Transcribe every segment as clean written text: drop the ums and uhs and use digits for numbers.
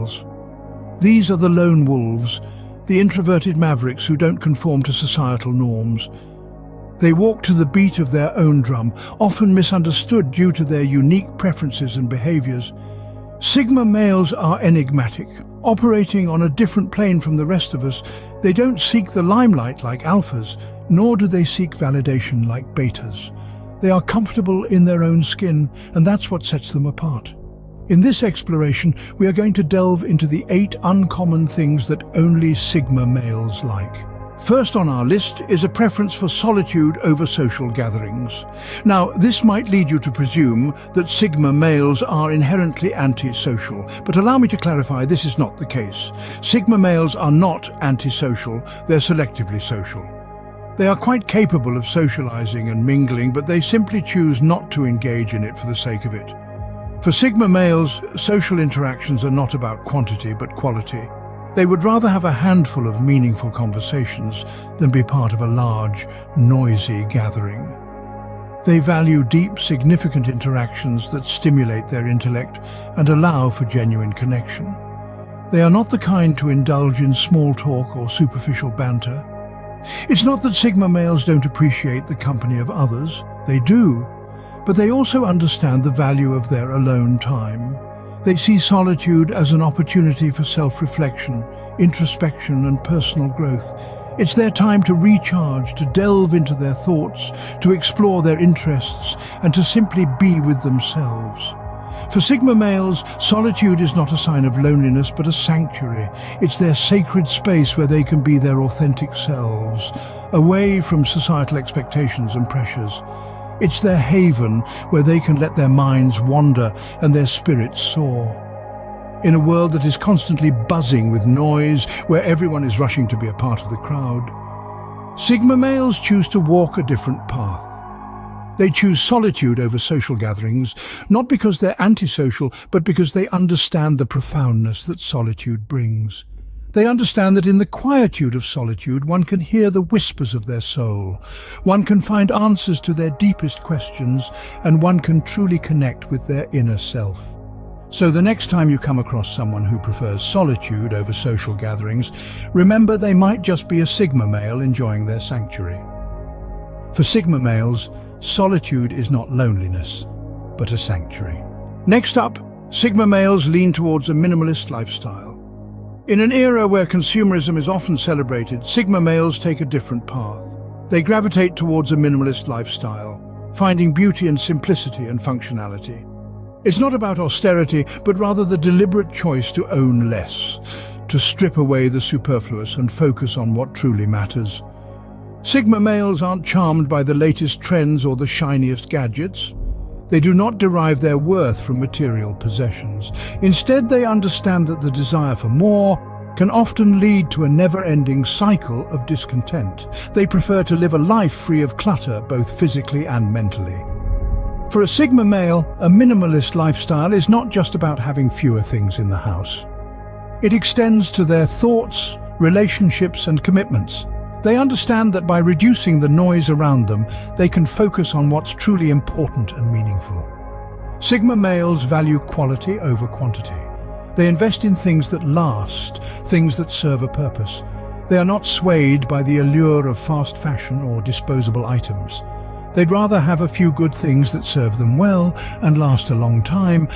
males. These are the lone wolves, the introverted mavericks who don't conform to societal norms. They walk to the beat of their own drum, often misunderstood due to their unique preferences and behaviors. Sigma males are enigmatic, operating on a different plane from the rest of us. They don't seek the limelight like alphas, nor do they seek validation like betas. They are comfortable in their own skin, and that's what sets them apart. In this exploration, we are going to delve into the 8 uncommon things that only Sigma males like. First on our list is a preference for solitude over social gatherings. Now, this might lead you to presume that Sigma males are inherently antisocial, but allow me to clarify, this is not the case. Sigma males are not antisocial, they're selectively social. They are quite capable of socializing and mingling, but they simply choose not to engage in it for the sake of it. For Sigma males, social interactions are not about quantity but quality. They would rather have a handful of meaningful conversations than be part of a large, noisy gathering. They value deep, significant interactions that stimulate their intellect and allow for genuine connection. They are not the kind to indulge in small talk or superficial banter. It's not that Sigma males don't appreciate the company of others. They do, but they also understand the value of their alone time. They see solitude as an opportunity for self-reflection, introspection, and personal growth. It's their time to recharge, to delve into their thoughts, to explore their interests, and to simply be with themselves. For Sigma males, solitude is not a sign of loneliness, but a sanctuary. It's their sacred space where they can be their authentic selves, away from societal expectations and pressures. It's their haven where they can let their minds wander and their spirits soar. In a world that is constantly buzzing with noise, where everyone is rushing to be a part of the crowd, Sigma males choose to walk a different path. They choose solitude over social gatherings, not because they're antisocial, but because they understand the profoundness that solitude brings. They understand that in the quietude of solitude, one can hear the whispers of their soul. One can find answers to their deepest questions, and one can truly connect with their inner self. So the next time you come across someone who prefers solitude over social gatherings, remember they might just be a Sigma male enjoying their sanctuary. For Sigma males, solitude is not loneliness, but a sanctuary. Next up, Sigma males lean towards a minimalist lifestyle. In an era where consumerism is often celebrated, Sigma males take a different path. They gravitate towards a minimalist lifestyle, finding beauty in simplicity and functionality. It's not about austerity, but rather the deliberate choice to own less, to strip away the superfluous and focus on what truly matters. Sigma males aren't charmed by the latest trends or the shiniest gadgets. They do not derive their worth from material possessions. Instead, they understand that the desire for more can often lead to a never-ending cycle of discontent. They prefer to live a life free of clutter, both physically and mentally. For a Sigma male, a minimalist lifestyle is not just about having fewer things in the house. It extends to their thoughts, relationships, and commitments. They understand that by reducing the noise around them, they can focus on what's truly important and meaningful. Sigma males value quality over quantity. They invest in things that last, things that serve a purpose. They are not swayed by the allure of fast fashion or disposable items. They'd rather have a few good things that serve them well and last a long time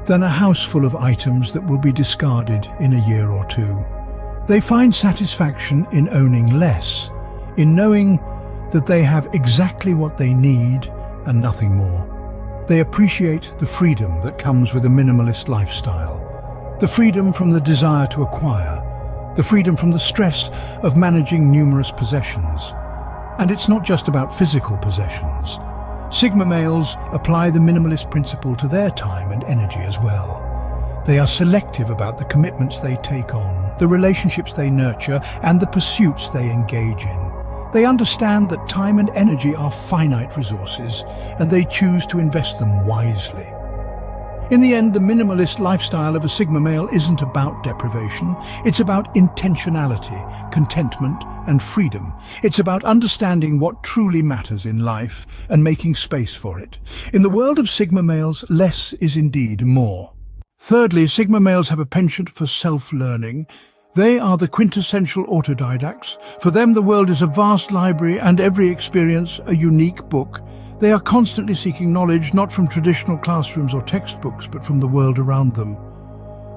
than a house full of items that will be discarded in a year or two. They find satisfaction in owning less, in knowing that they have exactly what they need and nothing more. They appreciate the freedom that comes with a minimalist lifestyle, the freedom from the desire to acquire, the freedom from the stress of managing numerous possessions. And it's not just about physical possessions. Sigma males apply the minimalist principle to their time and energy as well. They are selective about the commitments they take on, the relationships they nurture, and the pursuits they engage in. They understand that time and energy are finite resources, and they choose to invest them wisely. In the end, the minimalist lifestyle of a Sigma male isn't about deprivation. It's about intentionality, contentment, and freedom. It's about understanding what truly matters in life and making space for it. In the world of Sigma males, less is indeed more. Thirdly, Sigma males have a penchant for self-learning. They are the quintessential autodidacts. For them, the world is a vast library and every experience a unique book. They are constantly seeking knowledge, not from traditional classrooms or textbooks, but from the world around them.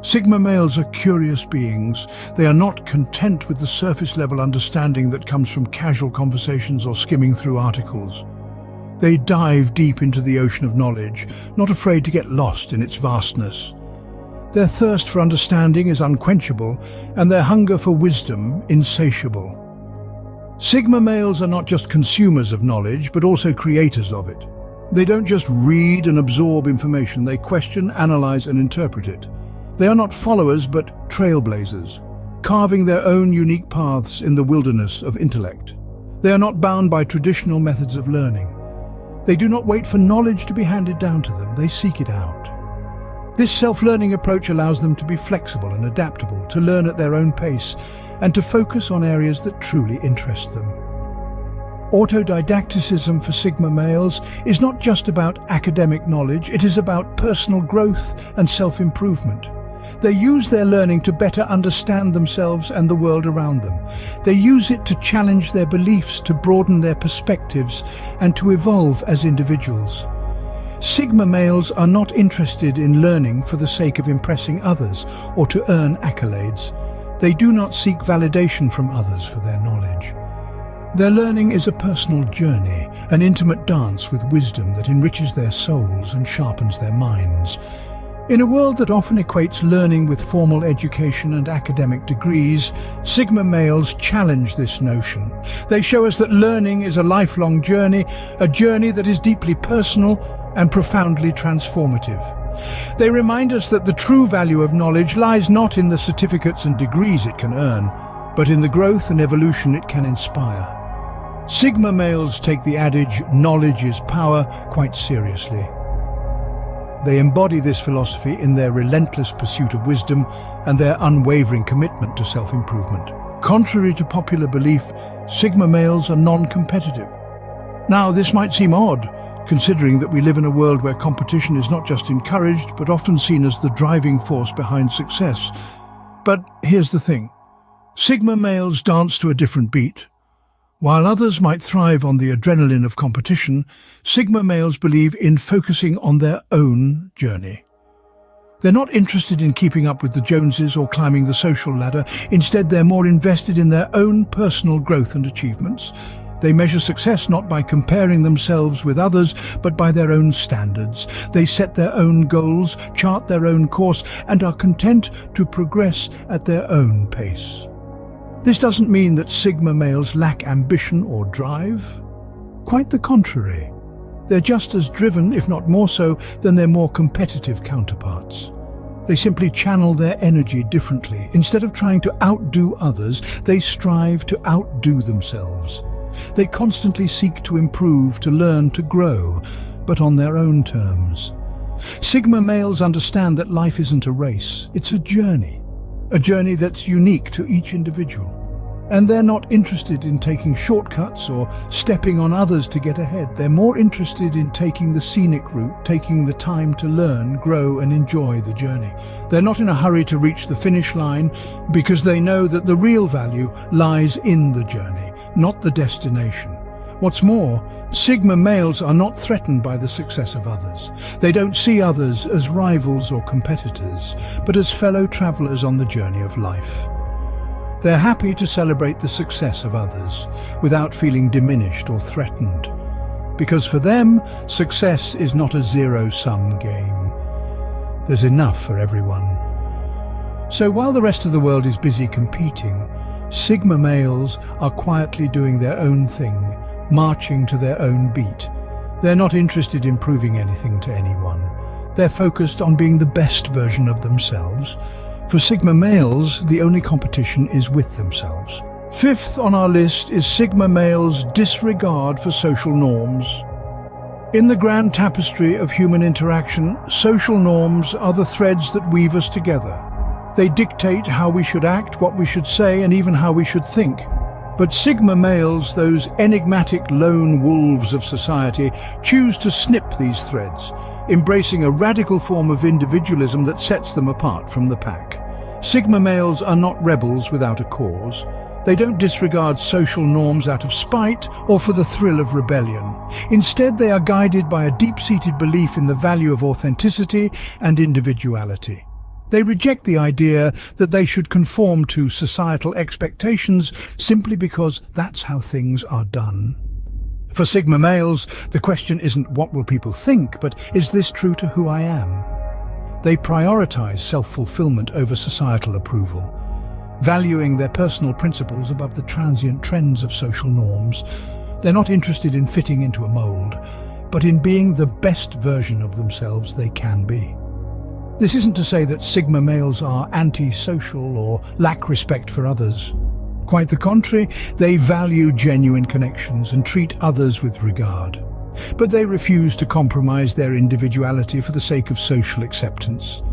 Sigma males are curious beings. They are not content with the surface-level understanding that comes from casual conversations or skimming through articles. They dive deep into the ocean of knowledge, not afraid to get lost in its vastness. Their thirst for understanding is unquenchable, and their hunger for wisdom insatiable. Sigma males are not just consumers of knowledge, but also creators of it. They don't just read and absorb information, they question, analyze, and interpret it. They are not followers, but trailblazers, carving their own unique paths in the wilderness of intellect. They are not bound by traditional methods of learning. They do not wait for knowledge to be handed down to them, they seek it out. This self-learning approach allows them to be flexible and adaptable, to learn at their own pace, and to focus on areas that truly interest them. Autodidacticism for Sigma males is not just about academic knowledge, it is about personal growth and self-improvement. They use their learning to better understand themselves and the world around them. They use it to challenge their beliefs, to broaden their perspectives, and to evolve as individuals. Sigma males are not interested in learning for the sake of impressing others or to earn accolades. They do not seek validation from others for their knowledge. Their learning is a personal journey, an intimate dance with wisdom that enriches their souls and sharpens their minds. In a world that often equates learning with formal education and academic degrees, Sigma males challenge this notion. They show us that learning is a lifelong journey, a journey that is deeply personal and profoundly transformative. They remind us that the true value of knowledge lies not in the certificates and degrees it can earn, but in the growth and evolution it can inspire. Sigma males take the adage, "knowledge is power," quite seriously. They embody this philosophy in their relentless pursuit of wisdom and their unwavering commitment to self-improvement. Contrary to popular belief, Sigma males are non-competitive. Now, this might seem odd, considering that we live in a world where competition is not just encouraged, but often seen as the driving force behind success. But here's the thing. Sigma males dance to a different beat. While others might thrive on the adrenaline of competition, Sigma males believe in focusing on their own journey. They're not interested in keeping up with the Joneses or climbing the social ladder. Instead, they're more invested in their own personal growth and achievements. They measure success not by comparing themselves with others, but by their own standards. They set their own goals, chart their own course, and are content to progress at their own pace. This doesn't mean that Sigma males lack ambition or drive. Quite the contrary. They're just as driven, if not more so, than their more competitive counterparts. They simply channel their energy differently. Instead of trying to outdo others, they strive to outdo themselves. They constantly seek to improve, to learn, to grow, but on their own terms. Sigma males understand that life isn't a race, it's a journey that's unique to each individual. And they're not interested in taking shortcuts or stepping on others to get ahead. They're more interested in taking the scenic route, taking the time to learn, grow, and enjoy the journey. They're not in a hurry to reach the finish line because they know that the real value lies in the journey, not the destination. What's more, Sigma males are not threatened by the success of others. They don't see others as rivals or competitors, but as fellow travelers on the journey of life. They're happy to celebrate the success of others without feeling diminished or threatened, because for them, success is not a zero-sum game. There's enough for everyone. So while the rest of the world is busy competing, Sigma males are quietly doing their own thing, marching to their own beat. They're not interested in proving anything to anyone. They're focused on being the best version of themselves. For Sigma males, the only competition is with themselves. Fifth on our list is Sigma males' disregard for social norms. In the grand tapestry of human interaction, social norms are the threads that weave us together. They dictate how we should act, what we should say, and even how we should think. But Sigma males, those enigmatic lone wolves of society, choose to snip these threads. embracing a radical form of individualism that sets them apart from the pack. Sigma males are not rebels without a cause. They don't disregard social norms out of spite or for the thrill of rebellion. Instead, they are guided by a deep-seated belief in the value of authenticity and individuality. They reject the idea that they should conform to societal expectations simply because that's how things are done. For Sigma males, the question isn't what will people think, but is this true to who I am? They prioritize self-fulfillment over societal approval, valuing their personal principles above the transient trends of social norms. They're not interested in fitting into a mold, but in being the best version of themselves they can be. This isn't to say that Sigma males are anti-social or lack respect for others. Quite the contrary, they value genuine connections and treat others with regard. But they refuse to compromise their individuality for the sake of social acceptance.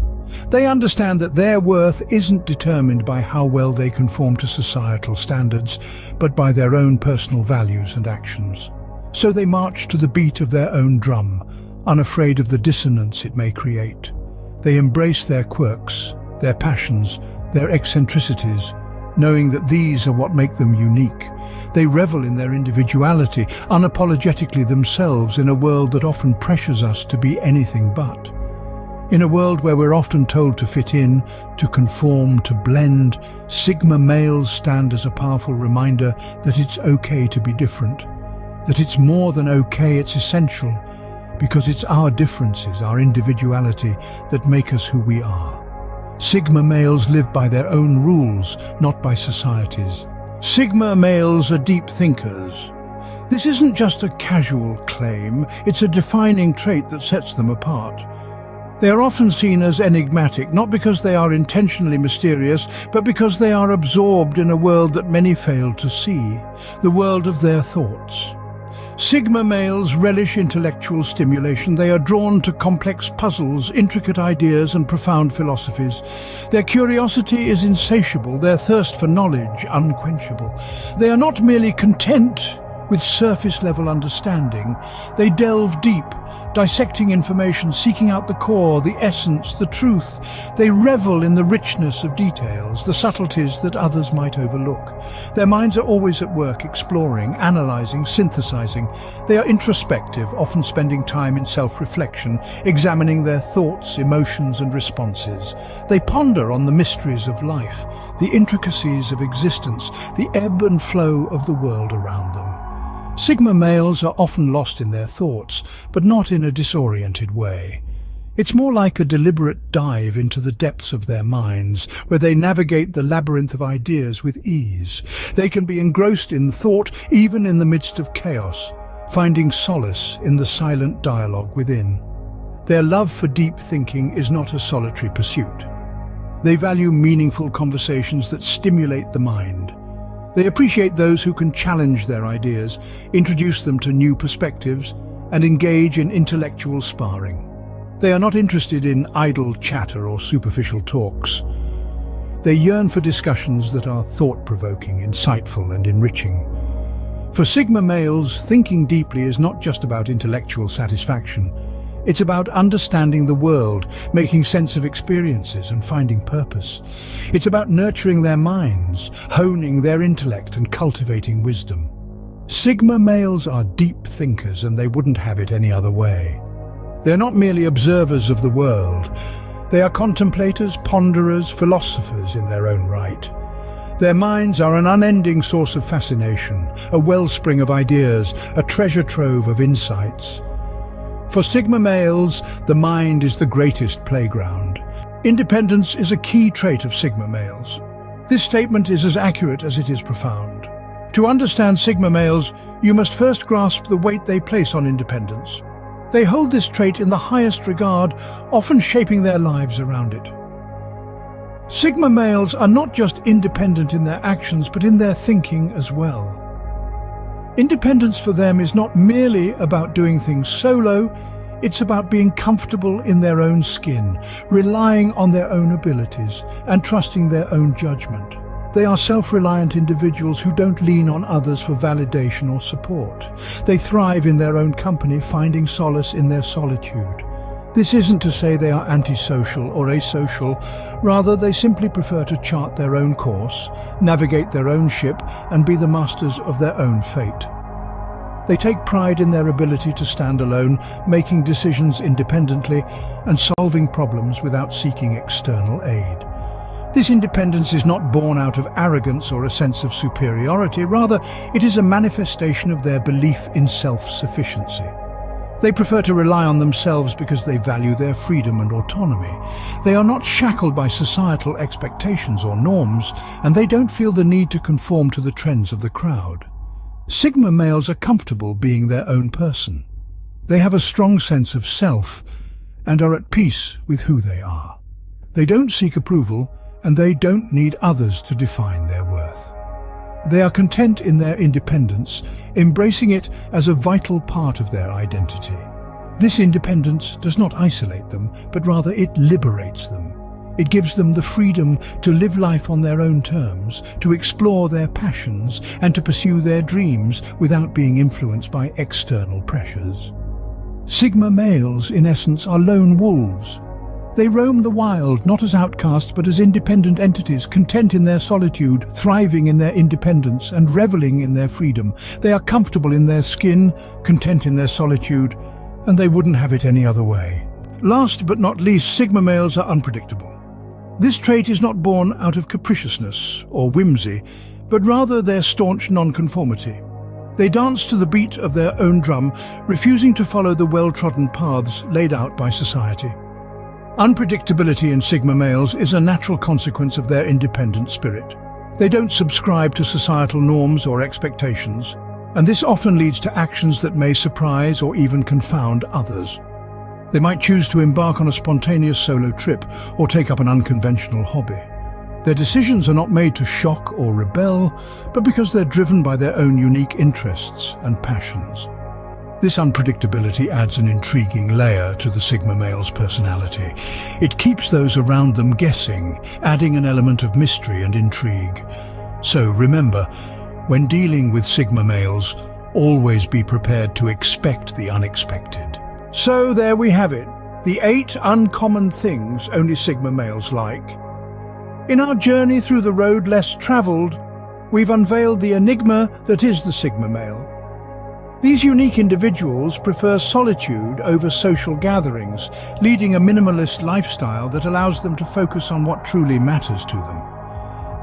They understand that their worth isn't determined by how well they conform to societal standards, but by their own personal values and actions. So they march to the beat of their own drum, unafraid of the dissonance it may create. They embrace their quirks, their passions, their eccentricities, knowing that these are what make them unique. They revel in their individuality, unapologetically themselves in a world that often pressures us to be anything but. In a world where we're often told to fit in, to conform, to blend, Sigma males stand as a powerful reminder that it's okay to be different. That it's more than okay, it's essential, because it's our differences, our individuality, that make us who we are. Sigma males live by their own rules, not by society's. Sigma males are deep thinkers. This isn't just a casual claim, it's a defining trait that sets them apart. They are often seen as enigmatic, not because they are intentionally mysterious, but because they are absorbed in a world that many fail to see, the world of their thoughts. Sigma males relish intellectual stimulation. They are drawn to complex puzzles, intricate ideas, and profound philosophies. Their curiosity is insatiable, their thirst for knowledge unquenchable. They are not merely content with surface-level understanding. They delve deep, dissecting information, seeking out the core, the essence, the truth. They revel in the richness of details, the subtleties that others might overlook. Their minds are always at work, exploring, analyzing, synthesizing. They are introspective, often spending time in self-reflection, examining their thoughts, emotions, and responses. They ponder on the mysteries of life, the intricacies of existence, the ebb and flow of the world around them. Sigma males are often lost in their thoughts, but not in a disoriented way. It's more like a deliberate dive into the depths of their minds, where they navigate the labyrinth of ideas with ease. They can be engrossed in thought even in the midst of chaos, finding solace in the silent dialogue within. Their love for deep thinking is not a solitary pursuit. They value meaningful conversations that stimulate the mind. They appreciate those who can challenge their ideas, introduce them to new perspectives, and engage in intellectual sparring. They are not interested in idle chatter or superficial talks. They yearn for discussions that are thought-provoking, insightful, and enriching. For Sigma males, thinking deeply is not just about intellectual satisfaction. It's about understanding the world, making sense of experiences, and finding purpose. It's about nurturing their minds, honing their intellect, and cultivating wisdom. Sigma males are deep thinkers, and they wouldn't have it any other way. They're not merely observers of the world. They are contemplators, ponderers, philosophers in their own right. Their minds are an unending source of fascination, a wellspring of ideas, a treasure trove of insights. For Sigma males, the mind is the greatest playground. Independence is a key trait of Sigma males. This statement is as accurate as it is profound. To understand Sigma males, you must first grasp the weight they place on independence. They hold this trait in the highest regard, often shaping their lives around it. Sigma males are not just independent in their actions, but in their thinking as well. Independence for them is not merely about doing things solo, it's about being comfortable in their own skin, relying on their own abilities, and trusting their own judgment. They are self-reliant individuals who don't lean on others for validation or support. They thrive in their own company, finding solace in their solitude. This isn't to say they are antisocial or asocial, rather they simply prefer to chart their own course, navigate their own ship, and be the masters of their own fate. They take pride in their ability to stand alone, making decisions independently, and solving problems without seeking external aid. This independence is not born out of arrogance or a sense of superiority, rather it is a manifestation of their belief in self-sufficiency. They prefer to rely on themselves because they value their freedom and autonomy. They are not shackled by societal expectations or norms, and they don't feel the need to conform to the trends of the crowd. Sigma males are comfortable being their own person. They have a strong sense of self and are at peace with who they are. They don't seek approval, and they don't need others to define their worth. They are content in their independence, embracing it as a vital part of their identity. This independence does not isolate them, but rather it liberates them. It gives them the freedom to live life on their own terms, to explore their passions, and to pursue their dreams without being influenced by external pressures. Sigma males, in essence, are lone wolves. They roam the wild, not as outcasts, but as independent entities, content in their solitude, thriving in their independence, and reveling in their freedom. They are comfortable in their skin, content in their solitude, and they wouldn't have it any other way. Last but not least, Sigma males are unpredictable. This trait is not born out of capriciousness or whimsy, but rather their staunch nonconformity. They dance to the beat of their own drum, refusing to follow the well-trodden paths laid out by society. Unpredictability in Sigma males is a natural consequence of their independent spirit. They don't subscribe to societal norms or expectations, and this often leads to actions that may surprise or even confound others. They might choose to embark on a spontaneous solo trip or take up an unconventional hobby. Their decisions are not made to shock or rebel, but because they're driven by their own unique interests and passions. This unpredictability adds an intriguing layer to the Sigma male's personality. It keeps those around them guessing, adding an element of mystery and intrigue. So remember, when dealing with Sigma males, always be prepared to expect the unexpected. So there we have it, the 8 uncommon things only Sigma males like. In our journey through the road less traveled, we've unveiled the enigma that is the Sigma male. These unique individuals prefer solitude over social gatherings, leading a minimalist lifestyle that allows them to focus on what truly matters to them.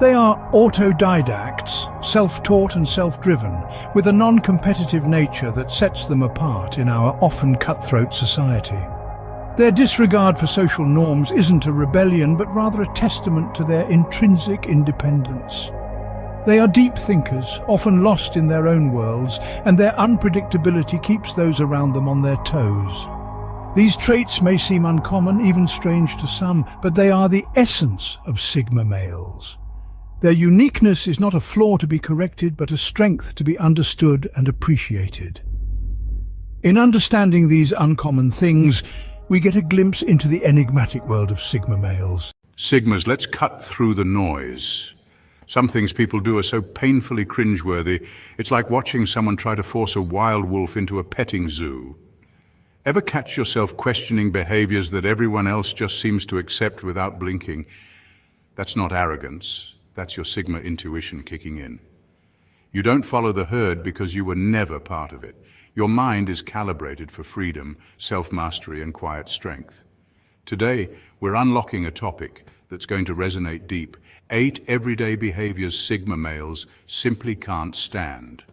They are autodidacts, self-taught and self-driven, with a non-competitive nature that sets them apart in our often cutthroat society. Their disregard for social norms isn't a rebellion, but rather a testament to their intrinsic independence. They are deep thinkers, often lost in their own worlds, and their unpredictability keeps those around them on their toes. These traits may seem uncommon, even strange to some, but they are the essence of Sigma males. Their uniqueness is not a flaw to be corrected, but a strength to be understood and appreciated. In understanding these uncommon things, we get a glimpse into the enigmatic world of Sigma males. Sigmas, let's cut through the noise. Some things people do are so painfully cringeworthy, it's like watching someone try to force a wild wolf into a petting zoo. Ever catch yourself questioning behaviors that everyone else just seems to accept without blinking? That's not arrogance, that's your Sigma intuition kicking in. You don't follow the herd because you were never part of it. Your mind is calibrated for freedom, self-mastery, and quiet strength. Today, we're unlocking a topic that's going to resonate deep. 8 everyday behaviors Sigma males simply can't stand.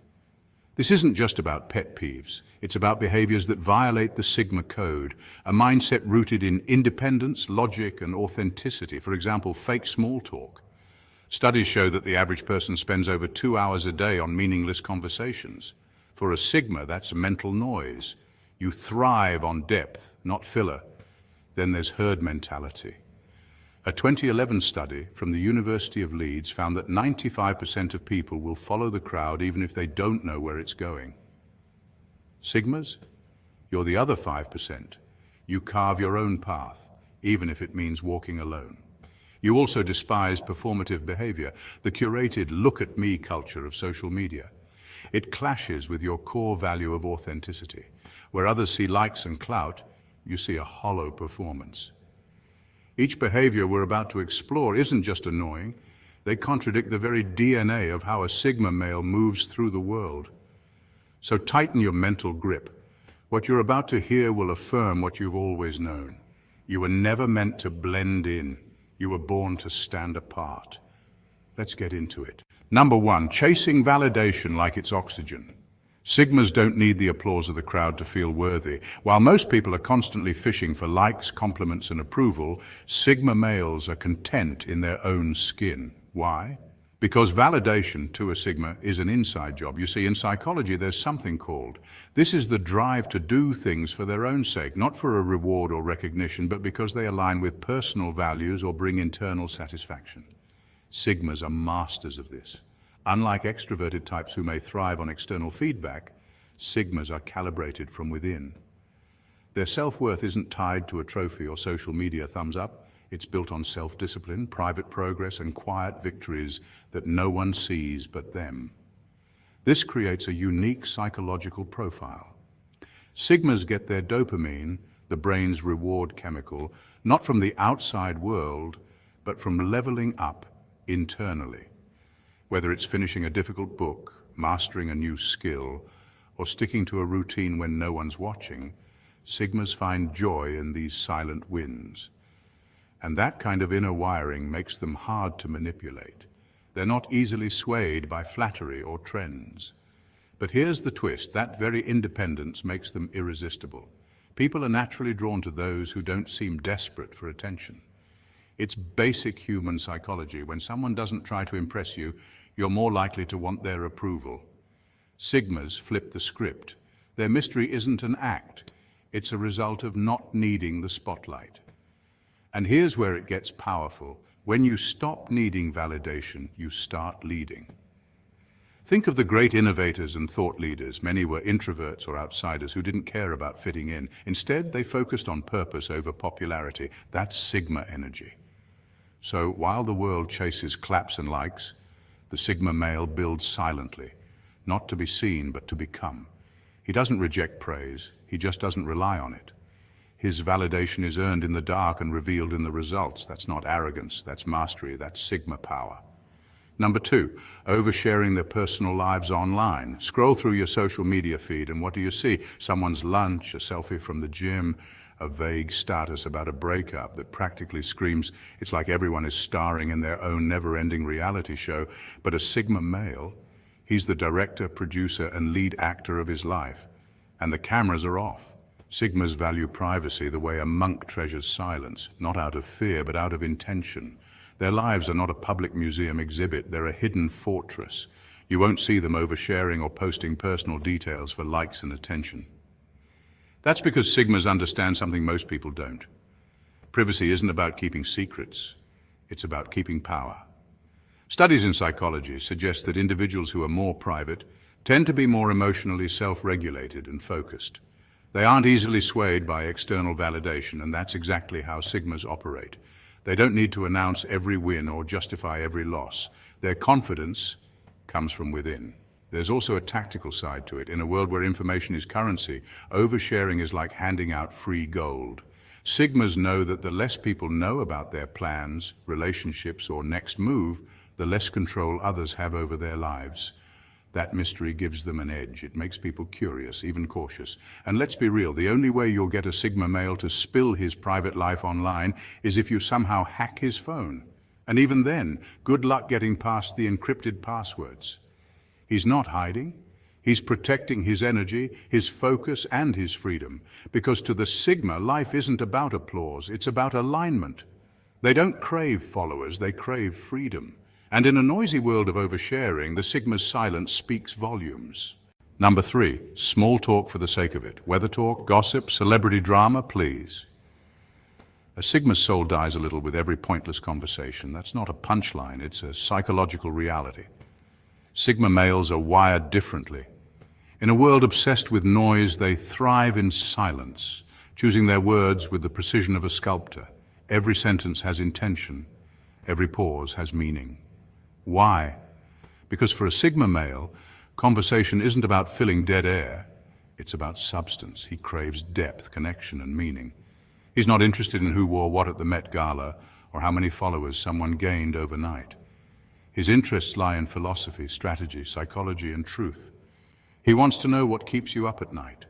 This isn't just about pet peeves. It's about behaviors that violate the Sigma code, a mindset rooted in independence, logic, and authenticity. For example, fake small talk. Studies show that the average person spends over 2 hours a day on meaningless conversations. For a Sigma, that's mental noise. You thrive on depth, not filler. Then there's herd mentality. A 2011 study from the University of Leeds found that 95% of people will follow the crowd even if they don't know where it's going. Sigmas? You're the other 5%. You carve your own path, even if it means walking alone. You also despise performative behavior, the curated look-at-me culture of social media. It clashes with your core value of authenticity. Where others see likes and clout, you see a hollow performance. Each behavior we're about to explore isn't just annoying, they contradict the very DNA of how a Sigma male moves through the world. So tighten your mental grip. What you're about to hear will affirm what you've always known. You were never meant to blend in. You were born to stand apart. Let's get into it. Number 1, chasing validation like it's oxygen. Sigmas don't need the applause of the crowd to feel worthy. While most people are constantly fishing for likes, compliments, and approval, Sigma males are content in their own skin. Why? Because validation to a Sigma is an inside job. You see, in psychology, there's something called. This is the drive to do things for their own sake, not for a reward or recognition, but because they align with personal values or bring internal satisfaction. Sigmas are masters of this. Unlike extroverted types who may thrive on external feedback, Sigmas are calibrated from within. Their self-worth isn't tied to a trophy or social media thumbs up. It's built on self-discipline, private progress, and quiet victories that no one sees but them. This creates a unique psychological profile. Sigmas get their dopamine, the brain's reward chemical, not from the outside world, but from leveling up internally. Whether it's finishing a difficult book, mastering a new skill, or sticking to a routine when no one's watching, Sigmas find joy in these silent wins. And that kind of inner wiring makes them hard to manipulate. They're not easily swayed by flattery or trends. But here's the twist, that very independence makes them irresistible. People are naturally drawn to those who don't seem desperate for attention. It's basic human psychology. When someone doesn't try to impress you, you're more likely to want their approval. Sigmas flip the script. Their mystery isn't an act. It's a result of not needing the spotlight. And here's where it gets powerful. When you stop needing validation, you start leading. Think of the great innovators and thought leaders. Many were introverts or outsiders who didn't care about fitting in. Instead, they focused on purpose over popularity. That's Sigma energy. So while the world chases claps and likes, the Sigma male builds silently, not to be seen, but to become. He doesn't reject praise, he just doesn't rely on it. His validation is earned in the dark and revealed in the results. That's not arrogance, that's mastery, that's Sigma power. Number 2, oversharing their personal lives online. Scroll through your social media feed and what do you see? Someone's lunch, a selfie from the gym, a vague status about a breakup that practically screams it's like everyone is starring in their own never-ending reality show. But a Sigma male, he's the director, producer, and lead actor of his life. And the cameras are off. Sigmas value privacy the way a monk treasures silence, not out of fear, but out of intention. Their lives are not a public museum exhibit, they're a hidden fortress. You won't see them oversharing or posting personal details for likes and attention. That's because Sigmas understand something most people don't. Privacy isn't about keeping secrets, it's about keeping power. Studies in psychology suggest that individuals who are more private tend to be more emotionally self-regulated and focused. They aren't easily swayed by external validation, and that's exactly how Sigmas operate. They don't need to announce every win or justify every loss. Their confidence comes from within. There's also a tactical side to it. In a world where information is currency, oversharing is like handing out free gold. Sigmas know that the less people know about their plans, relationships, or next move, the less control others have over their lives. That mystery gives them an edge. It makes people curious, even cautious. And let's be real, the only way you'll get a Sigma male to spill his private life online is if you somehow hack his phone. And even then, good luck getting past the encrypted passwords. He's not hiding. He's protecting his energy, his focus, and his freedom. Because to the Sigma, life isn't about applause, it's about alignment. They don't crave followers, they crave freedom. And in a noisy world of oversharing, the Sigma's silence speaks volumes. Number 3, small talk for the sake of it. Weather talk, gossip, celebrity drama, please. A Sigma's soul dies a little with every pointless conversation. That's not a punchline, it's a psychological reality. Sigma males are wired differently. In a world obsessed with noise, they thrive in silence, choosing their words with the precision of a sculptor. Every sentence has intention, every pause has meaning. Why? Because for a Sigma male, conversation isn't about filling dead air, It's about substance. He craves depth, connection, and meaning. He's not interested in who wore what at the Met Gala or how many followers someone gained overnight. His interests lie in philosophy, strategy, psychology, and truth. He wants to know what keeps you up at night,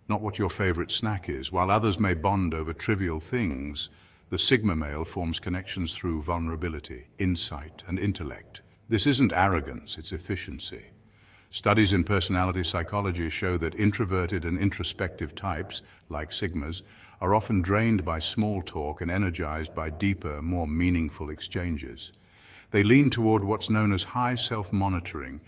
not what your favorite snack is. While others may bond over trivial things, the Sigma male forms connections through vulnerability, insight, and intellect. This isn't arrogance, it's efficiency. Studies in personality psychology show that introverted and introspective types, like Sigmas, are often drained by small talk and energized by deeper, more meaningful exchanges. They lean toward what's known as high self-monitoring,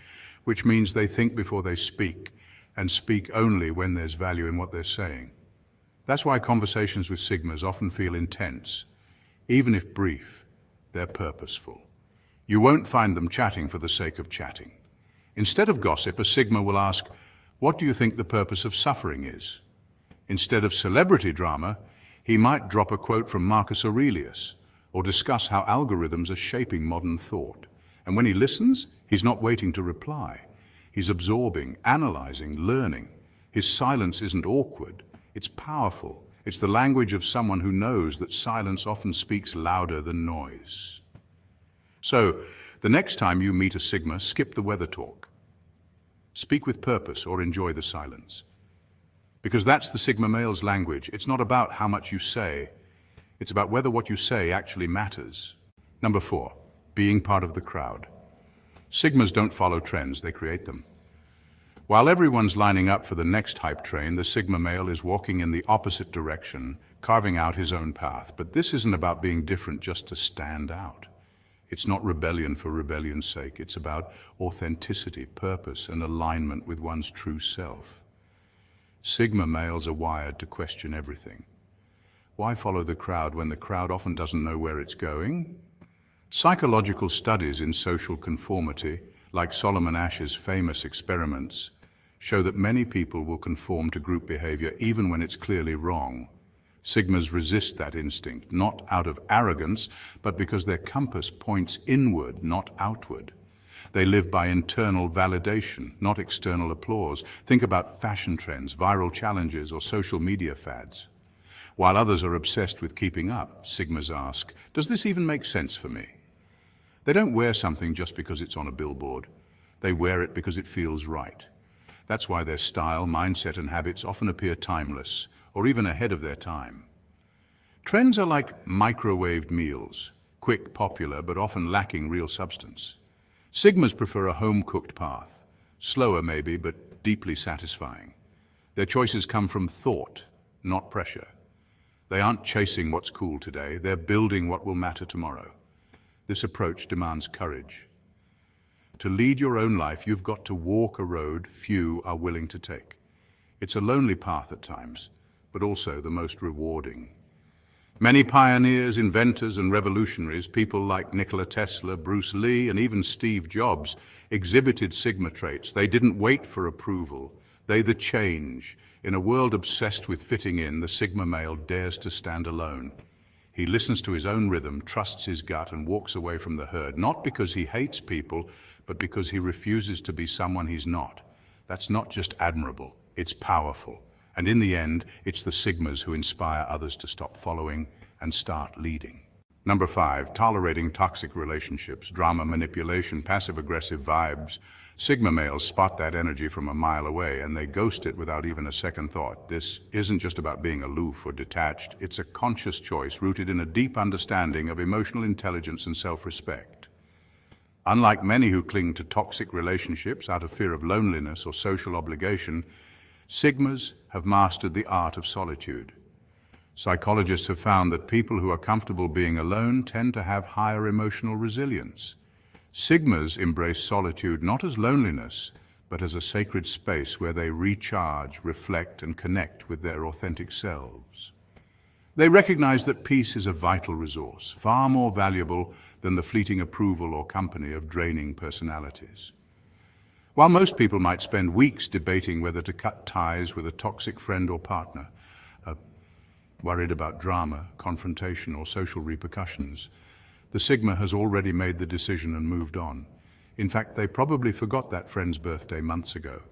which means they think before they speak, and speak only when there's value in what they're saying. That's why conversations with Sigmas often feel intense. Even if brief, they're purposeful. You won't find them chatting for the sake of chatting. Instead of gossip, a Sigma will ask, "What do you think the purpose of suffering is?" Instead of celebrity drama, he might drop a quote from Marcus Aurelius, or discuss how algorithms are shaping modern thought. And when he listens, he's not waiting to reply. He's absorbing, analyzing, learning. His silence isn't awkward, it's powerful. It's the language of someone who knows that silence often speaks louder than noise. So, the next time you meet a Sigma, skip the weather talk. Speak with purpose or enjoy the silence. Because that's the Sigma male's language. It's not about how much you say. It's about whether what you say actually matters. Number 4, being part of the crowd. Sigmas don't follow trends, they create them. While everyone's lining up for the next hype train, the Sigma male is walking in the opposite direction, carving out his own path. But this isn't about being different just to stand out. It's not rebellion for rebellion's sake. It's about authenticity, purpose, and alignment with one's true self. Sigma males are wired to question everything. Why follow the crowd when the crowd often doesn't know where it's going? Psychological studies in social conformity, like Solomon Ash's famous experiments, show that many people will conform to group behavior even when it's clearly wrong. Sigmas resist that instinct, not out of arrogance, but because their compass points inward, not outward. They live by internal validation, not external applause. Think about fashion trends, viral challenges, or social media fads. While others are obsessed with keeping up, Sigmas ask, "Does this even make sense for me?" They don't wear something just because it's on a billboard. They wear it because it feels right. That's why their style, mindset, and habits often appear timeless, or even ahead of their time. Trends are like microwaved meals, quick, popular, but often lacking real substance. Sigmas prefer a home-cooked path, slower maybe, but deeply satisfying. Their choices come from thought, not pressure. They aren't chasing what's cool today, they're building what will matter tomorrow. This approach demands courage. To lead your own life, you've got to walk a road few are willing to take. It's a lonely path at times, but also the most rewarding. Many pioneers, inventors, and revolutionaries, people like Nikola Tesla, Bruce Lee, and even Steve Jobs, exhibited Sigma traits. They didn't wait for approval. They the change. In a world obsessed with fitting in, the Sigma male dares to stand alone. He listens to his own rhythm, trusts his gut, and walks away from the herd, not because he hates people, but because he refuses to be someone he's not. That's not just admirable, it's powerful. And in the end, it's the Sigmas who inspire others to stop following and start leading. Number 5, tolerating toxic relationships, drama, manipulation, passive-aggressive vibes. Sigma males spot that energy from a mile away and they ghost it without even a second thought. This isn't just about being aloof or detached. It's a conscious choice rooted in a deep understanding of emotional intelligence and self-respect. Unlike many who cling to toxic relationships out of fear of loneliness or social obligation, Sigmas have mastered the art of solitude. Psychologists have found that people who are comfortable being alone tend to have higher emotional resilience. Sigmas embrace solitude not as loneliness, but as a sacred space where they recharge, reflect, and connect with their authentic selves. They recognize that peace is a vital resource, far more valuable than the fleeting approval or company of draining personalities. While most people might spend weeks debating whether to cut ties with a toxic friend or partner, worried about drama, confrontation, or social repercussions, the Sigma has already made the decision and moved on. In fact, they probably forgot that friend's birthday months ago.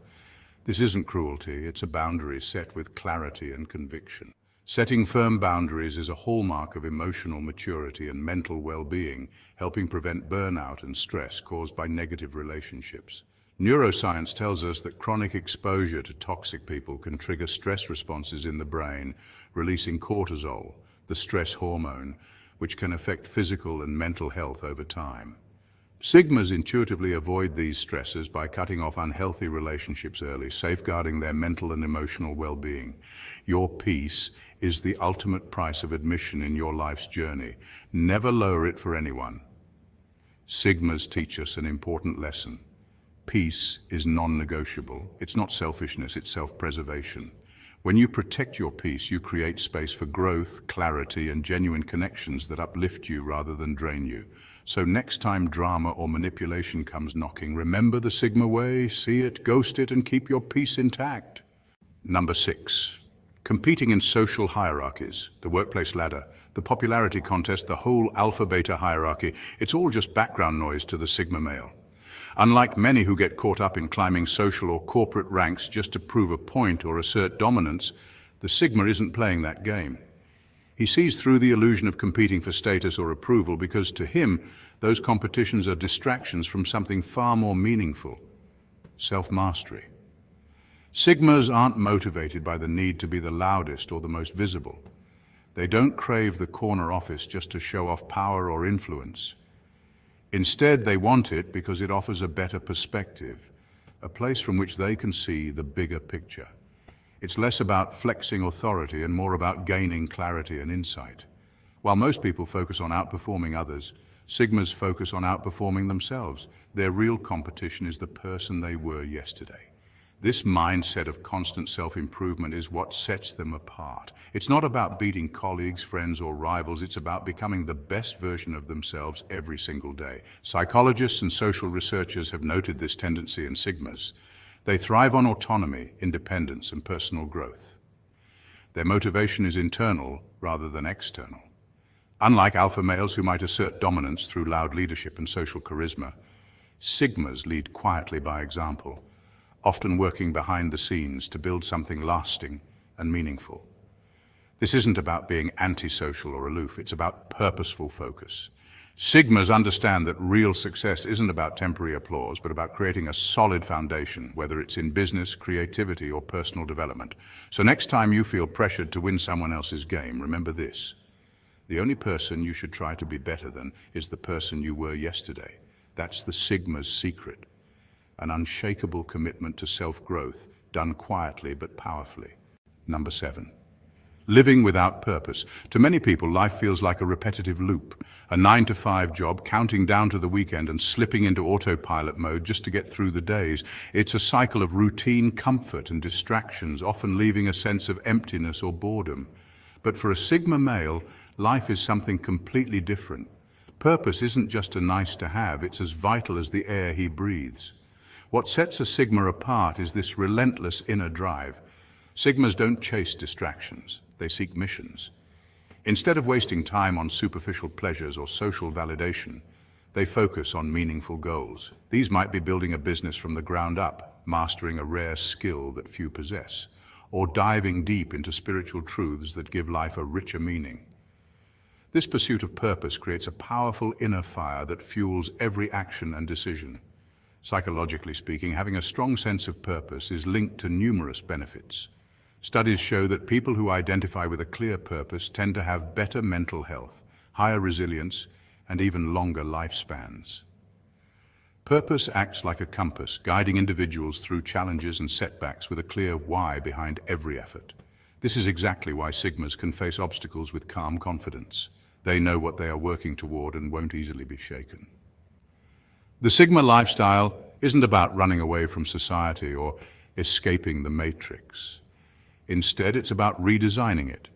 This isn't cruelty, it's a boundary set with clarity and conviction. Setting firm boundaries is a hallmark of emotional maturity and mental well-being, helping prevent burnout and stress caused by negative relationships. Neuroscience tells us that chronic exposure to toxic people can trigger stress responses in the brain, releasing cortisol, the stress hormone, which can affect physical and mental health over time. Sigmas intuitively avoid these stresses by cutting off unhealthy relationships early, safeguarding their mental and emotional well-being. Your peace is the ultimate price of admission in your life's journey. Never lower it for anyone. Sigmas teach us an important lesson. Peace is non-negotiable. It's not selfishness, it's self-preservation. When you protect your peace, you create space for growth, clarity, and genuine connections that uplift you rather than drain you. So next time drama or manipulation comes knocking, remember the Sigma way, see it, ghost it, and keep your peace intact. Number 6. Competing in social hierarchies, the workplace ladder, the popularity contest, the whole alpha-beta hierarchy, it's all just background noise to the Sigma male. Unlike many who get caught up in climbing social or corporate ranks just to prove a point or assert dominance, the Sigma isn't playing that game. He sees through the illusion of competing for status or approval because to him, those competitions are distractions from something far more meaningful: self-mastery. Sigmas aren't motivated by the need to be the loudest or the most visible. They don't crave the corner office just to show off power or influence. Instead, they want it because it offers a better perspective, a place from which they can see the bigger picture. It's less about flexing authority and more about gaining clarity and insight. While most people focus on outperforming others, Sigmas focus on outperforming themselves. Their real competition is the person they were yesterday. This mindset of constant self-improvement is what sets them apart. It's not about beating colleagues, friends, or rivals. It's about becoming the best version of themselves every single day. Psychologists and social researchers have noted this tendency in Sigmas. They thrive on autonomy, independence, and personal growth. Their motivation is internal rather than external. Unlike alpha males who might assert dominance through loud leadership and social charisma, Sigmas lead quietly by example, often working behind the scenes to build something lasting and meaningful. This isn't about being antisocial or aloof, it's about purposeful focus. Sigmas understand that real success isn't about temporary applause, but about creating a solid foundation, whether it's in business, creativity, or personal development. So next time you feel pressured to win someone else's game, remember this: the only person you should try to be better than is the person you were yesterday. That's the Sigma's secret. An unshakable commitment to self-growth, done quietly but powerfully. Number 7. Living without purpose. To many people, life feels like a repetitive loop, a 9-to-5 job, counting down to the weekend and slipping into autopilot mode just to get through the days. It's a cycle of routine, comfort, and distractions, often leaving a sense of emptiness or boredom. But for a Sigma male, life is something completely different. Purpose isn't just a nice to have, it's as vital as the air he breathes. What sets a Sigma apart is this relentless inner drive. Sigmas don't chase distractions, they seek missions. Instead of wasting time on superficial pleasures or social validation, they focus on meaningful goals. These might be building a business from the ground up, mastering a rare skill that few possess, or diving deep into spiritual truths that give life a richer meaning. This pursuit of purpose creates a powerful inner fire that fuels every action and decision. Psychologically speaking, having a strong sense of purpose is linked to numerous benefits. Studies show that people who identify with a clear purpose tend to have better mental health, higher resilience, and even longer lifespans. Purpose acts like a compass, guiding individuals through challenges and setbacks with a clear why behind every effort. This is exactly why Sigmas can face obstacles with calm confidence. They know what they are working toward and won't easily be shaken. The Sigma lifestyle isn't about running away from society or escaping the matrix. Instead, it's about redesigning it.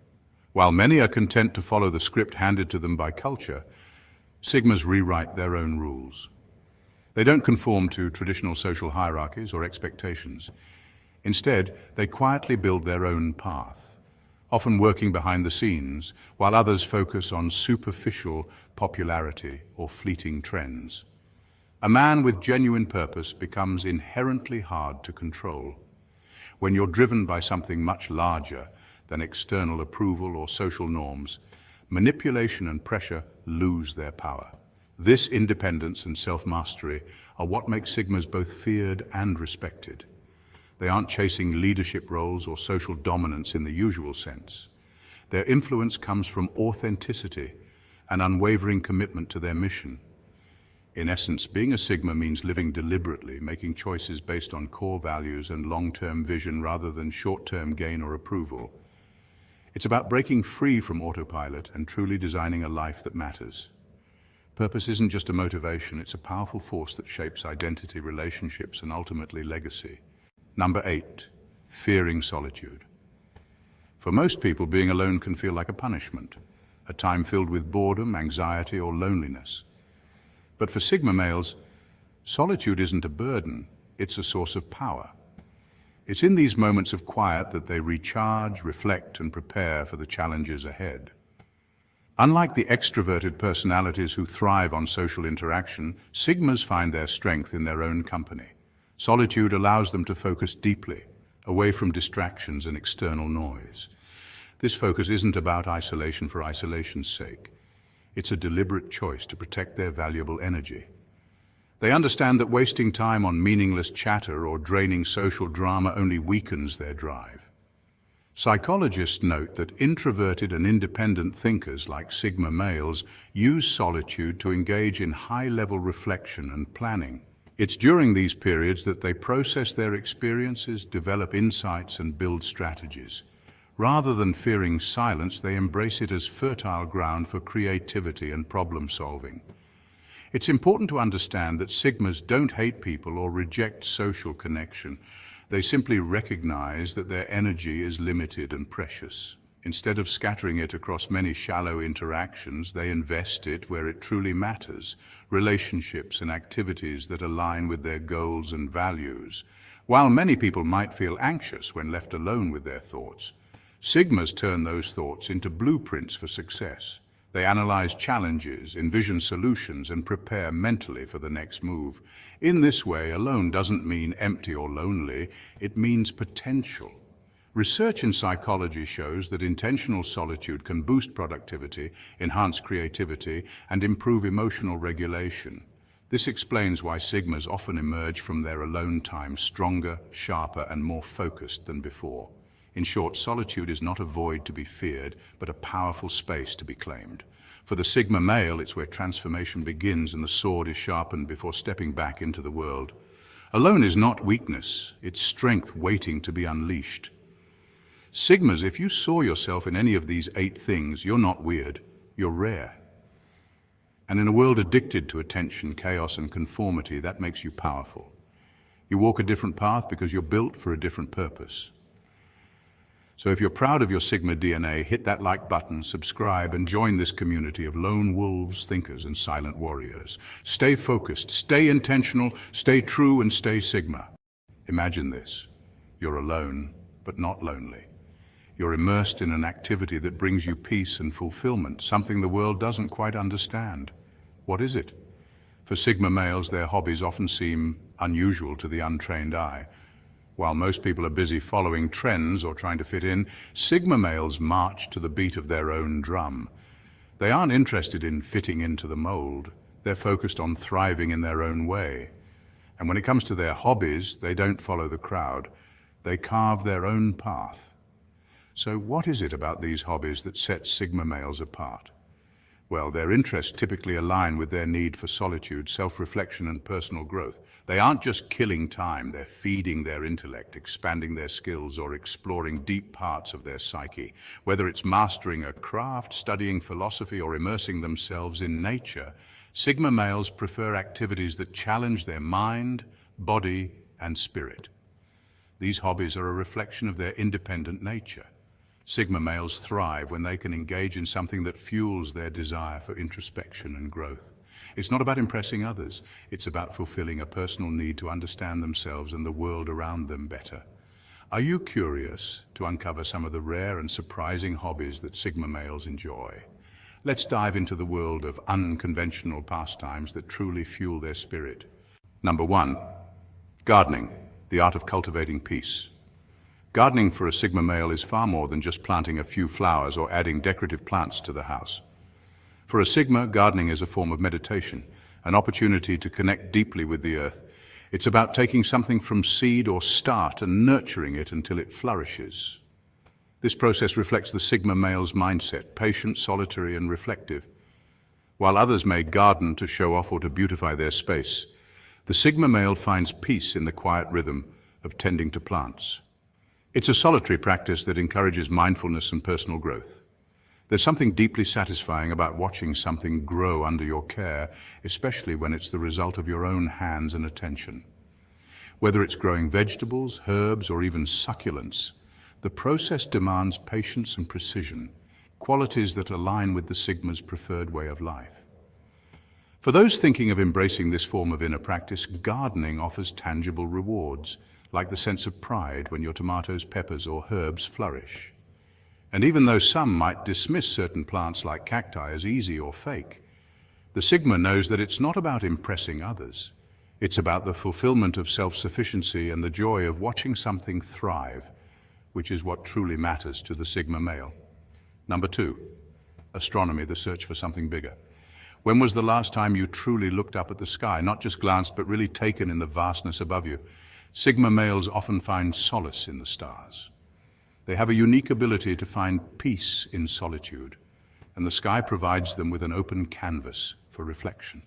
While many are content to follow the script handed to them by culture, Sigmas rewrite their own rules. They don't conform to traditional social hierarchies or expectations. Instead, they quietly build their own path, often working behind the scenes, while others focus on superficial popularity or fleeting trends. A man with genuine purpose becomes inherently hard to control. When you're driven by something much larger than external approval or social norms, manipulation and pressure lose their power. This independence and self-mastery are what make Sigmas both feared and respected. They aren't chasing leadership roles or social dominance in the usual sense. Their influence comes from authenticity and unwavering commitment to their mission. In essence, being a Sigma means living deliberately, making choices based on core values and long-term vision rather than short-term gain or approval. It's about breaking free from autopilot and truly designing a life that matters. Purpose isn't just a motivation, it's a powerful force that shapes identity, relationships, and ultimately legacy. Number 8, fearing solitude. For most people, being alone can feel like a punishment, a time filled with boredom, anxiety, or loneliness. But for Sigma males, solitude isn't a burden, it's a source of power. It's in these moments of quiet that they recharge, reflect, and prepare for the challenges ahead. Unlike the extroverted personalities who thrive on social interaction, Sigmas find their strength in their own company. Solitude allows them to focus deeply, away from distractions and external noise. This focus isn't about isolation for isolation's sake. It's a deliberate choice to protect their valuable energy. They understand that wasting time on meaningless chatter or draining social drama only weakens their drive. Psychologists note that introverted and independent thinkers like Sigma males use solitude to engage in high-level reflection and planning. It's during these periods that they process their experiences, develop insights, and build strategies. Rather than fearing silence, they embrace it as fertile ground for creativity and problem-solving. It's important to understand that Sigmas don't hate people or reject social connection. They simply recognize that their energy is limited and precious. Instead of scattering it across many shallow interactions, they invest it where it truly matters, relationships and activities that align with their goals and values. While many people might feel anxious when left alone with their thoughts, Sigmas turn those thoughts into blueprints for success. They analyze challenges, envision solutions, and prepare mentally for the next move. In this way, alone doesn't mean empty or lonely, it means potential. Research in psychology shows that intentional solitude can boost productivity, enhance creativity, and improve emotional regulation. This explains why Sigmas often emerge from their alone time stronger, sharper, and more focused than before. In short, solitude is not a void to be feared, but a powerful space to be claimed. For the Sigma male, it's where transformation begins and the sword is sharpened before stepping back into the world. Alone is not weakness, it's strength waiting to be unleashed. Sigmas, if you saw yourself in any of these 8 things, you're not weird, you're rare. And in a world addicted to attention, chaos, and conformity, that makes you powerful. You walk a different path because you're built for a different purpose. So if you're proud of your Sigma DNA, hit that like button, subscribe, and join this community of lone wolves, thinkers, and silent warriors. Stay focused, stay intentional, stay true, and stay Sigma. Imagine this. You're alone, but not lonely. You're immersed in an activity that brings you peace and fulfillment, something the world doesn't quite understand. What is it? For Sigma males, their hobbies often seem unusual to the untrained eye. While most people are busy following trends or trying to fit in, Sigma males march to the beat of their own drum. They aren't interested in fitting into the mold. They're focused on thriving in their own way. And when it comes to their hobbies, they don't follow the crowd. They carve their own path. So what is it about these hobbies that sets Sigma males apart? Well, their interests typically align with their need for solitude, self-reflection, and personal growth. They aren't just killing time, they're feeding their intellect, expanding their skills, or exploring deep parts of their psyche. Whether it's mastering a craft, studying philosophy, or immersing themselves in nature, Sigma males prefer activities that challenge their mind, body, and spirit. These hobbies are a reflection of their independent nature. Sigma males thrive when they can engage in something that fuels their desire for introspection and growth. It's not about impressing others, it's about fulfilling a personal need to understand themselves and the world around them better. Are you curious to uncover some of the rare and surprising hobbies that Sigma males enjoy? Let's dive into the world of unconventional pastimes that truly fuel their spirit. Number 1, gardening, the art of cultivating peace. Gardening for a Sigma male is far more than just planting a few flowers or adding decorative plants to the house. For a Sigma, gardening is a form of meditation, an opportunity to connect deeply with the earth. It's about taking something from seed or start and nurturing it until it flourishes. This process reflects the Sigma male's mindset, patient, solitary, and reflective. While others may garden to show off or to beautify their space, the Sigma male finds peace in the quiet rhythm of tending to plants. It's a solitary practice that encourages mindfulness and personal growth. There's something deeply satisfying about watching something grow under your care, especially when it's the result of your own hands and attention. Whether it's growing vegetables, herbs, or even succulents, the process demands patience and precision, qualities that align with the Sigma's preferred way of life. For those thinking of embracing this form of inner practice, gardening offers tangible rewards, like the sense of pride when your tomatoes, peppers, or herbs flourish. And even though some might dismiss certain plants like cacti as easy or fake, the Sigma knows that it's not about impressing others. It's about the fulfillment of self-sufficiency and the joy of watching something thrive, which is what truly matters to the Sigma male. Number 2, astronomy, the search for something bigger. When was the last time you truly looked up at the sky, not just glanced, but really taken in the vastness above you? Sigma males often find solace in the stars. They have a unique ability to find peace in solitude, and the sky provides them with an open canvas for reflection.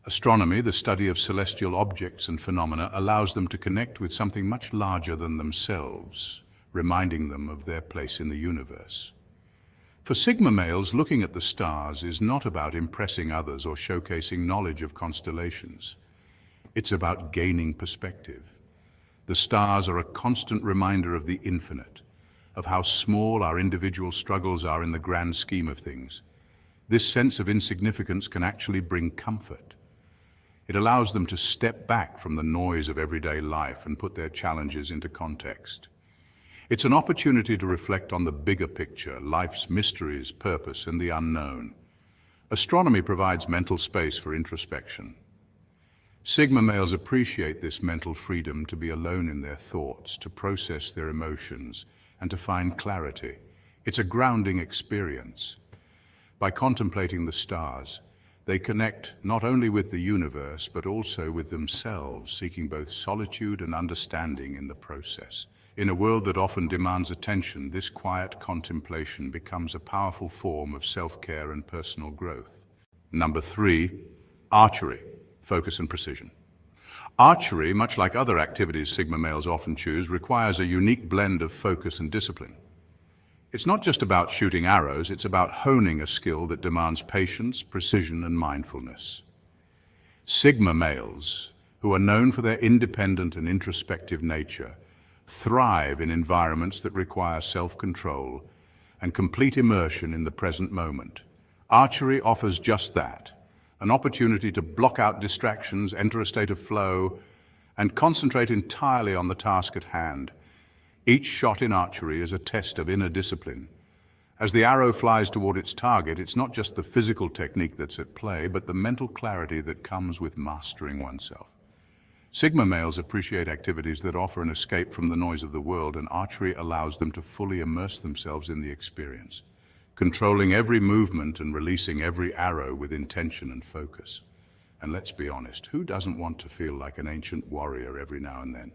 Astronomy, the study of celestial objects and phenomena, allows them to connect with something much larger than themselves, reminding them of their place in the universe. For Sigma males, looking at the stars is not about impressing others or showcasing knowledge of constellations. It's about gaining perspective. The stars are a constant reminder of the infinite, of how small our individual struggles are in the grand scheme of things. This sense of insignificance can actually bring comfort. It allows them to step back from the noise of everyday life and put their challenges into context. It's an opportunity to reflect on the bigger picture, life's mysteries, purpose, and the unknown. Astronomy provides mental space for introspection. Sigma males appreciate this mental freedom to be alone in their thoughts, to process their emotions, and to find clarity. It's a grounding experience. By contemplating the stars, they connect not only with the universe, but also with themselves, seeking both solitude and understanding in the process. In a world that often demands attention, this quiet contemplation becomes a powerful form of self-care and personal growth. Number 3, archery. Focus and precision. Archery, much like other activities Sigma males often choose, requires a unique blend of focus and discipline. It's not just about shooting arrows, it's about honing a skill that demands patience, precision, and mindfulness. Sigma males, who are known for their independent and introspective nature, thrive in environments that require self-control and complete immersion in the present moment. Archery offers just that. An opportunity to block out distractions, enter a state of flow, and concentrate entirely on the task at hand. Each shot in archery is a test of inner discipline. As the arrow flies toward its target, it's not just the physical technique that's at play, but the mental clarity that comes with mastering oneself. Sigma males appreciate activities that offer an escape from the noise of the world, and archery allows them to fully immerse themselves in the experience, controlling every movement and releasing every arrow with intention and focus. And let's be honest, who doesn't want to feel like an ancient warrior every now and then?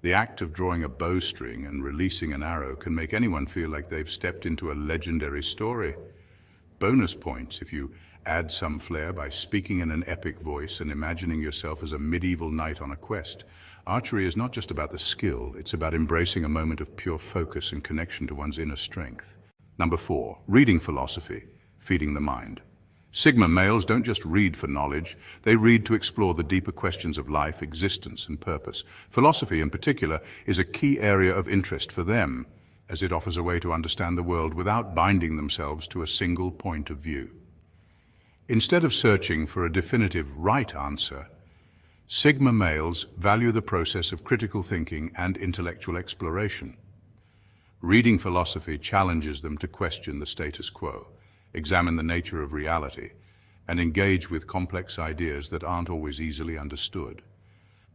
The act of drawing a bowstring and releasing an arrow can make anyone feel like they've stepped into a legendary story. Bonus points if you add some flair by speaking in an epic voice and imagining yourself as a medieval knight on a quest. Archery is not just about the skill, it's about embracing a moment of pure focus and connection to one's inner strength. Number 4, reading philosophy, feeding the mind. Sigma males don't just read for knowledge, they read to explore the deeper questions of life, existence, and purpose. Philosophy, in particular, is a key area of interest for them, as it offers a way to understand the world without binding themselves to a single point of view. Instead of searching for a definitive right answer, Sigma males value the process of critical thinking and intellectual exploration. Reading philosophy challenges them to question the status quo, examine the nature of reality, and engage with complex ideas that aren't always easily understood.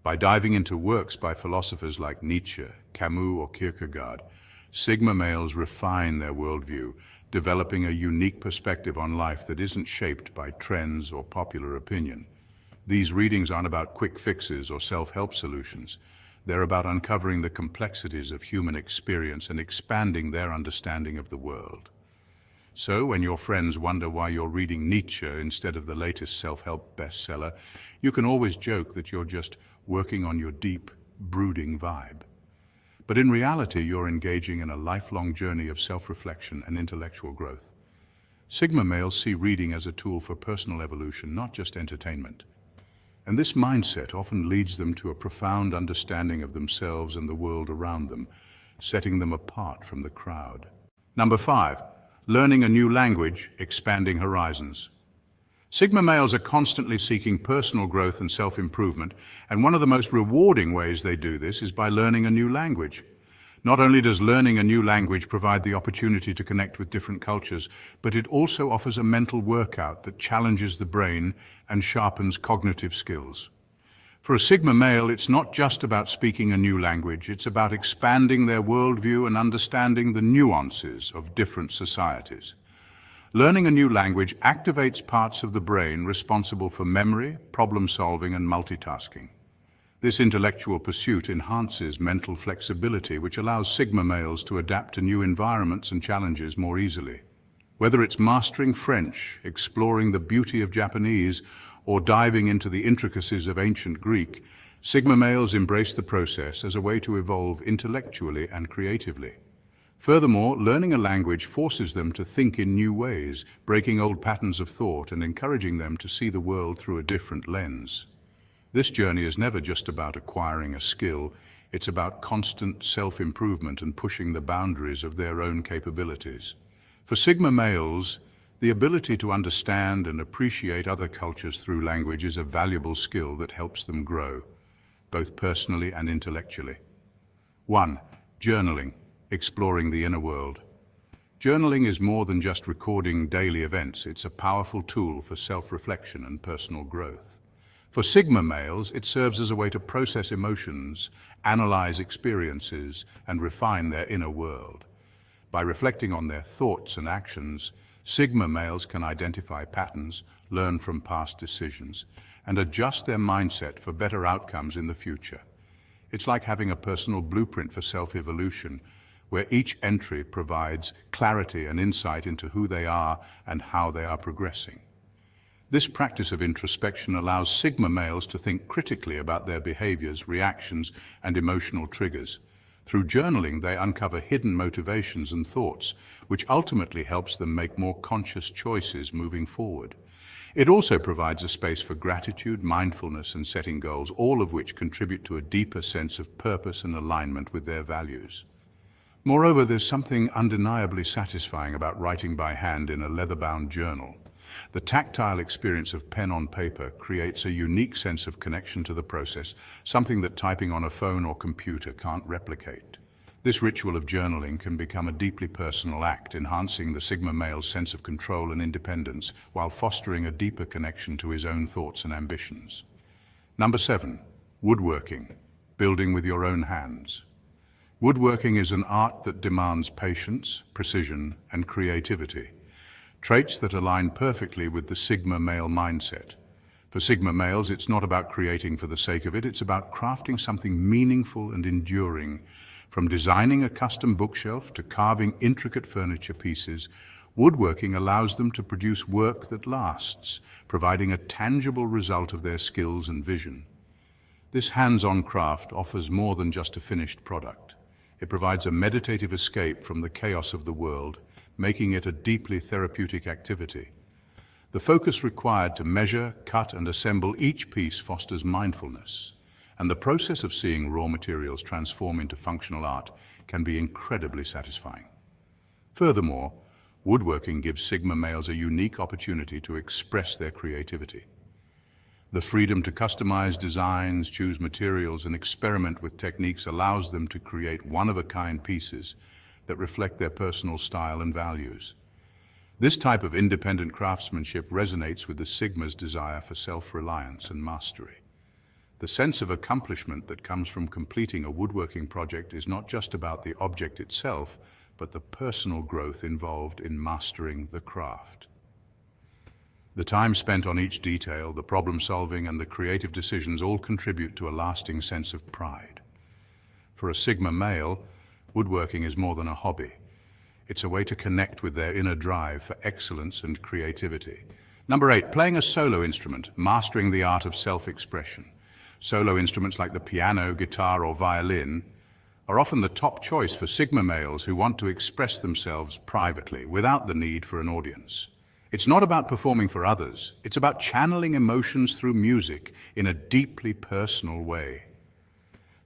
By diving into works by philosophers like Nietzsche, Camus or Kierkegaard, Sigma males refine their worldview, developing a unique perspective on life that isn't shaped by trends or popular opinion. These readings aren't about quick fixes or self-help solutions. They're about uncovering the complexities of human experience and expanding their understanding of the world. So, when your friends wonder why you're reading Nietzsche instead of the latest self-help bestseller, you can always joke that you're just working on your deep, brooding vibe. But in reality, you're engaging in a lifelong journey of self-reflection and intellectual growth. Sigma males see reading as a tool for personal evolution, not just entertainment. And this mindset often leads them to a profound understanding of themselves and the world around them, setting them apart from the crowd. Number 5. Learning a new language, expanding horizons. Sigma males are constantly seeking personal growth and self-improvement, and one of the most rewarding ways they do this is by learning a new language. Not only does learning a new language provide the opportunity to connect with different cultures, but it also offers a mental workout that challenges the brain and sharpens cognitive skills. For a Sigma male, it's not just about speaking a new language, it's about expanding their worldview and understanding the nuances of different societies. Learning a new language activates parts of the brain responsible for memory, problem-solving, and multitasking. This intellectual pursuit enhances mental flexibility, which allows Sigma males to adapt to new environments and challenges more easily. Whether it's mastering French, exploring the beauty of Japanese, or diving into the intricacies of ancient Greek, Sigma males embrace the process as a way to evolve intellectually and creatively. Furthermore, learning a language forces them to think in new ways, breaking old patterns of thought and encouraging them to see the world through a different lens. This journey is never just about acquiring a skill, it's about constant self-improvement and pushing the boundaries of their own capabilities. For Sigma males, the ability to understand and appreciate other cultures through language is a valuable skill that helps them grow, both personally and intellectually. 1. Journaling, exploring the inner world. Journaling is more than just recording daily events, it's a powerful tool for self-reflection and personal growth. For Sigma males, it serves as a way to process emotions, analyze experiences, and refine their inner world. By reflecting on their thoughts and actions, Sigma males can identify patterns, learn from past decisions, and adjust their mindset for better outcomes in the future. It's like having a personal blueprint for self-evolution, where each entry provides clarity and insight into who they are and how they are progressing. This practice of introspection allows Sigma males to think critically about their behaviors, reactions, and emotional triggers. Through journaling, they uncover hidden motivations and thoughts, which ultimately helps them make more conscious choices moving forward. It also provides a space for gratitude, mindfulness, and setting goals, all of which contribute to a deeper sense of purpose and alignment with their values. Moreover, there's something undeniably satisfying about writing by hand in a leather-bound journal. The tactile experience of pen on paper creates a unique sense of connection to the process, something that typing on a phone or computer can't replicate. This ritual of journaling can become a deeply personal act, enhancing the Sigma male's sense of control and independence, while fostering a deeper connection to his own thoughts and ambitions. Number 7. Woodworking, building with your own hands. Woodworking is an art that demands patience, precision, and creativity. Traits that align perfectly with the Sigma male mindset. For Sigma males, it's not about creating for the sake of it, it's about crafting something meaningful and enduring. From designing a custom bookshelf to carving intricate furniture pieces, woodworking allows them to produce work that lasts, providing a tangible result of their skills and vision. This hands-on craft offers more than just a finished product. It provides a meditative escape from the chaos of the world, making it a deeply therapeutic activity. The focus required to measure, cut, and assemble each piece fosters mindfulness, and the process of seeing raw materials transform into functional art can be incredibly satisfying. Furthermore, woodworking gives Sigma males a unique opportunity to express their creativity. The freedom to customize designs, choose materials, and experiment with techniques allows them to create one-of-a-kind pieces that reflect their personal style and values. This type of independent craftsmanship resonates with the Sigma's desire for self-reliance and mastery. The sense of accomplishment that comes from completing a woodworking project is not just about the object itself, but the personal growth involved in mastering the craft. The time spent on each detail, the problem-solving, and the creative decisions all contribute to a lasting sense of pride. For a Sigma male, woodworking is more than a hobby. It's a way to connect with their inner drive for excellence and creativity. Number 8, playing a solo instrument, mastering the art of self-expression. Solo instruments like the piano, guitar, or violin are often the top choice for Sigma males who want to express themselves privately without the need for an audience. It's not about performing for others, it's about channeling emotions through music in a deeply personal way.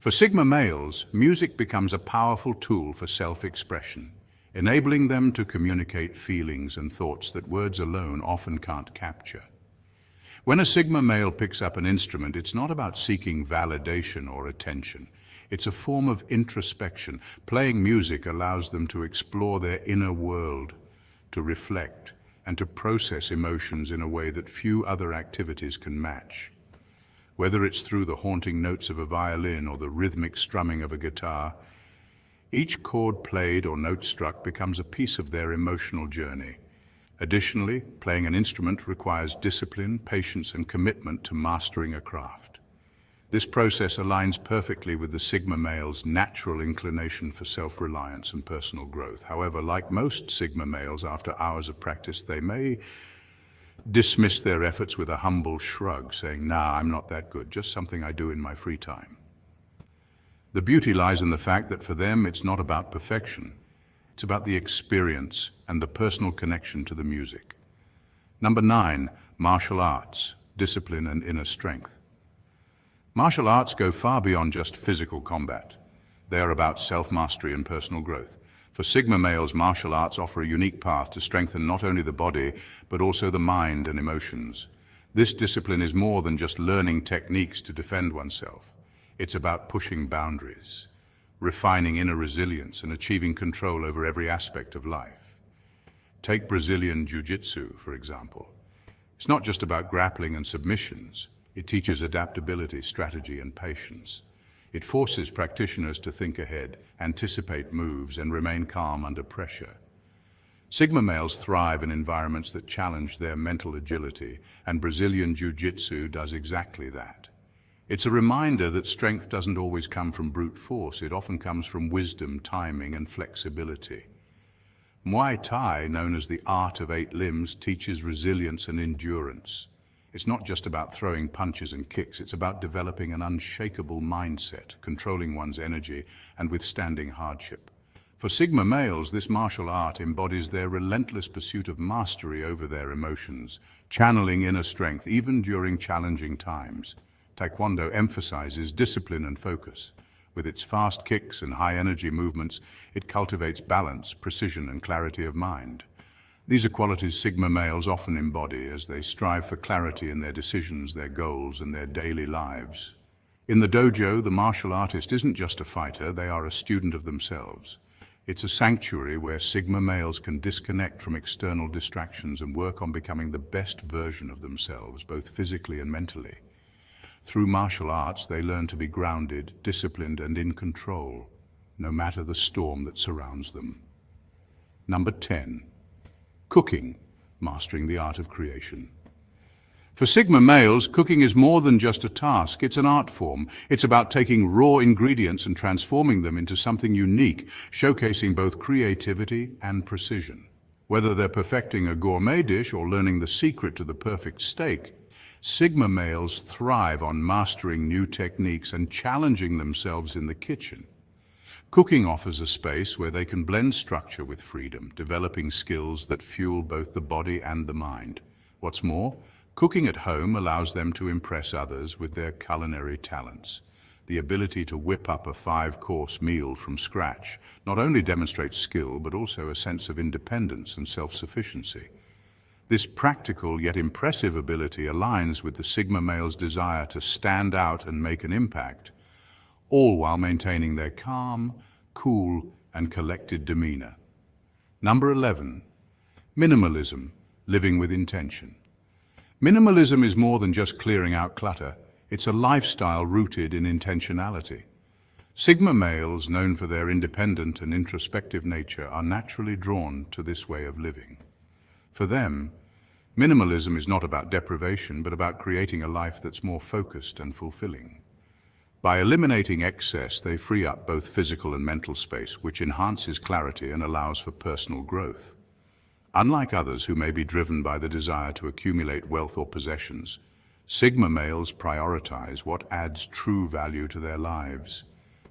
For Sigma males, music becomes a powerful tool for self-expression, enabling them to communicate feelings and thoughts that words alone often can't capture. When a Sigma male picks up an instrument, it's not about seeking validation or attention. It's a form of introspection. Playing music allows them to explore their inner world, to reflect, and to process emotions in a way that few other activities can match. Whether it's through the haunting notes of a violin or the rhythmic strumming of a guitar, each chord played or note struck becomes a piece of their emotional journey. Additionally, playing an instrument requires discipline, patience, and commitment to mastering a craft. This process aligns perfectly with the Sigma male's natural inclination for self-reliance and personal growth. However, like most Sigma males, after hours of practice, they may dismiss their efforts with a humble shrug, saying, "Nah, I'm not that good, just something I do in my free time." The beauty lies in the fact that for them, it's not about perfection. It's about the experience and the personal connection to the music. Number 9, martial arts, discipline and inner strength. Martial arts go far beyond just physical combat. They are about self-mastery and personal growth. For Sigma males, martial arts offer a unique path to strengthen not only the body, but also the mind and emotions. This discipline is more than just learning techniques to defend oneself. It's about pushing boundaries, refining inner resilience, and achieving control over every aspect of life. Take Brazilian Jiu-Jitsu, for example. It's not just about grappling and submissions. It teaches adaptability, strategy, and patience. It forces practitioners to think ahead, anticipate moves, and remain calm under pressure. Sigma males thrive in environments that challenge their mental agility, and Brazilian Jiu-Jitsu does exactly that. It's a reminder that strength doesn't always come from brute force. It often comes from wisdom, timing, and flexibility. Muay Thai, known as the art of 8 limbs, teaches resilience and endurance. It's not just about throwing punches and kicks, it's about developing an unshakable mindset, controlling one's energy, and withstanding hardship. For Sigma males, this martial art embodies their relentless pursuit of mastery over their emotions, channeling inner strength even during challenging times. Taekwondo emphasizes discipline and focus. With its fast kicks and high-energy movements, it cultivates balance, precision, and clarity of mind. These are qualities Sigma males often embody as they strive for clarity in their decisions, their goals, and their daily lives. In the dojo, the martial artist isn't just a fighter, they are a student of themselves. It's a sanctuary where Sigma males can disconnect from external distractions and work on becoming the best version of themselves, both physically and mentally. Through martial arts, they learn to be grounded, disciplined, and in control, no matter the storm that surrounds them. Number 10. Cooking, mastering the art of creation. For Sigma males, cooking is more than just a task, it's an art form. It's about taking raw ingredients and transforming them into something unique, showcasing both creativity and precision. Whether they're perfecting a gourmet dish or learning the secret to the perfect steak, Sigma males thrive on mastering new techniques and challenging themselves in the kitchen. Cooking offers a space where they can blend structure with freedom, developing skills that fuel both the body and the mind. What's more, cooking at home allows them to impress others with their culinary talents. The ability to whip up a 5-course meal from scratch not only demonstrates skill, but also a sense of independence and self-sufficiency. This practical yet impressive ability aligns with the Sigma male's desire to stand out and make an impact, all while maintaining their calm, cool, and collected demeanor. Number 11. Minimalism, living with intention. Minimalism is more than just clearing out clutter. It's a lifestyle rooted in intentionality. Sigma males, known for their independent and introspective nature, are naturally drawn to this way of living. For them, minimalism is not about deprivation, but about creating a life that's more focused and fulfilling. By eliminating excess, they free up both physical and mental space, which enhances clarity and allows for personal growth. Unlike others who may be driven by the desire to accumulate wealth or possessions, Sigma males prioritize what adds true value to their lives.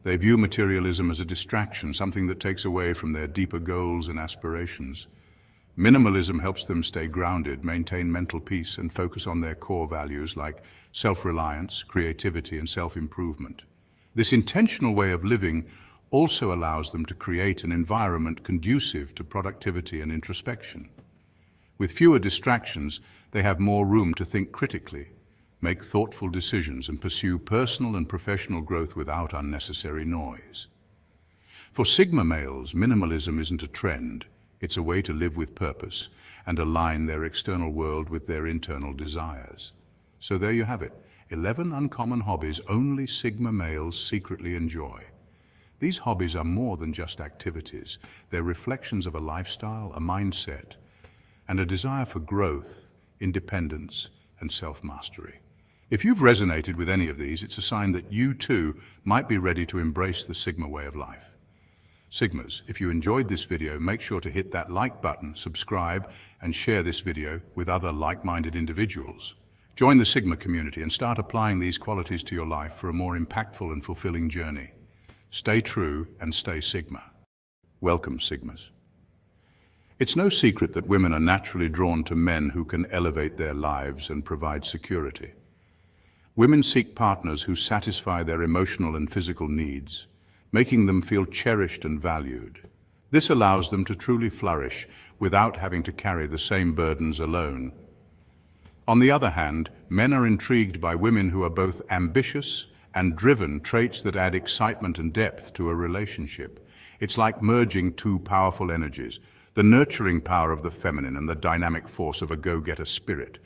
They view materialism as a distraction, something that takes away from their deeper goals and aspirations. Minimalism helps them stay grounded, maintain mental peace, and focus on their core values like self-reliance, creativity, and self-improvement. This intentional way of living also allows them to create an environment conducive to productivity and introspection. With fewer distractions, they have more room to think critically, make thoughtful decisions, and pursue personal and professional growth without unnecessary noise. For Sigma males, minimalism isn't a trend. It's a way to live with purpose and align their external world with their internal desires. So there you have it, 11 uncommon hobbies only Sigma males secretly enjoy. These hobbies are more than just activities. They're reflections of a lifestyle, a mindset, and a desire for growth, independence, and self-mastery. If you've resonated with any of these, it's a sign that you too might be ready to embrace the Sigma way of life. Sigmas, if you enjoyed this video, make sure to hit that like button, subscribe, and share this video with other like-minded individuals. Join the Sigma community and start applying these qualities to your life for a more impactful and fulfilling journey. Stay true and stay Sigma. Welcome, Sigmas. It's no secret that women are naturally drawn to men who can elevate their lives and provide security. Women seek partners who satisfy their emotional and physical needs, making them feel cherished and valued. This allows them to truly flourish without having to carry the same burdens alone. On the other hand, men are intrigued by women who are both ambitious and driven, traits that add excitement and depth to a relationship. It's like merging two powerful energies, the nurturing power of the feminine and the dynamic force of a go-getter spirit.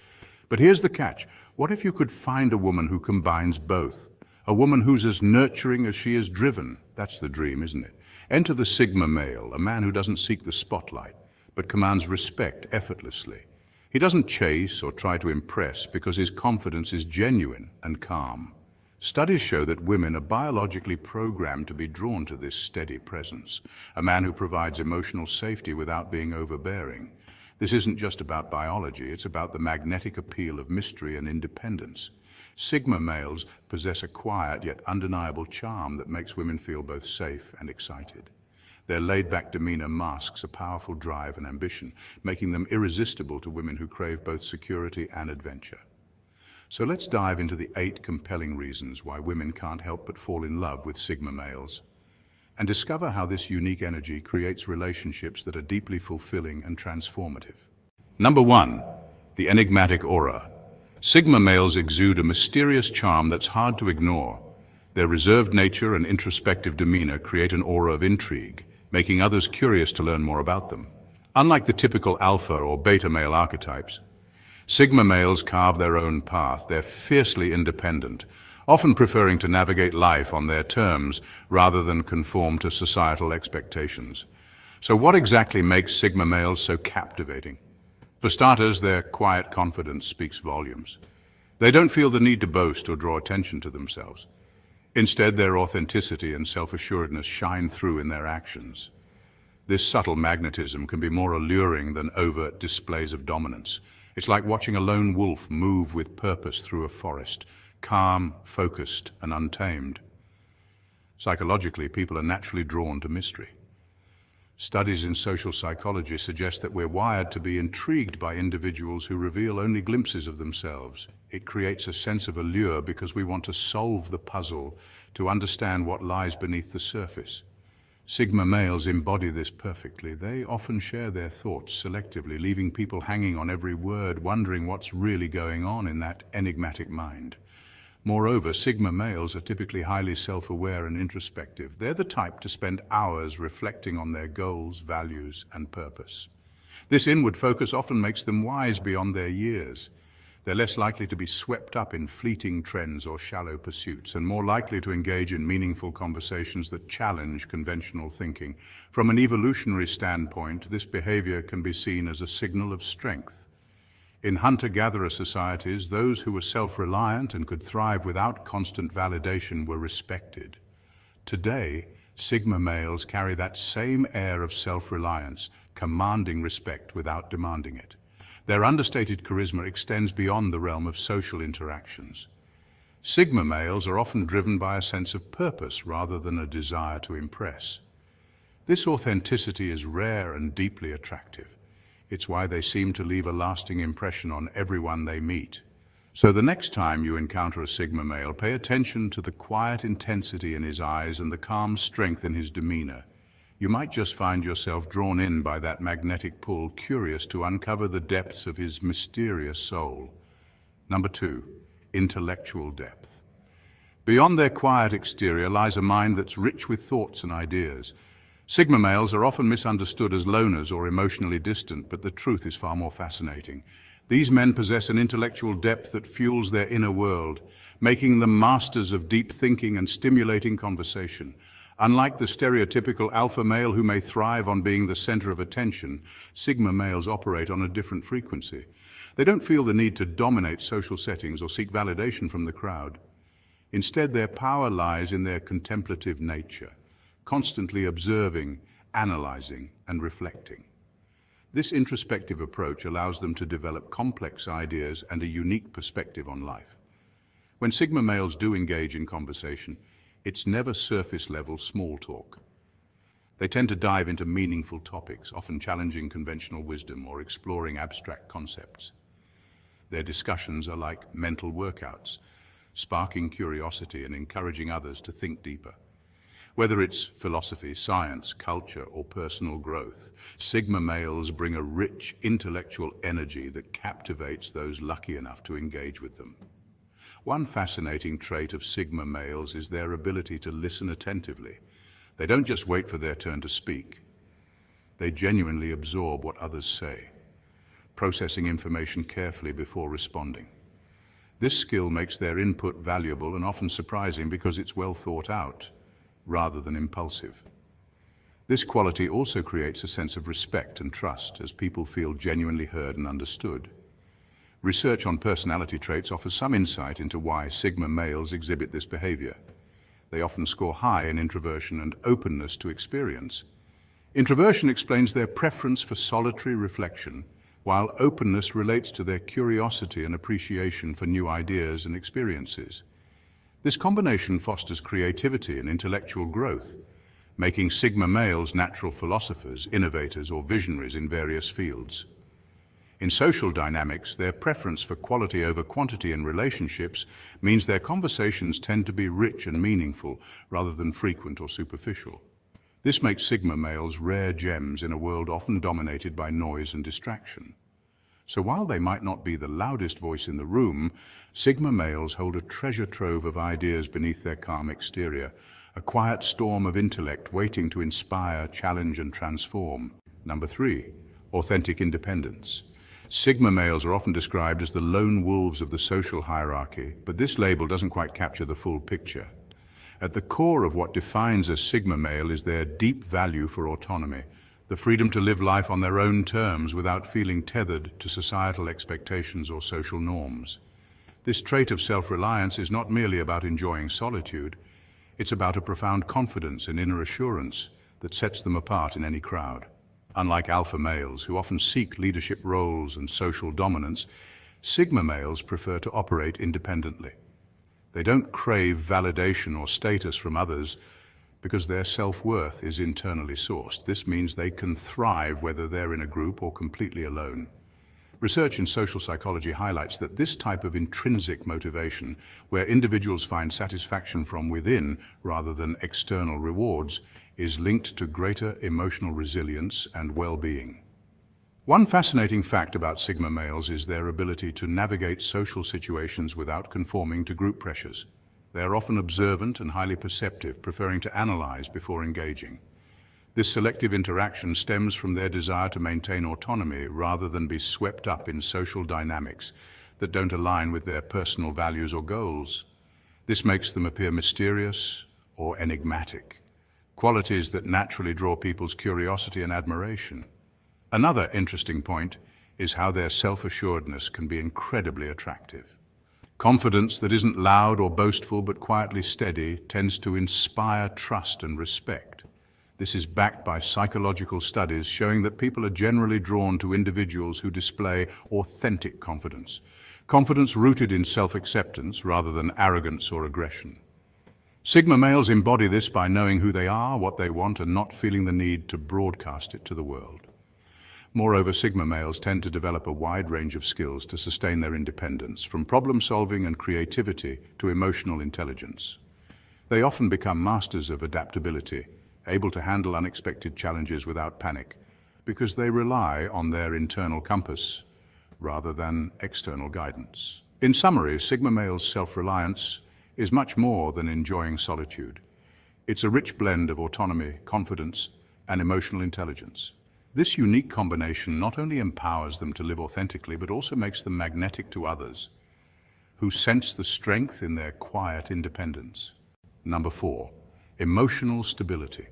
But here's the catch. What if you could find a woman who combines both? A woman who's as nurturing as she is driven. That's the dream, isn't it? Enter the Sigma male, a man who doesn't seek the spotlight, but commands respect effortlessly. He doesn't chase or try to impress because his confidence is genuine and calm. Studies show that women are biologically programmed to be drawn to this steady presence, a man who provides emotional safety without being overbearing. This isn't just about biology, it's about the magnetic appeal of mystery and independence. Sigma males possess a quiet yet undeniable charm that makes women feel both safe and excited. Their laid-back demeanor masks a powerful drive and ambition, making them irresistible to women who crave both security and adventure. So let's dive into the 8 compelling reasons why women can't help but fall in love with Sigma males, and discover how this unique energy creates relationships that are deeply fulfilling and transformative. Number 1, the enigmatic aura. Sigma males exude a mysterious charm that's hard to ignore. Their reserved nature and introspective demeanor create an aura of intrigue, making others curious to learn more about them. Unlike the typical alpha or beta male archetypes, Sigma males carve their own path. They're fiercely independent, often preferring to navigate life on their terms rather than conform to societal expectations. So what exactly makes Sigma males so captivating? For starters, their quiet confidence speaks volumes. They don't feel the need to boast or draw attention to themselves. Instead, their authenticity and self-assuredness shine through in their actions. This subtle magnetism can be more alluring than overt displays of dominance. It's like watching a lone wolf move with purpose through a forest, calm, focused, and untamed. Psychologically, people are naturally drawn to mystery. Studies in social psychology suggest that we're wired to be intrigued by individuals who reveal only glimpses of themselves. It creates a sense of allure because we want to solve the puzzle, to understand what lies beneath the surface. Sigma males embody this perfectly. They often share their thoughts selectively, leaving people hanging on every word, wondering what's really going on in that enigmatic mind. Moreover, Sigma males are typically highly self-aware and introspective. They're the type to spend hours reflecting on their goals, values, and purpose. This inward focus often makes them wise beyond their years. They're less likely to be swept up in fleeting trends or shallow pursuits, and more likely to engage in meaningful conversations that challenge conventional thinking. From an evolutionary standpoint, this behavior can be seen as a signal of strength. In hunter-gatherer societies, those who were self-reliant and could thrive without constant validation were respected. Today, Sigma males carry that same air of self-reliance, commanding respect without demanding it. Their understated charisma extends beyond the realm of social interactions. Sigma males are often driven by a sense of purpose rather than a desire to impress. This authenticity is rare and deeply attractive. It's why they seem to leave a lasting impression on everyone they meet. So the next time you encounter a Sigma male, pay attention to the quiet intensity in his eyes and the calm strength in his demeanor. You might just find yourself drawn in by that magnetic pull, curious to uncover the depths of his mysterious soul. Number 2, intellectual depth. Beyond their quiet exterior lies a mind that's rich with thoughts and ideas. Sigma males are often misunderstood as loners or emotionally distant, but the truth is far more fascinating. These men possess an intellectual depth that fuels their inner world, making them masters of deep thinking and stimulating conversation. Unlike the stereotypical alpha male who may thrive on being the center of attention, Sigma males operate on a different frequency. They don't feel the need to dominate social settings or seek validation from the crowd. Instead, their power lies in their contemplative nature, constantly observing, analyzing, and reflecting. This introspective approach allows them to develop complex ideas and a unique perspective on life. When Sigma males do engage in conversation, it's never surface-level small talk. They tend to dive into meaningful topics, often challenging conventional wisdom or exploring abstract concepts. Their discussions are like mental workouts, sparking curiosity and encouraging others to think deeper. Whether it's philosophy, science, culture, or personal growth, Sigma males bring a rich intellectual energy that captivates those lucky enough to engage with them. One fascinating trait of Sigma males is their ability to listen attentively. They don't just wait for their turn to speak. They genuinely absorb what others say, processing information carefully before responding. This skill makes their input valuable and often surprising because it's well thought out, rather than impulsive. This quality also creates a sense of respect and trust as people feel genuinely heard and understood. Research on personality traits offers some insight into why Sigma males exhibit this behavior. They often score high in introversion and openness to experience. Introversion explains their preference for solitary reflection, while openness relates to their curiosity and appreciation for new ideas and experiences. This combination fosters creativity and intellectual growth, making Sigma males natural philosophers, innovators, or visionaries in various fields. In social dynamics, their preference for quality over quantity in relationships means their conversations tend to be rich and meaningful rather than frequent or superficial. This makes Sigma males rare gems in a world often dominated by noise and distraction. So while they might not be the loudest voice in the room, Sigma males hold a treasure trove of ideas beneath their calm exterior, a quiet storm of intellect waiting to inspire, challenge, and transform. Number 3, authentic independence. Sigma males are often described as the lone wolves of the social hierarchy, but this label doesn't quite capture the full picture. At the core of what defines a Sigma male is their deep value for autonomy, the freedom to live life on their own terms without feeling tethered to societal expectations or social norms. This trait of self-reliance is not merely about enjoying solitude, it's about a profound confidence and inner assurance that sets them apart in any crowd. Unlike alpha males, who often seek leadership roles and social dominance, Sigma males prefer to operate independently. They don't crave validation or status from others because their self-worth is internally sourced. This means they can thrive whether they're in a group or completely alone. Research in social psychology highlights that this type of intrinsic motivation, where individuals find satisfaction from within rather than external rewards, is linked to greater emotional resilience and well-being. One fascinating fact about Sigma males is their ability to navigate social situations without conforming to group pressures. They are often observant and highly perceptive, preferring to analyze before engaging. This selective interaction stems from their desire to maintain autonomy rather than be swept up in social dynamics. that don't align with their personal values or goals. This makes them appear mysterious or enigmatic, qualities that naturally draw people's curiosity and admiration. Another interesting point is how their self-assuredness can be incredibly attractive. Confidence that isn't loud or boastful but quietly steady tends to inspire trust and respect. This is backed by psychological studies showing that people are generally drawn to individuals who display authentic confidence. Confidence rooted in self-acceptance rather than arrogance or aggression. Sigma males embody this by knowing who they are, what they want, and not feeling the need to broadcast it to the world. Moreover, Sigma males tend to develop a wide range of skills to sustain their independence, from problem-solving and creativity to emotional intelligence. They often become masters of adaptability, able to handle unexpected challenges without panic, because they rely on their internal compass rather than external guidance. In summary, Sigma males' self-reliance is much more than enjoying solitude. It's a rich blend of autonomy, confidence, and emotional intelligence. This unique combination not only empowers them to live authentically, but also makes them magnetic to others, who sense the strength in their quiet independence. Number 4, emotional stability.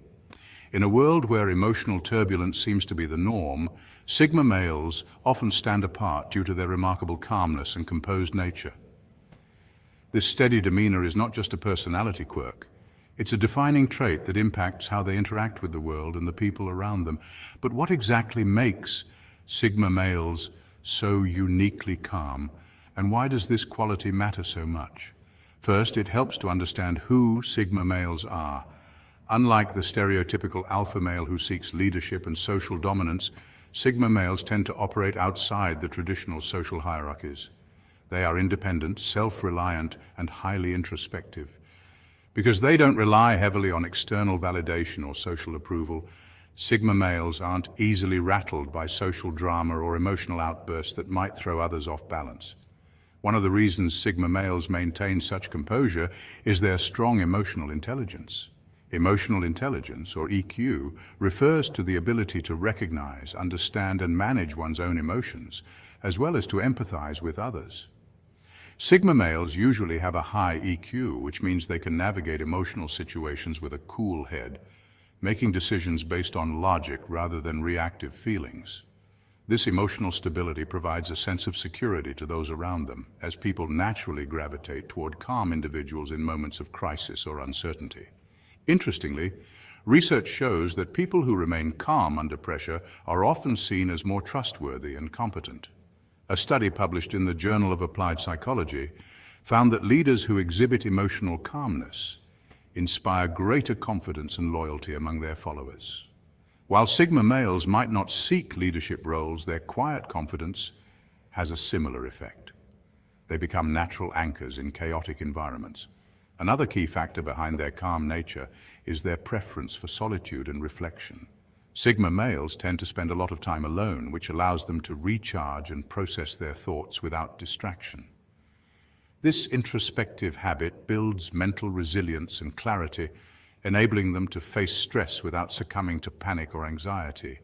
In a world where emotional turbulence seems to be the norm, Sigma males often stand apart due to their remarkable calmness and composed nature. This steady demeanor is not just a personality quirk. It's a defining trait that impacts how they interact with the world and the people around them. But what exactly makes Sigma males so uniquely calm, and why does this quality matter so much? First, it helps to understand who Sigma males are. Unlike the stereotypical alpha male who seeks leadership and social dominance, Sigma males tend to operate outside the traditional social hierarchies. They are independent, self-reliant, and highly introspective. Because they don't rely heavily on external validation or social approval, Sigma males aren't easily rattled by social drama or emotional outbursts that might throw others off balance. One of the reasons Sigma males maintain such composure is their strong emotional intelligence. Emotional intelligence, or EQ, refers to the ability to recognize, understand, and manage one's own emotions, as well as to empathize with others. Sigma males usually have a high EQ, which means they can navigate emotional situations with a cool head, making decisions based on logic rather than reactive feelings. This emotional stability provides a sense of security to those around them, as people naturally gravitate toward calm individuals in moments of crisis or uncertainty. Interestingly, research shows that people who remain calm under pressure are often seen as more trustworthy and competent. A study published in the Journal of Applied Psychology found that leaders who exhibit emotional calmness inspire greater confidence and loyalty among their followers. While Sigma males might not seek leadership roles, their quiet confidence has a similar effect. They become natural anchors in chaotic environments. Another key factor behind their calm nature is their preference for solitude and reflection. Sigma males tend to spend a lot of time alone, which allows them to recharge and process their thoughts without distraction. This introspective habit builds mental resilience and clarity, enabling them to face stress without succumbing to panic or anxiety.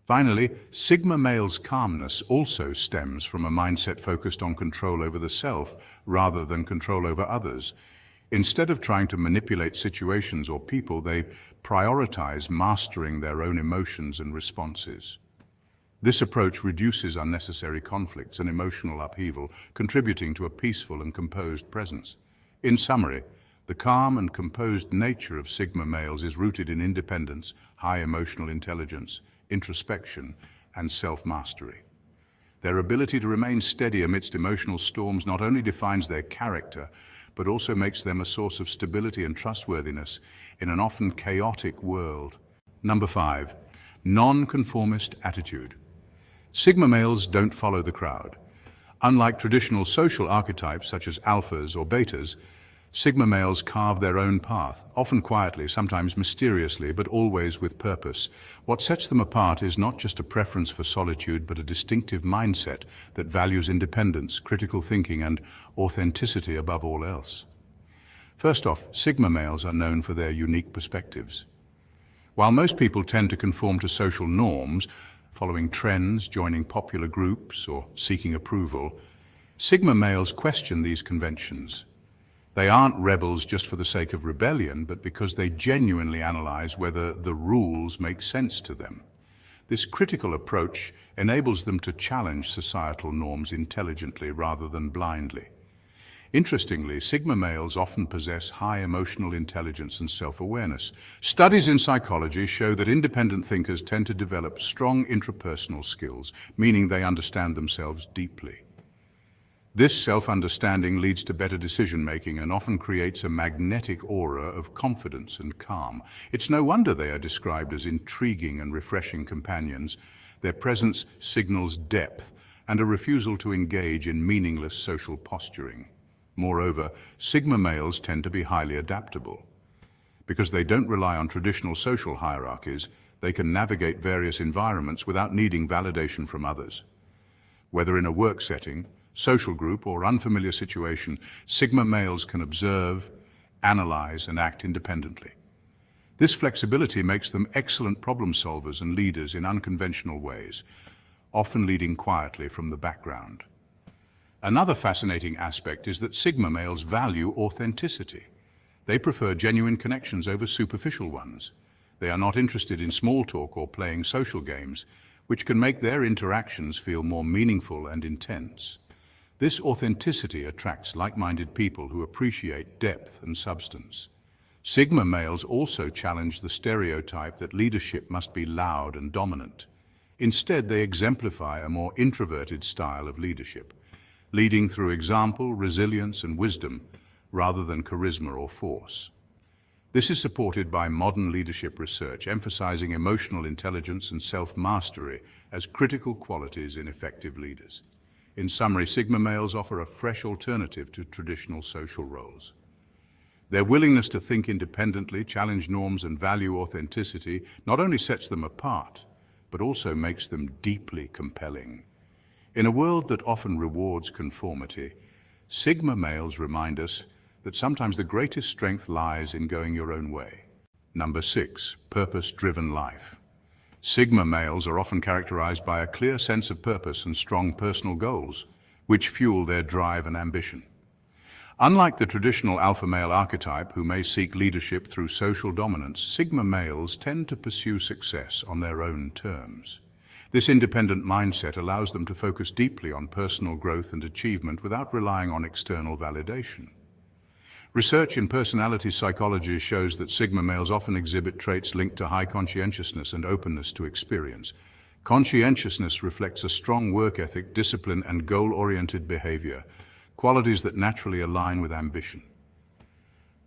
Finally, Sigma males' calmness also stems from a mindset focused on control over the self rather than control over others. Instead of trying to manipulate situations or people, they prioritize mastering their own emotions and responses. This approach reduces unnecessary conflicts and emotional upheaval, contributing to a peaceful and composed presence. In summary, the calm and composed nature of Sigma males is rooted in independence, high emotional intelligence, introspection, and self-mastery. Their ability to remain steady amidst emotional storms not only defines their character, but also makes them a source of stability and trustworthiness in an often chaotic world. Number 5, non-conformist attitude. Sigma males don't follow the crowd. Unlike traditional social archetypes such as alphas or betas, Sigma males carve their own path, often quietly, sometimes mysteriously, but always with purpose. What sets them apart is not just a preference for solitude, but a distinctive mindset that values independence, critical thinking, and authenticity above all else. First off, Sigma males are known for their unique perspectives. While most people tend to conform to social norms, following trends, joining popular groups, or seeking approval, Sigma males question these conventions. They aren't rebels just for the sake of rebellion, but because they genuinely analyze whether the rules make sense to them. This critical approach enables them to challenge societal norms intelligently rather than blindly. Interestingly, Sigma males often possess high emotional intelligence and self-awareness. Studies in psychology show that independent thinkers tend to develop strong intrapersonal skills, meaning they understand themselves deeply. This self-understanding leads to better decision-making and often creates a magnetic aura of confidence and calm. It's no wonder they are described as intriguing and refreshing companions. Their presence signals depth and a refusal to engage in meaningless social posturing. Moreover, Sigma males tend to be highly adaptable. Because they don't rely on traditional social hierarchies, they can navigate various environments without needing validation from others. Whether in a work setting, social group, or unfamiliar situation, Sigma males can observe, analyze, and act independently. This flexibility makes them excellent problem solvers and leaders in unconventional ways, often leading quietly from the background. Another fascinating aspect is that Sigma males value authenticity. They prefer genuine connections over superficial ones. They are not interested in small talk or playing social games, which can make their interactions feel more meaningful and intense. This authenticity attracts like-minded people who appreciate depth and substance. Sigma males also challenge the stereotype that leadership must be loud and dominant. Instead, they exemplify a more introverted style of leadership, leading through example, resilience, and wisdom, rather than charisma or force. This is supported by modern leadership research, emphasizing emotional intelligence and self-mastery as critical qualities in effective leaders. In summary, Sigma males offer a fresh alternative to traditional social roles. Their willingness to think independently, challenge norms, and value authenticity not only sets them apart, but also makes them deeply compelling. In a world that often rewards conformity, Sigma males remind us that sometimes the greatest strength lies in going your own way. Number 6, purpose-driven life. Sigma males are often characterized by a clear sense of purpose and strong personal goals, which fuel their drive and ambition. Unlike the traditional alpha male archetype, who may seek leadership through social dominance, Sigma males tend to pursue success on their own terms. This independent mindset allows them to focus deeply on personal growth and achievement without relying on external validation. Research in personality psychology shows that Sigma males often exhibit traits linked to high conscientiousness and openness to experience. Conscientiousness reflects a strong work ethic, discipline, and goal-oriented behavior, qualities that naturally align with ambition.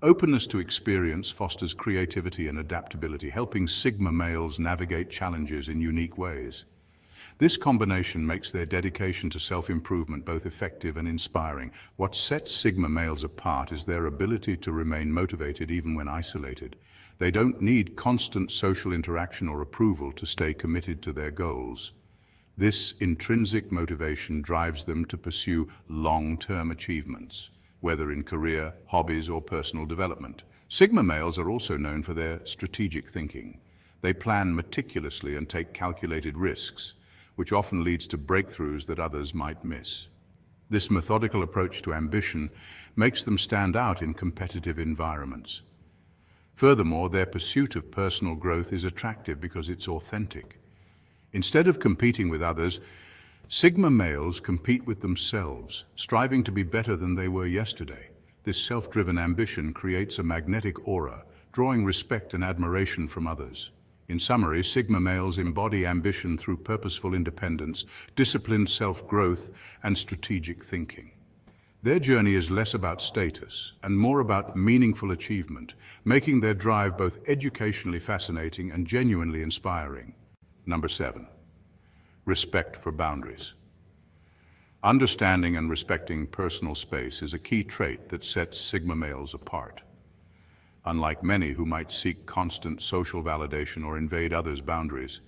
Openness to experience fosters creativity and adaptability, helping Sigma males navigate challenges in unique ways. This combination makes their dedication to self-improvement both effective and inspiring. What sets Sigma males apart is their ability to remain motivated even when isolated. They don't need constant social interaction or approval to stay committed to their goals. This intrinsic motivation drives them to pursue long-term achievements, whether in career, hobbies, or personal development. Sigma males are also known for their strategic thinking. They plan meticulously and take calculated risks, which often leads to breakthroughs that others might miss. This methodical approach to ambition makes them stand out in competitive environments. Furthermore, their pursuit of personal growth is attractive because it's authentic. Instead of competing with others, Sigma males compete with themselves, striving to be better than they were yesterday. This self-driven ambition creates a magnetic aura, drawing respect and admiration from others. In summary, Sigma males embody ambition through purposeful independence, disciplined self-growth, and strategic thinking. Their journey is less about status and more about meaningful achievement, making their drive both educationally fascinating and genuinely inspiring. Number 7, respect for boundaries. Understanding and respecting personal space is a key trait that sets Sigma males apart. Unlike many who might seek constant social validation or invade others' boundaries,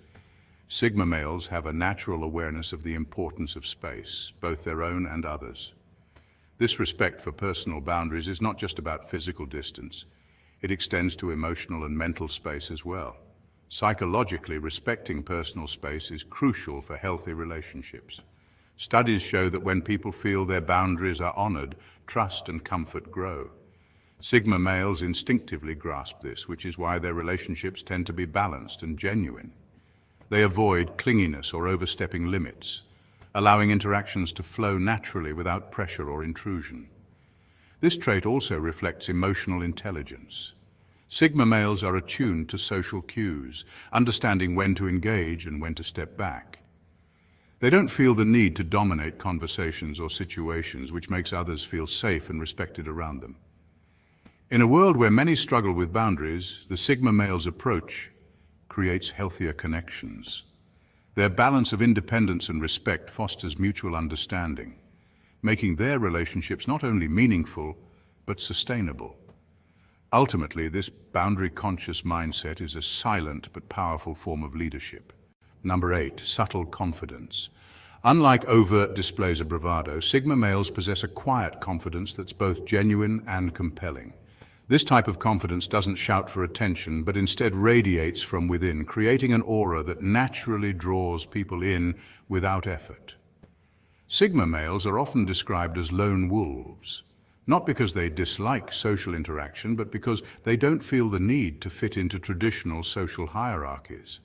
Sigma males have a natural awareness of the importance of space, both their own and others. This respect for personal boundaries is not just about physical distance. It extends to emotional and mental space as well. Psychologically, respecting personal space is crucial for healthy relationships. Studies show that when people feel their boundaries are honored, trust and comfort grow. Sigma males instinctively grasp this, which is why their relationships tend to be balanced and genuine. They avoid clinginess or overstepping limits, allowing interactions to flow naturally without pressure or intrusion. This trait also reflects emotional intelligence. Sigma males are attuned to social cues, understanding when to engage and when to step back. They don't feel the need to dominate conversations or situations, which makes others feel safe and respected around them. In a world where many struggle with boundaries, the Sigma male's approach creates healthier connections. Their balance of independence and respect fosters mutual understanding, making their relationships not only meaningful, but sustainable. Ultimately, this boundary-conscious mindset is a silent but powerful form of leadership. Number 8, subtle confidence. Unlike overt displays of bravado, Sigma males possess a quiet confidence that's both genuine and compelling. This type of confidence doesn't shout for attention, but instead radiates from within, creating an aura that naturally draws people in without effort. Sigma males are often described as lone wolves, not because they dislike social interaction, but because they don't feel the need to fit into traditional social hierarchies.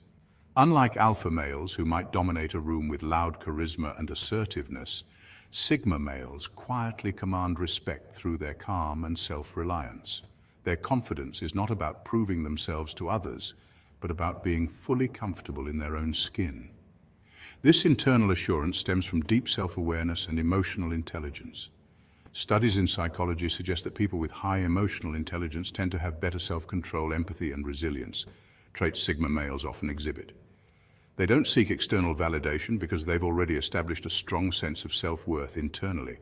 Unlike alpha males, who might dominate a room with loud charisma and assertiveness, Sigma males quietly command respect through their calm and self-reliance. Their confidence is not about proving themselves to others, but about being fully comfortable in their own skin. This internal assurance stems from deep self-awareness and emotional intelligence. Studies in psychology suggest that people with high emotional intelligence tend to have better self-control, empathy, and resilience, traits Sigma males often exhibit. They don't seek external validation because they've already established a strong sense of self-worth internally.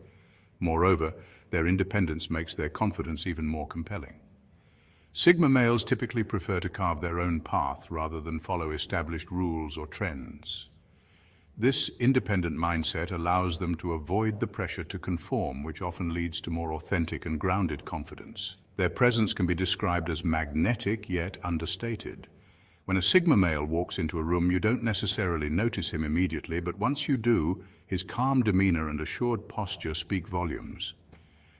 Moreover, their independence makes their confidence even more compelling. Sigma males typically prefer to carve their own path rather than follow established rules or trends. This independent mindset allows them to avoid the pressure to conform, which often leads to more authentic and grounded confidence. Their presence can be described as magnetic yet understated. When a Sigma male walks into a room, you don't necessarily notice him immediately, but once you do, his calm demeanor and assured posture speak volumes.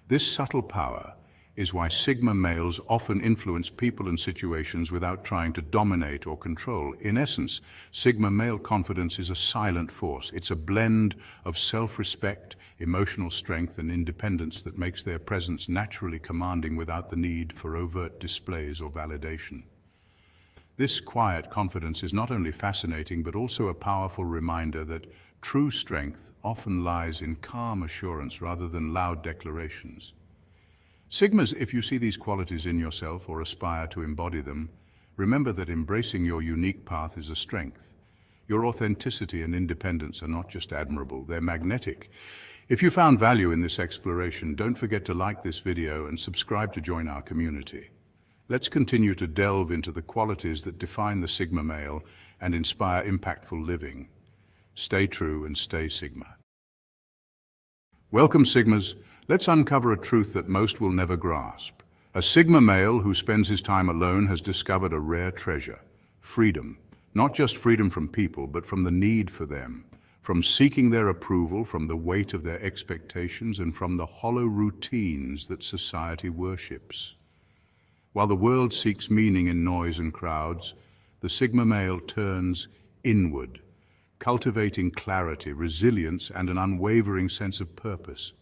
This subtle power is why Sigma males often influence people and situations without trying to dominate or control. In essence, Sigma male confidence is a silent force. It's a blend of self-respect, emotional strength, and independence that makes their presence naturally commanding without the need for overt displays or validation. This quiet confidence is not only fascinating, but also a powerful reminder that true strength often lies in calm assurance rather than loud declarations. Sigmas, if you see these qualities in yourself or aspire to embody them, remember that embracing your unique path is a strength. Your authenticity and independence are not just admirable, they're magnetic. If you found value in this exploration, don't forget to like this video and subscribe to join our community. Let's continue to delve into the qualities that define the Sigma male and inspire impactful living. Stay true and stay Sigma. Welcome, Sigmas. Let's uncover a truth that most will never grasp. A Sigma male who spends his time alone has discovered a rare treasure: freedom. Not just freedom from people, but from the need for them, from seeking their approval, from the weight of their expectations, and from the hollow routines that society worships. While the world seeks meaning in noise and crowds, the Sigma male turns inward, cultivating clarity, resilience, and an unwavering sense of purpose.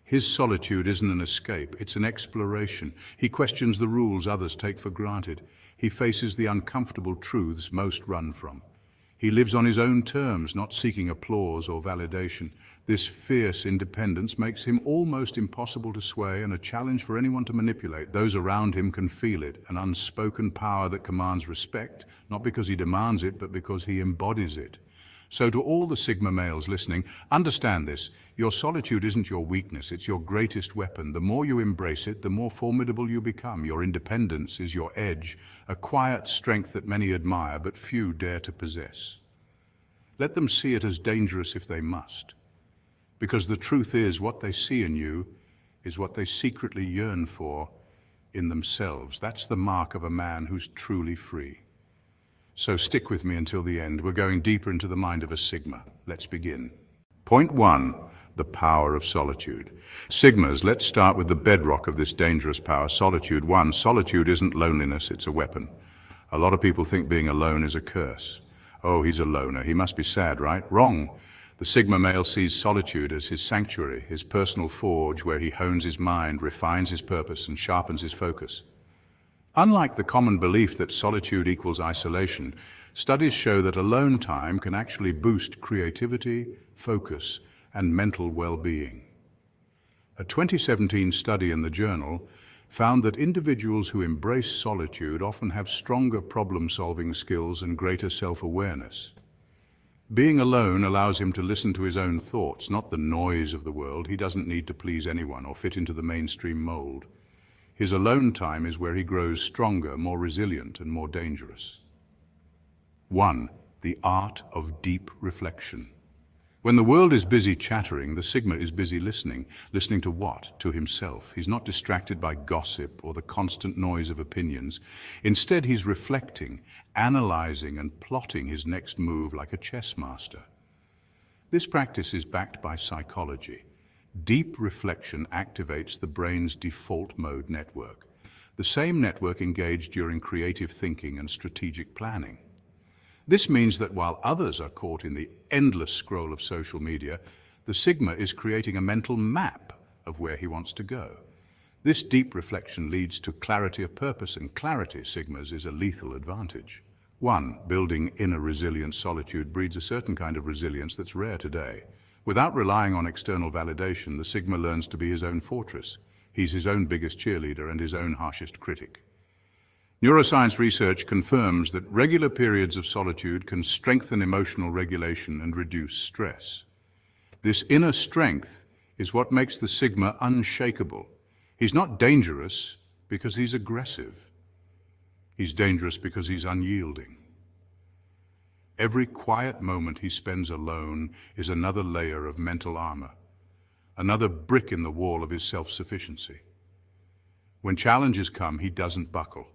His solitude isn't an escape, it's an exploration. He questions the rules others take for granted. He faces the uncomfortable truths most run from. He lives on his own terms, not seeking applause or validation. This fierce independence makes him almost impossible to sway and a challenge for anyone to manipulate. Those around him can feel it, an unspoken power that commands respect, not because he demands it, but because he embodies it. So to all the Sigma males listening, understand this: your solitude isn't your weakness, it's your greatest weapon. The more you embrace it, the more formidable you become. Your independence is your edge, a quiet strength that many admire but few dare to possess. Let them see it as dangerous if they must, because the truth is, what they see in you is what they secretly yearn for in themselves. That's the mark of a man who's truly free. So stick with me until the end. We're going deeper into the mind of a Sigma. Let's begin. Point 1. The power of solitude. Sigmas, let's start with the bedrock of this dangerous power, solitude. 1. Solitude isn't loneliness, it's a weapon. A lot of people think being alone is a curse. Oh, he's a loner, he must be sad, right? Wrong. The Sigma male sees solitude as his sanctuary, his personal forge where he hones his mind, refines his purpose, and sharpens his focus. Unlike the common belief that solitude equals isolation, studies show that alone time can actually boost creativity, focus, and mental well-being. A 2017 study in the journal found that individuals who embrace solitude often have stronger problem-solving skills and greater self-awareness. Being alone allows him to listen to his own thoughts, not the noise of the world. He doesn't need to please anyone or fit into the mainstream mold. His alone time is where he grows stronger, more resilient, and more dangerous. 1. The art of deep reflection. When the world is busy chattering, the Sigma is busy listening. Listening to what? To himself. He's not distracted by gossip or the constant noise of opinions. Instead, he's reflecting, analyzing, and plotting his next move like a chess master. This practice is backed by psychology. Deep reflection activates the brain's default mode network, the same network engaged during creative thinking and strategic planning. This means that while others are caught in the endless scroll of social media, the Sigma is creating a mental map of where he wants to go. This deep reflection leads to clarity of purpose, and clarity, Sigmas, is a lethal advantage. 1. Building inner resilience. Solitude breeds a certain kind of resilience that's rare today. Without relying on external validation, the Sigma learns to be his own fortress. He's his own biggest cheerleader and his own harshest critic. Neuroscience research confirms that regular periods of solitude can strengthen emotional regulation and reduce stress. This inner strength is what makes the Sigma unshakable. He's not dangerous because he's aggressive. He's dangerous because he's unyielding. Every quiet moment he spends alone is another layer of mental armor, another brick in the wall of his self-sufficiency. When challenges come, he doesn't buckle.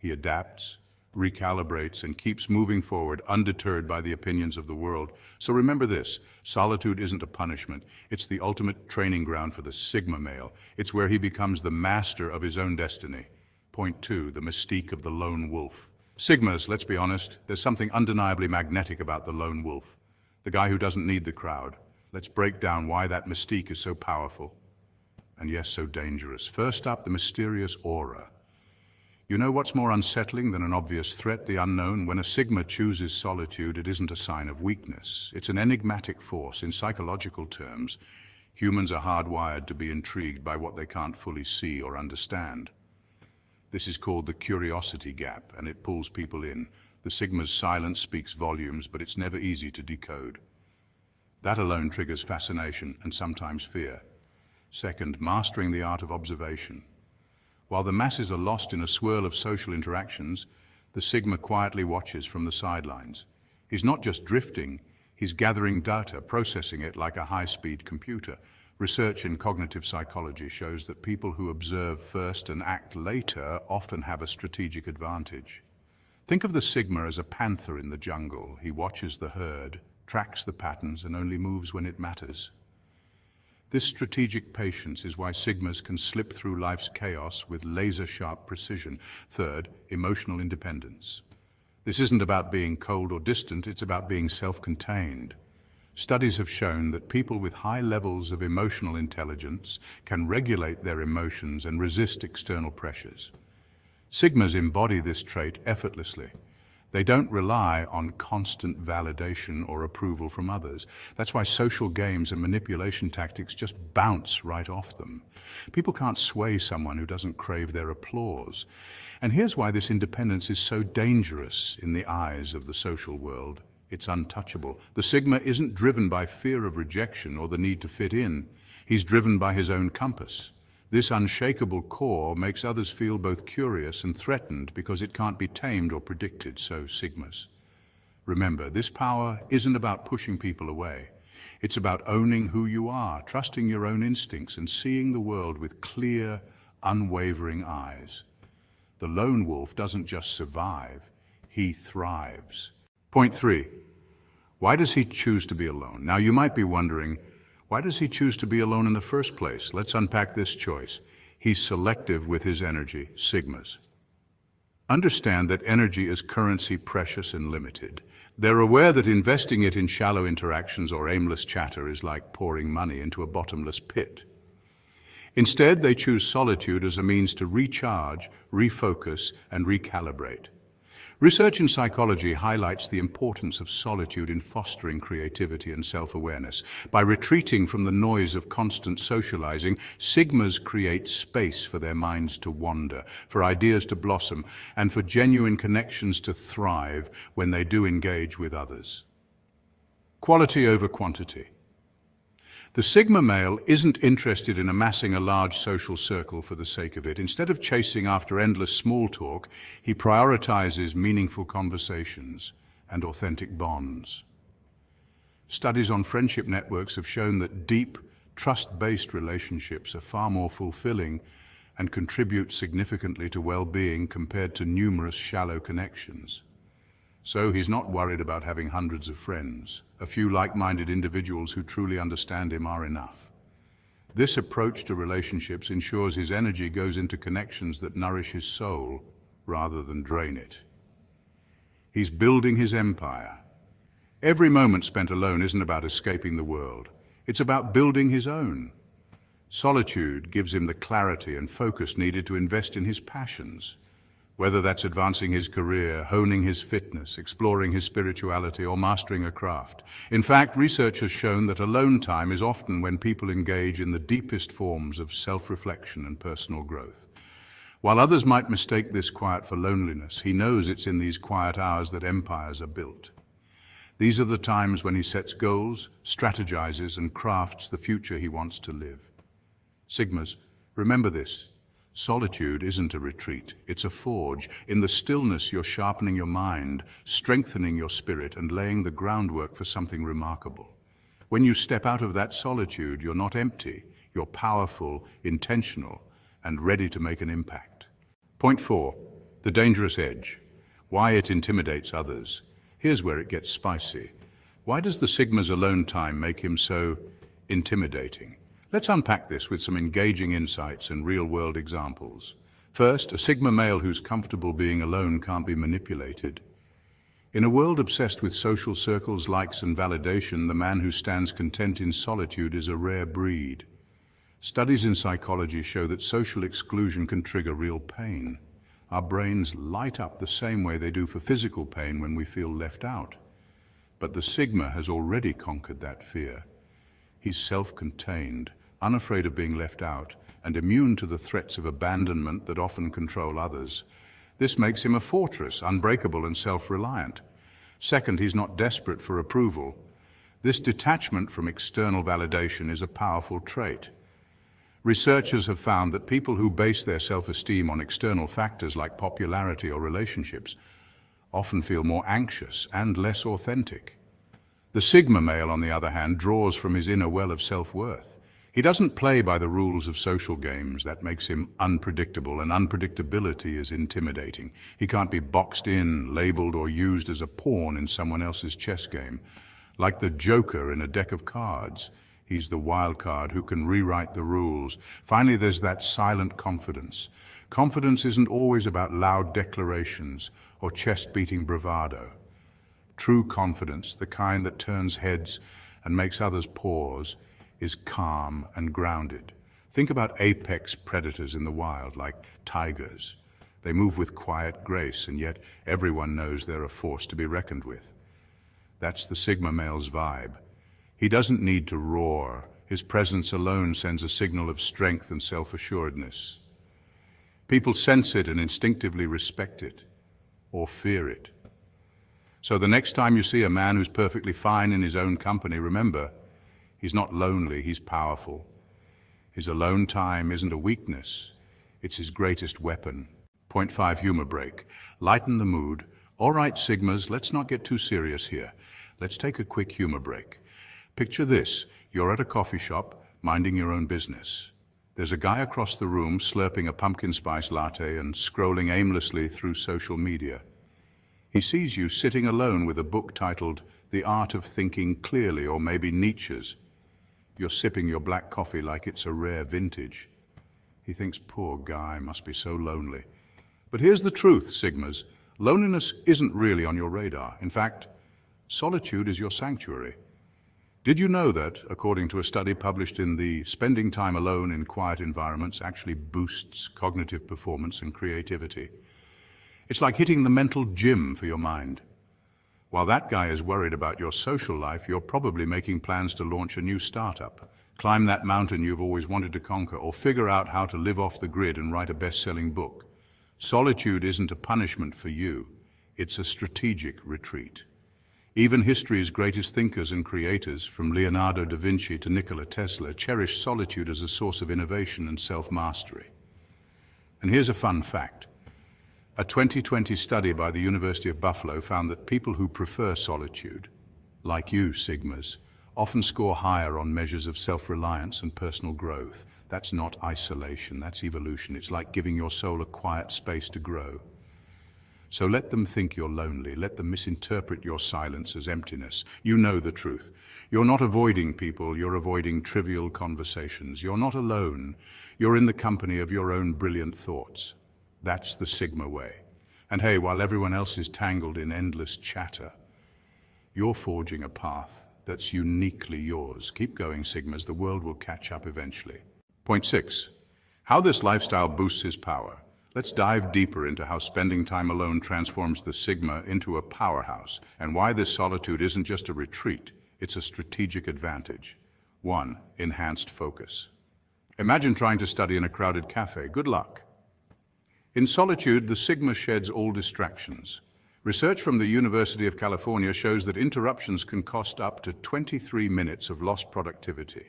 He adapts, recalibrates, and keeps moving forward, undeterred by the opinions of the world. So remember this, solitude isn't a punishment. It's the ultimate training ground for the Sigma male. It's where he becomes the master of his own destiny. Point 2, the mystique of the lone wolf. Sigmas, let's be honest, there's something undeniably magnetic about the lone wolf, the guy who doesn't need the crowd. Let's break down why that mystique is so powerful and, yes, so dangerous. First up, the mysterious aura. You know what's more unsettling than an obvious threat, the unknown? When a Sigma chooses solitude, it isn't a sign of weakness. It's an enigmatic force. In psychological terms, humans are hardwired to be intrigued by what they can't fully see or understand. This is called the curiosity gap, and it pulls people in. The Sigma's silence speaks volumes, but it's never easy to decode. That alone triggers fascination and sometimes fear. Second, mastering the art of observation. While the masses are lost in a swirl of social interactions, the Sigma quietly watches from the sidelines. He's not just drifting, he's gathering data, processing it like a high-speed computer. Research in cognitive psychology shows that people who observe first and act later often have a strategic advantage. Think of the Sigma as a panther in the jungle. He watches the herd, tracks the patterns, and only moves when it matters. This strategic patience is why Sigmas can slip through life's chaos with laser-sharp precision. Third, emotional independence. This isn't about being cold or distant, it's about being self-contained. Studies have shown that people with high levels of emotional intelligence can regulate their emotions and resist external pressures. Sigmas embody this trait effortlessly. They don't rely on constant validation or approval from others. That's why social games and manipulation tactics just bounce right off them. People can't sway someone who doesn't crave their applause. And here's why this independence is so dangerous in the eyes of the social world. It's untouchable. The Sigma isn't driven by fear of rejection or the need to fit in. He's driven by his own compass. This unshakable core makes others feel both curious and threatened because it can't be tamed or predicted, so Sigmas. Remember, this power isn't about pushing people away. It's about owning who you are, trusting your own instincts, and seeing the world with clear, unwavering eyes. The lone wolf doesn't just survive, he thrives. Point 3. Why does he choose to be alone? Now, you might be wondering, why does he choose to be alone in the first place? Let's unpack this choice. He's selective with his energy, sigmas. Understand that energy is currency, precious and limited. They're aware that investing it in shallow interactions or aimless chatter is like pouring money into a bottomless pit. Instead, they choose solitude as a means to recharge, refocus, and recalibrate. Research in psychology highlights the importance of solitude in fostering creativity and self-awareness. By retreating from the noise of constant socializing, sigmas create space for their minds to wander, for ideas to blossom, and for genuine connections to thrive when they do engage with others. Quality over quantity. The Sigma male isn't interested in amassing a large social circle for the sake of it. Instead of chasing after endless small talk, he prioritizes meaningful conversations and authentic bonds. Studies on friendship networks have shown that deep, trust-based relationships are far more fulfilling and contribute significantly to well-being compared to numerous shallow connections. So he's not worried about having hundreds of friends. A few like-minded individuals who truly understand him are enough. This approach to relationships ensures his energy goes into connections that nourish his soul rather than drain it. He's building his empire. Every moment spent alone isn't about escaping the world. It's about building his own. Solitude gives him the clarity and focus needed to invest in his passions. Whether that's advancing his career, honing his fitness, exploring his spirituality, or mastering a craft. In fact, research has shown that alone time is often when people engage in the deepest forms of self-reflection and personal growth. While others might mistake this quiet for loneliness, he knows it's in these quiet hours that empires are built. These are the times when he sets goals, strategizes, and crafts the future he wants to live. Sigmas, remember this. Solitude isn't a retreat, it's a forge. In the stillness, you're sharpening your mind, strengthening your spirit, and laying the groundwork for something remarkable. When you step out of that solitude, you're not empty, you're powerful, intentional, and ready to make an impact. Point 4, the dangerous edge. Why it intimidates others. Here's where it gets spicy. Why does the Sigma's alone time make him so intimidating? Let's unpack this with some engaging insights and real-world examples. First, a Sigma male who's comfortable being alone can't be manipulated. In a world obsessed with social circles, likes, and validation, the man who stands content in solitude is a rare breed. Studies in psychology show that social exclusion can trigger real pain. Our brains light up the same way they do for physical pain when we feel left out. But the Sigma has already conquered that fear. He's self-contained, unafraid of being left out, and immune to the threats of abandonment that often control others. This makes him a fortress, unbreakable and self-reliant. Second, he's not desperate for approval. This detachment from external validation is a powerful trait. Researchers have found that people who base their self-esteem on external factors like popularity or relationships often feel more anxious and less authentic. The Sigma male, on the other hand, draws from his inner well of self-worth. He doesn't play by the rules of social games. That makes him unpredictable, and unpredictability is intimidating. He can't be boxed in, labeled, or used as a pawn in someone else's chess game. Like the Joker in a deck of cards, he's the wild card who can rewrite the rules. Finally, there's that silent confidence. Confidence isn't always about loud declarations or chest-beating bravado. True confidence, the kind that turns heads and makes others pause, is calm and grounded. Think about apex predators in the wild, like tigers. They move with quiet grace, and yet everyone knows they're a force to be reckoned with. That's the Sigma male's vibe. He doesn't need to roar. His presence alone sends a signal of strength and self-assuredness. People sense it and instinctively respect it, or fear it. So the next time you see a man who's perfectly fine in his own company, remember, he's not lonely, he's powerful. His alone time isn't a weakness, it's his greatest weapon. Point 5, humor break. Lighten the mood. All right, Sigmas, let's not get too serious here. Let's take a quick humor break. Picture this, you're at a coffee shop, minding your own business. There's a guy across the room slurping a pumpkin spice latte and scrolling aimlessly through social media. He sees you sitting alone with a book titled the art of thinking clearly, or maybe Nietzsche's. You're sipping your black coffee like it's a rare vintage. He thinks, poor guy, must be so lonely. But here's the truth, Sigmas. Loneliness isn't really on your radar. In fact, solitude is your sanctuary. Did you know that, according to a study published in the Spending Time Alone in Quiet Environments actually boosts cognitive performance and creativity? It's like hitting the mental gym for your mind. While that guy is worried about your social life, you're probably making plans to launch a new startup, climb that mountain you've always wanted to conquer, or figure out how to live off the grid and write a best-selling book. Solitude isn't a punishment for you. It's a strategic retreat. Even history's greatest thinkers and creators, from Leonardo da Vinci to Nikola Tesla, cherish solitude as a source of innovation and self-mastery. And here's a fun fact. A 2020 study by the University of Buffalo found that people who prefer solitude, like you, Sigmas, often score higher on measures of self-reliance and personal growth. That's not isolation, that's evolution. It's like giving your soul a quiet space to grow. So let them think you're lonely. Let them misinterpret your silence as emptiness. You know the truth. You're not avoiding people, you're avoiding trivial conversations. You're not alone. You're in the company of your own brilliant thoughts. That's the Sigma way. And hey, while everyone else is tangled in endless chatter, you're forging a path that's uniquely yours. Keep going, Sigmas. The world will catch up eventually. Point 6. How this lifestyle boosts his power. Let's dive deeper into how spending time alone transforms the Sigma into a powerhouse, and why this solitude isn't just a retreat, it's a strategic advantage. 1. Enhanced focus. Imagine trying to study in a crowded cafe. Good luck. In solitude, the Sigma sheds all distractions. Research from the University of California shows that interruptions can cost up to 23 minutes of lost productivity.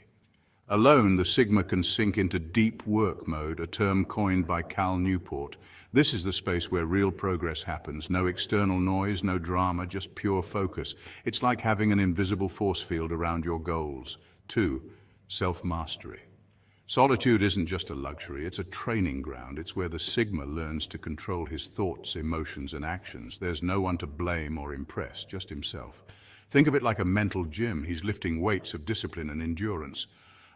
Alone, the Sigma can sink into deep work mode, a term coined by Cal Newport. This is the space where real progress happens. No external noise, no drama, just pure focus. It's like having an invisible force field around your goals. 2. Self-mastery. Solitude isn't just a luxury, it's a training ground. It's where the Sigma learns to control his thoughts, emotions, and actions. There's no one to blame or impress, just himself. Think of it like a mental gym. He's lifting weights of discipline and endurance.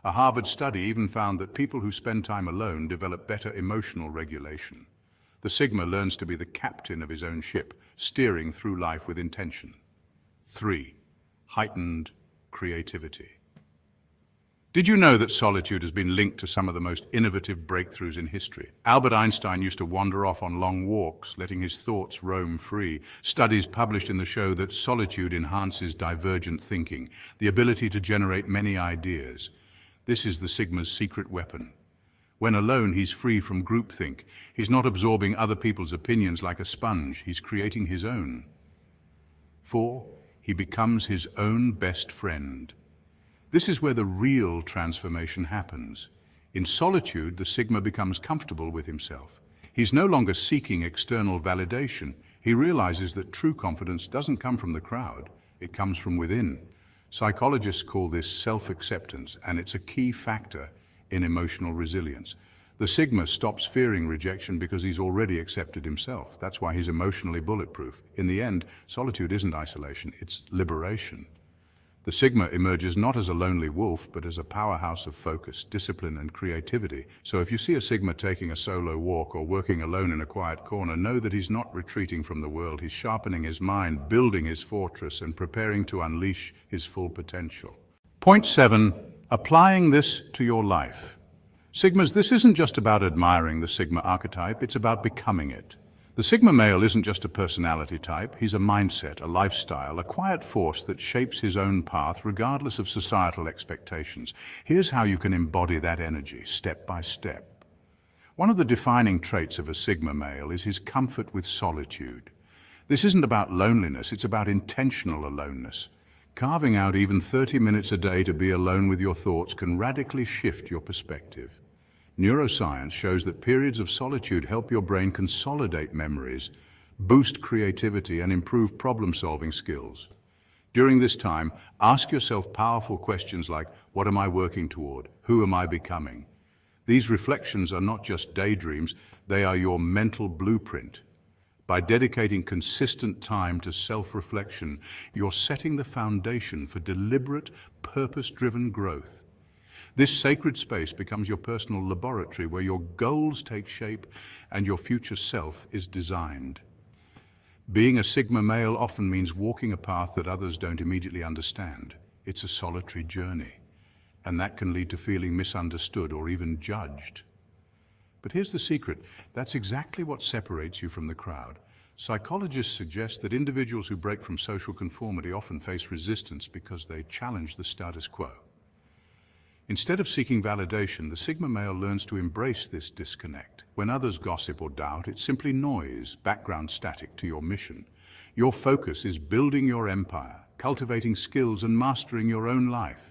A Harvard study even found that people who spend time alone develop better emotional regulation. The Sigma learns to be the captain of his own ship, steering through life with intention. 3. Heightened creativity. Did you know that solitude has been linked to some of the most innovative breakthroughs in history? Albert Einstein used to wander off on long walks, letting his thoughts roam free. Studies published in the show that solitude enhances divergent thinking, the ability to generate many ideas. This is the Sigma's secret weapon. When alone, he's free from groupthink. He's not absorbing other people's opinions like a sponge. He's creating his own. 4. He becomes his own best friend. This is where the real transformation happens. In solitude, the Sigma becomes comfortable with himself. He's no longer seeking external validation. He realizes that true confidence doesn't come from the crowd. It comes from within. Psychologists call this self-acceptance, and it's a key factor in emotional resilience. The Sigma stops fearing rejection because he's already accepted himself. That's why he's emotionally bulletproof. In the end, solitude isn't isolation, it's liberation. The Sigma emerges not as a lonely wolf, but as a powerhouse of focus, discipline, and creativity. So if you see a Sigma taking a solo walk or working alone in a quiet corner, know that he's not retreating from the world. He's sharpening his mind, building his fortress, and preparing to unleash his full potential. Point 7. Applying this to your life. Sigmas, this isn't just about admiring the Sigma archetype, it's about becoming it. The Sigma male isn't just a personality type, he's a mindset, a lifestyle, a quiet force that shapes his own path regardless of societal expectations. Here's how you can embody that energy, step by step. One of the defining traits of a Sigma male is his comfort with solitude. This isn't about loneliness, it's about intentional aloneness. Carving out even 30 minutes a day to be alone with your thoughts can radically shift your perspective. Neuroscience shows that periods of solitude help your brain consolidate memories, boost creativity, and improve problem-solving skills. During this time, ask yourself powerful questions like, what am I working toward? Who am I becoming? These reflections are not just daydreams, they are your mental blueprint. By dedicating consistent time to self-reflection, you're setting the foundation for deliberate, purpose-driven growth. This sacred space becomes your personal laboratory where your goals take shape and your future self is designed. Being a Sigma male often means walking a path that others don't immediately understand. It's a solitary journey, and that can lead to feeling misunderstood or even judged. But here's the secret. That's exactly what separates you from the crowd. Psychologists suggest that individuals who break from social conformity often face resistance because they challenge the status quo. Instead of seeking validation, the Sigma male learns to embrace this disconnect. When others gossip or doubt, it's simply noise, background static to your mission. Your focus is building your empire, cultivating skills, and mastering your own life.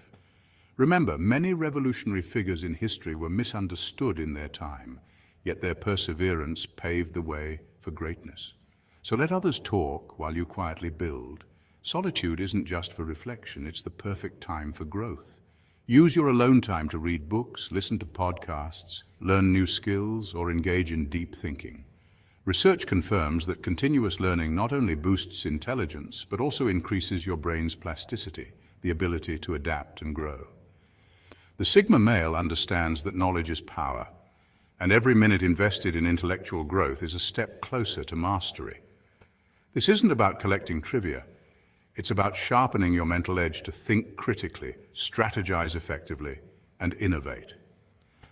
Remember, many revolutionary figures in history were misunderstood in their time, yet their perseverance paved the way for greatness. So let others talk while you quietly build. Solitude isn't just for reflection, it's the perfect time for growth. Use your alone time to read books, listen to podcasts, learn new skills, or engage in deep thinking. Research confirms that continuous learning not only boosts intelligence, but also increases your brain's plasticity, the ability to adapt and grow. The Sigma male understands that knowledge is power, and every minute invested in intellectual growth is a step closer to mastery. This isn't about collecting trivia. It's about sharpening your mental edge to think critically, strategize effectively, and innovate.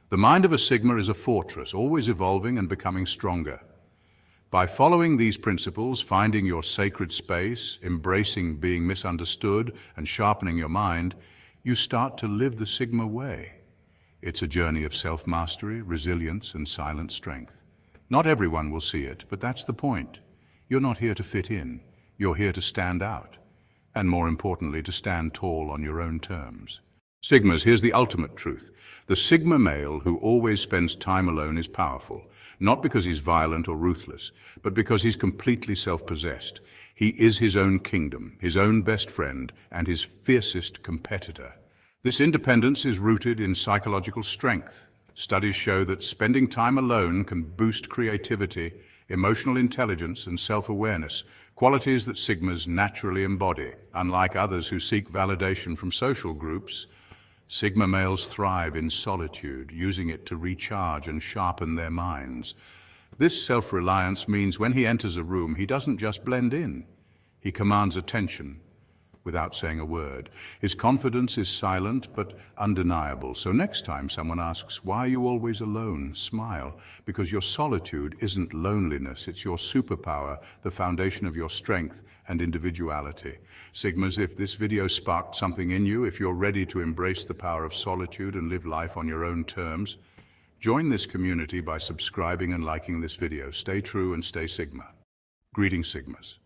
The mind of a Sigma is a fortress, always evolving and becoming stronger. By following these principles, finding your sacred space, embracing being misunderstood, and sharpening your mind, you start to live the Sigma way. It's a journey of self-mastery, resilience, and silent strength. Not everyone will see it, but that's the point. You're not here to fit in. You're here to stand out. And more importantly, to stand tall on your own terms. Sigmas, here's the ultimate truth. The Sigma male who always spends time alone is powerful, not because he's violent or ruthless, but because he's completely self-possessed. He is his own kingdom, his own best friend, and his fiercest competitor. This independence is rooted in psychological strength. Studies show that spending time alone can boost creativity, emotional intelligence, and self-awareness, qualities that Sigmas naturally embody. Unlike others who seek validation from social groups, Sigma males thrive in solitude, using it to recharge and sharpen their minds. This self-reliance means when he enters a room, he doesn't just blend in. He commands attention without saying a word. His confidence is silent but undeniable. So next time someone asks, "Why are you always alone?" smile, because your solitude isn't loneliness, it's your superpower, the foundation of your strength and individuality. Sigmas, if this video sparked something in you, if you're ready to embrace the power of solitude and live life on your own terms, join this community by subscribing and liking this video. Stay true and stay Sigma. Greetings, Sigmas.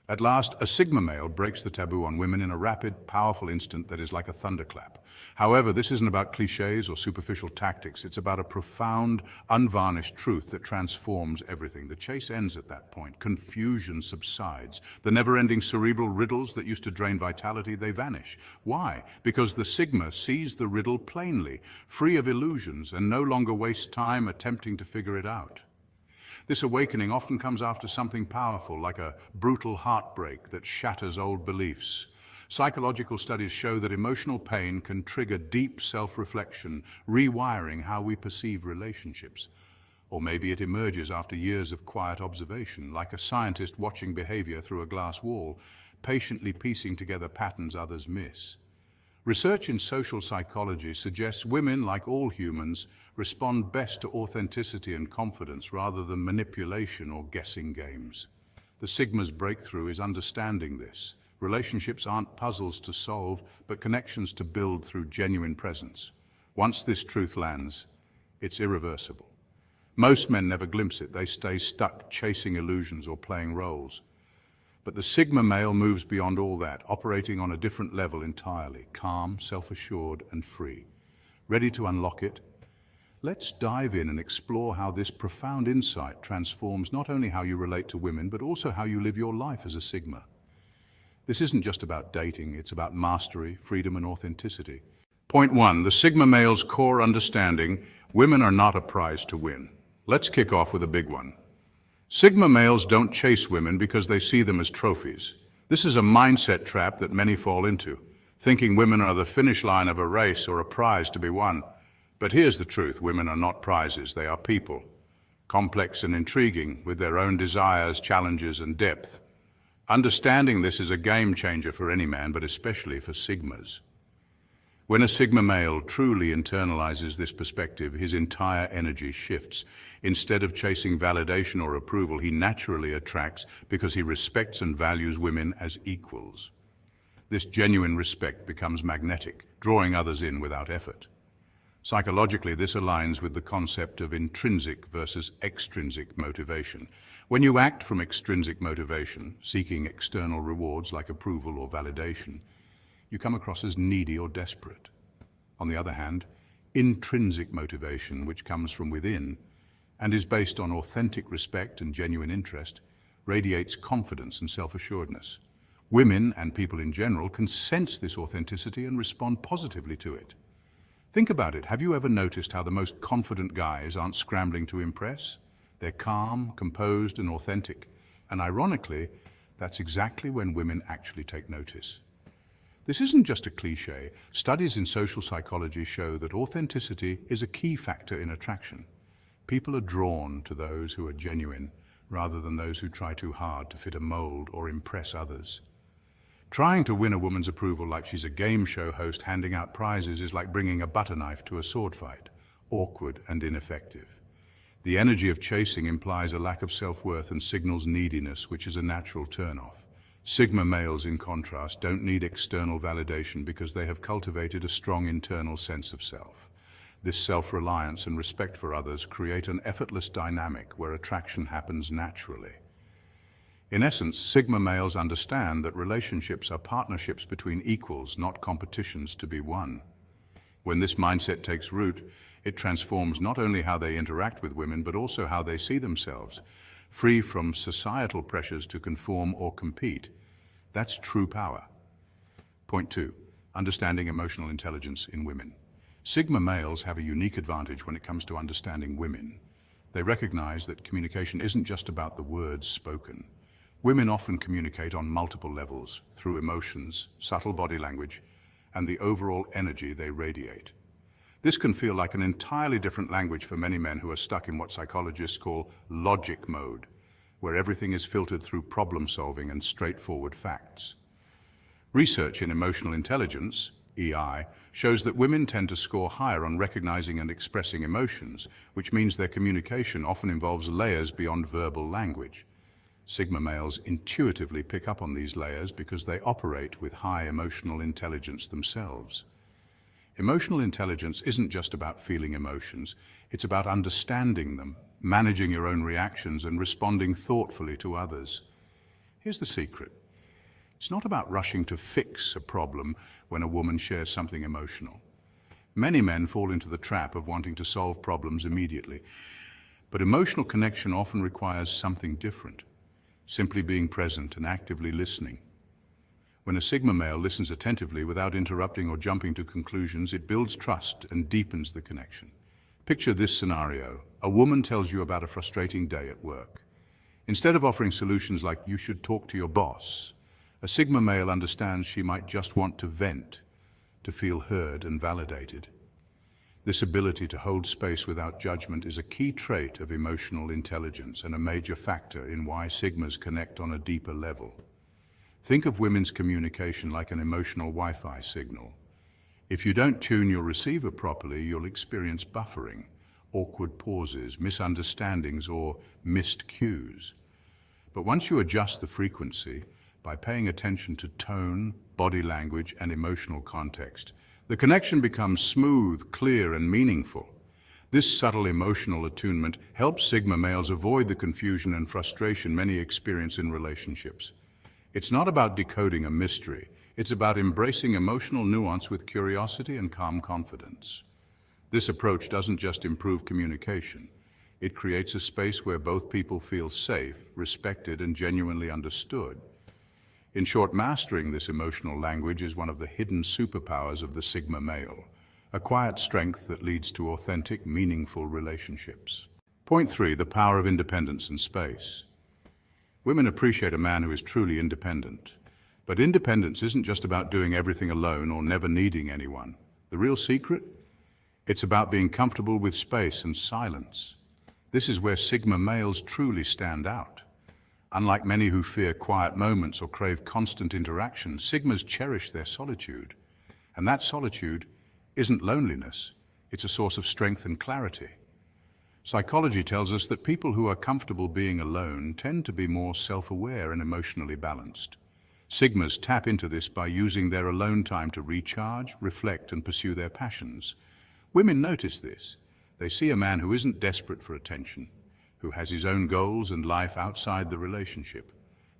At last, a Sigma male breaks the taboo on women in a rapid, powerful instant that is like a thunderclap. However, this isn't about cliches or superficial tactics. It's about a profound, unvarnished truth that transforms everything. The chase ends at that point. Confusion subsides. The never-ending cerebral riddles that used to drain vitality, they vanish. Why? Because the Sigma sees the riddle plainly, free of illusions, and no longer wastes time attempting to figure it out. This awakening often comes after something powerful, like a brutal heartbreak that shatters old beliefs. Psychological studies show that emotional pain can trigger deep self-reflection, rewiring how we perceive relationships. Or maybe it emerges after years of quiet observation, like a scientist watching behavior through a glass wall, patiently piecing together patterns others miss. Research in social psychology suggests women, like all humans, respond best to authenticity and confidence rather than manipulation or guessing games. The Sigma's breakthrough is understanding this. Relationships aren't puzzles to solve, but connections to build through genuine presence. Once this truth lands, it's irreversible. Most men never glimpse it. They stay stuck chasing illusions or playing roles. But the Sigma male moves beyond all that, operating on a different level entirely, calm, self-assured, and free. Ready to unlock it? Let's dive in and explore how this profound insight transforms not only how you relate to women, but also how you live your life as a Sigma. This isn't just about dating, it's about mastery, freedom, and authenticity. Point 1, the Sigma male's core understanding: women are not a prize to win. Let's kick off with a big one. Sigma males don't chase women because they see them as trophies. This is a mindset trap that many fall into, thinking women are the finish line of a race or a prize to be won. But here's the truth, women are not prizes, they are people. Complex and intriguing, with their own desires, challenges, and depth. Understanding this is a game changer for any man, but especially for Sigmas. When a Sigma male truly internalizes this perspective, his entire energy shifts. Instead of chasing validation or approval, he naturally attracts because he respects and values women as equals. This genuine respect becomes magnetic, drawing others in without effort. Psychologically, this aligns with the concept of intrinsic versus extrinsic motivation. When you act from extrinsic motivation, seeking external rewards like approval or validation, you come across as needy or desperate. On the other hand, intrinsic motivation, which comes from within and is based on authentic respect and genuine interest, radiates confidence and self-assuredness. Women, and people in general, can sense this authenticity and respond positively to it. Think about it. Have you ever noticed how the most confident guys aren't scrambling to impress? They're calm, composed, and authentic. And ironically, that's exactly when women actually take notice. This isn't just a cliche. Studies in social psychology show that authenticity is a key factor in attraction. People are drawn to those who are genuine, rather than those who try too hard to fit a mold or impress others. Trying to win a woman's approval like she's a game show host handing out prizes is like bringing a butter knife to a sword fight, awkward and ineffective. The energy of chasing implies a lack of self-worth and signals neediness, which is a natural turn-off. Sigma males, in contrast, don't need external validation because they have cultivated a strong internal sense of self. This self-reliance and respect for others create an effortless dynamic where attraction happens naturally. In essence, Sigma males understand that relationships are partnerships between equals, not competitions to be won. When this mindset takes root, it transforms not only how they interact with women, but also how they see themselves, free from societal pressures to conform or compete. That's true power. Point 2. Understanding emotional intelligence in women. Sigma males have a unique advantage when it comes to understanding women. They recognize that communication isn't just about the words spoken. Women often communicate on multiple levels, through emotions, subtle body language, and the overall energy they radiate. This can feel like an entirely different language for many men who are stuck in what psychologists call logic mode, where everything is filtered through problem solving and straightforward facts. Research in emotional intelligence, EI, shows that women tend to score higher on recognizing and expressing emotions, which means their communication often involves layers beyond verbal language. Sigma males intuitively pick up on these layers because they operate with high emotional intelligence themselves. Emotional intelligence isn't just about feeling emotions, it's about understanding them, managing your own reactions, and responding thoughtfully to others. Here's the secret. It's not about rushing to fix a problem when a woman shares something emotional. Many men fall into the trap of wanting to solve problems immediately, but emotional connection often requires something different, simply being present and actively listening. When a Sigma male listens attentively without interrupting or jumping to conclusions, it builds trust and deepens the connection. Picture this scenario. A woman tells you about a frustrating day at work. Instead of offering solutions like "you should talk to your boss," a Sigma male understands she might just want to vent, to feel heard and validated. This ability to hold space without judgment is a key trait of emotional intelligence and a major factor in why Sigmas connect on a deeper level. Think of women's communication like an emotional Wi-Fi signal. If you don't tune your receiver properly, you'll experience buffering, awkward pauses, misunderstandings, or missed cues. But once you adjust the frequency, by paying attention to tone, body language, and emotional context, the connection becomes smooth, clear, and meaningful. This subtle emotional attunement helps Sigma males avoid the confusion and frustration many experience in relationships. It's not about decoding a mystery. It's about embracing emotional nuance with curiosity and calm confidence. This approach doesn't just improve communication. It creates a space where both people feel safe, respected, and genuinely understood. In short, mastering this emotional language is one of the hidden superpowers of the Sigma male, a quiet strength that leads to authentic, meaningful relationships. Point 3, the power of independence and space. Women appreciate a man who is truly independent. But independence isn't just about doing everything alone or never needing anyone. The real secret? It's about being comfortable with space and silence. This is where Sigma males truly stand out. Unlike many who fear quiet moments or crave constant interaction, Sigmas cherish their solitude. And that solitude isn't loneliness, it's a source of strength and clarity. Psychology tells us that people who are comfortable being alone tend to be more self-aware and emotionally balanced. Sigmas tap into this by using their alone time to recharge, reflect, and pursue their passions. Women notice this. They see a man who isn't desperate for attention, who has his own goals and life outside the relationship.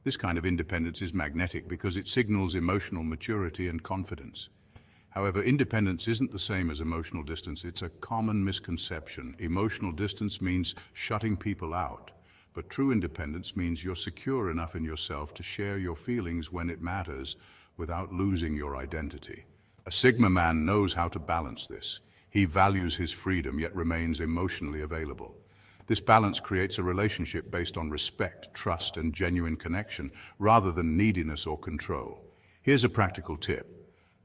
This kind of independence is magnetic because it signals emotional maturity and confidence. However, independence isn't the same as emotional distance. It's a common misconception. Emotional distance means shutting people out. But true independence means you're secure enough in yourself to share your feelings when it matters without losing your identity. A Sigma man knows how to balance this. He values his freedom yet remains emotionally available. This balance creates a relationship based on respect, trust, and genuine connection rather than neediness or control. Here's a practical tip.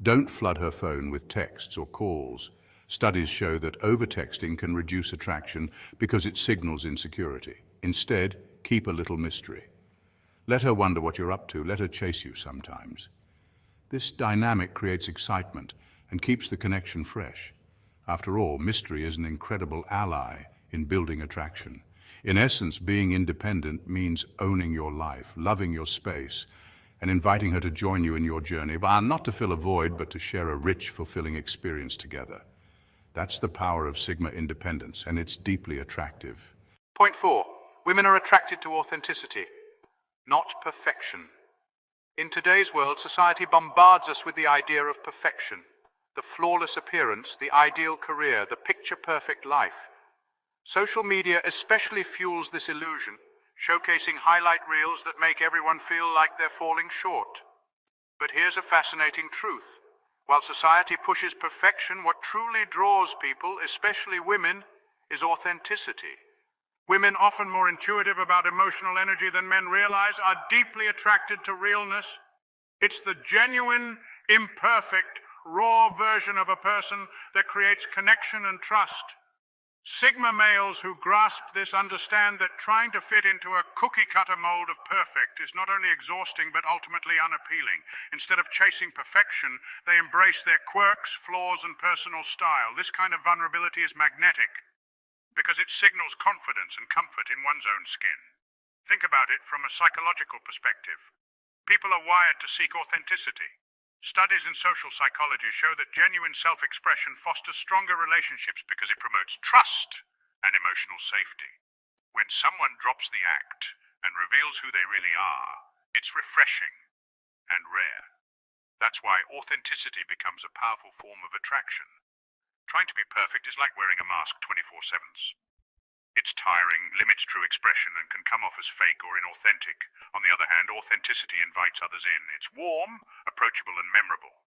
Don't flood her phone with texts or calls. Studies show that over-texting can reduce attraction because it signals insecurity. Instead, keep a little mystery. Let her wonder what you're up to. Let her chase you sometimes. This dynamic creates excitement and keeps the connection fresh. After all, mystery is an incredible ally in building attraction. In essence, being independent means owning your life, loving your space, and inviting her to join you in your journey, not to fill a void, but to share a rich, fulfilling experience together. That's the power of Sigma independence, and it's deeply attractive. Point 4. Women are attracted to authenticity, not perfection. In today's world, society bombards us with the idea of perfection, the flawless appearance, the ideal career, the picture-perfect life. Social media especially fuels this illusion, showcasing highlight reels that make everyone feel like they're falling short. But here's a fascinating truth. While society pushes perfection, what truly draws people, especially women, is authenticity. Women, often more intuitive about emotional energy than men realize, are deeply attracted to realness. It's the genuine, imperfect, raw version of a person that creates connection and trust. Sigma males who grasp this understand that trying to fit into a cookie-cutter mold of perfect is not only exhausting but ultimately unappealing. Instead of chasing perfection, they embrace their quirks, flaws, and personal style. This kind of vulnerability is magnetic because it signals confidence and comfort in one's own skin. Think about it from a psychological perspective. People are wired to seek authenticity. Studies in social psychology show that genuine self-expression fosters stronger relationships because it promotes trust and emotional safety. When someone drops the act and reveals who they really are, it's refreshing and rare. That's why authenticity becomes a powerful form of attraction. Trying to be perfect is like wearing a mask 24/7. It's tiring, limits true expression, and can come off as fake or inauthentic. On the other hand, authenticity invites others in. It's warm, approachable, and memorable.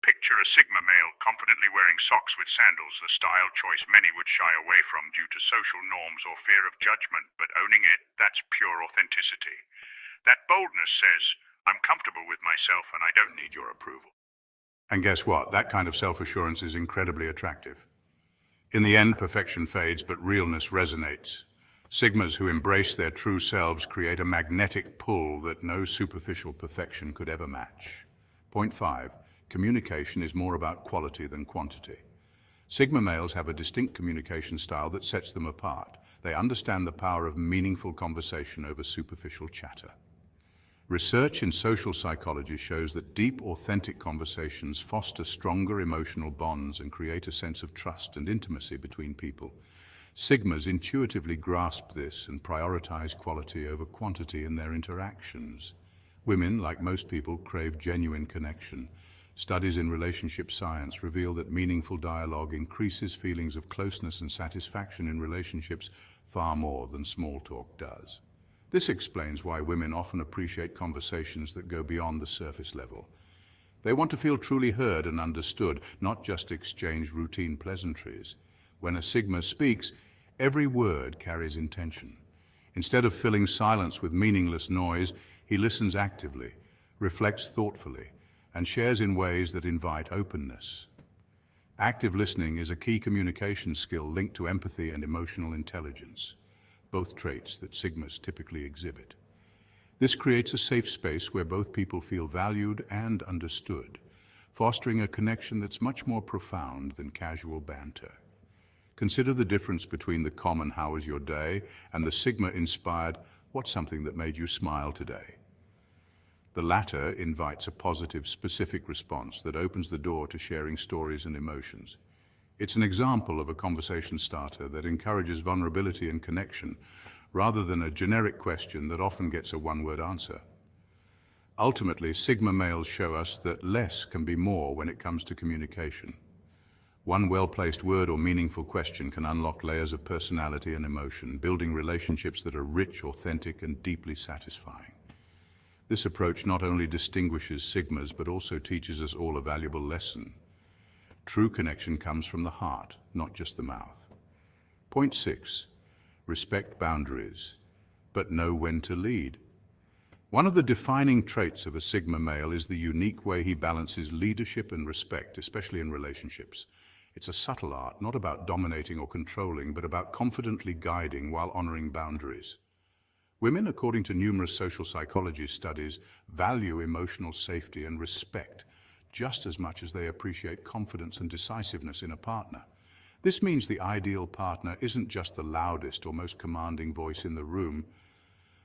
Picture a Sigma male confidently wearing socks with sandals, a style choice many would shy away from due to social norms or fear of judgment, but owning it, that's pure authenticity. That boldness says, I'm comfortable with myself and I don't need your approval. And guess what? That kind of self-assurance is incredibly attractive. In the end, perfection fades, but realness resonates. Sigmas who embrace their true selves create a magnetic pull that no superficial perfection could ever match. Point 5. Communication is more about quality than quantity. Sigma males have a distinct communication style that sets them apart. They understand the power of meaningful conversation over superficial chatter. Research in social psychology shows that deep, authentic conversations foster stronger emotional bonds and create a sense of trust and intimacy between people. Sigmas intuitively grasp this and prioritize quality over quantity in their interactions. Women, like most people, crave genuine connection. Studies in relationship science reveal that meaningful dialogue increases feelings of closeness and satisfaction in relationships far more than small talk does. This explains why women often appreciate conversations that go beyond the surface level. They want to feel truly heard and understood, not just exchange routine pleasantries. When a Sigma speaks, Every word carries intention. Instead of filling silence with meaningless noise, he listens actively, reflects thoughtfully, and shares in ways that invite openness. Active listening is a key communication skill linked to empathy and emotional intelligence, both traits that Sigmas typically exhibit. This creates a safe space where both people feel valued and understood, fostering a connection that's much more profound than casual banter. Consider the difference between the common "how was your day" and the Sigma-inspired "what's something that made you smile today?" The latter invites a positive, specific response that opens the door to sharing stories and emotions. It's an example of a conversation starter that encourages vulnerability and connection, rather than a generic question that often gets a one-word answer. Ultimately, Sigma males show us that less can be more when it comes to communication. One well-placed word or meaningful question can unlock layers of personality and emotion, building relationships that are rich, authentic, and deeply satisfying. This approach not only distinguishes Sigmas, but also teaches us all a valuable lesson. True connection comes from the heart, not just the mouth. Point 6. Respect boundaries, but know when to lead. One of the defining traits of a Sigma male is the unique way he balances leadership and respect, especially in relationships. It's a subtle art, not about dominating or controlling, but about confidently guiding while honoring boundaries. Women, according to numerous social psychology studies, value emotional safety and respect just as much as they appreciate confidence and decisiveness in a partner. This means the ideal partner isn't just the loudest or most commanding voice in the room,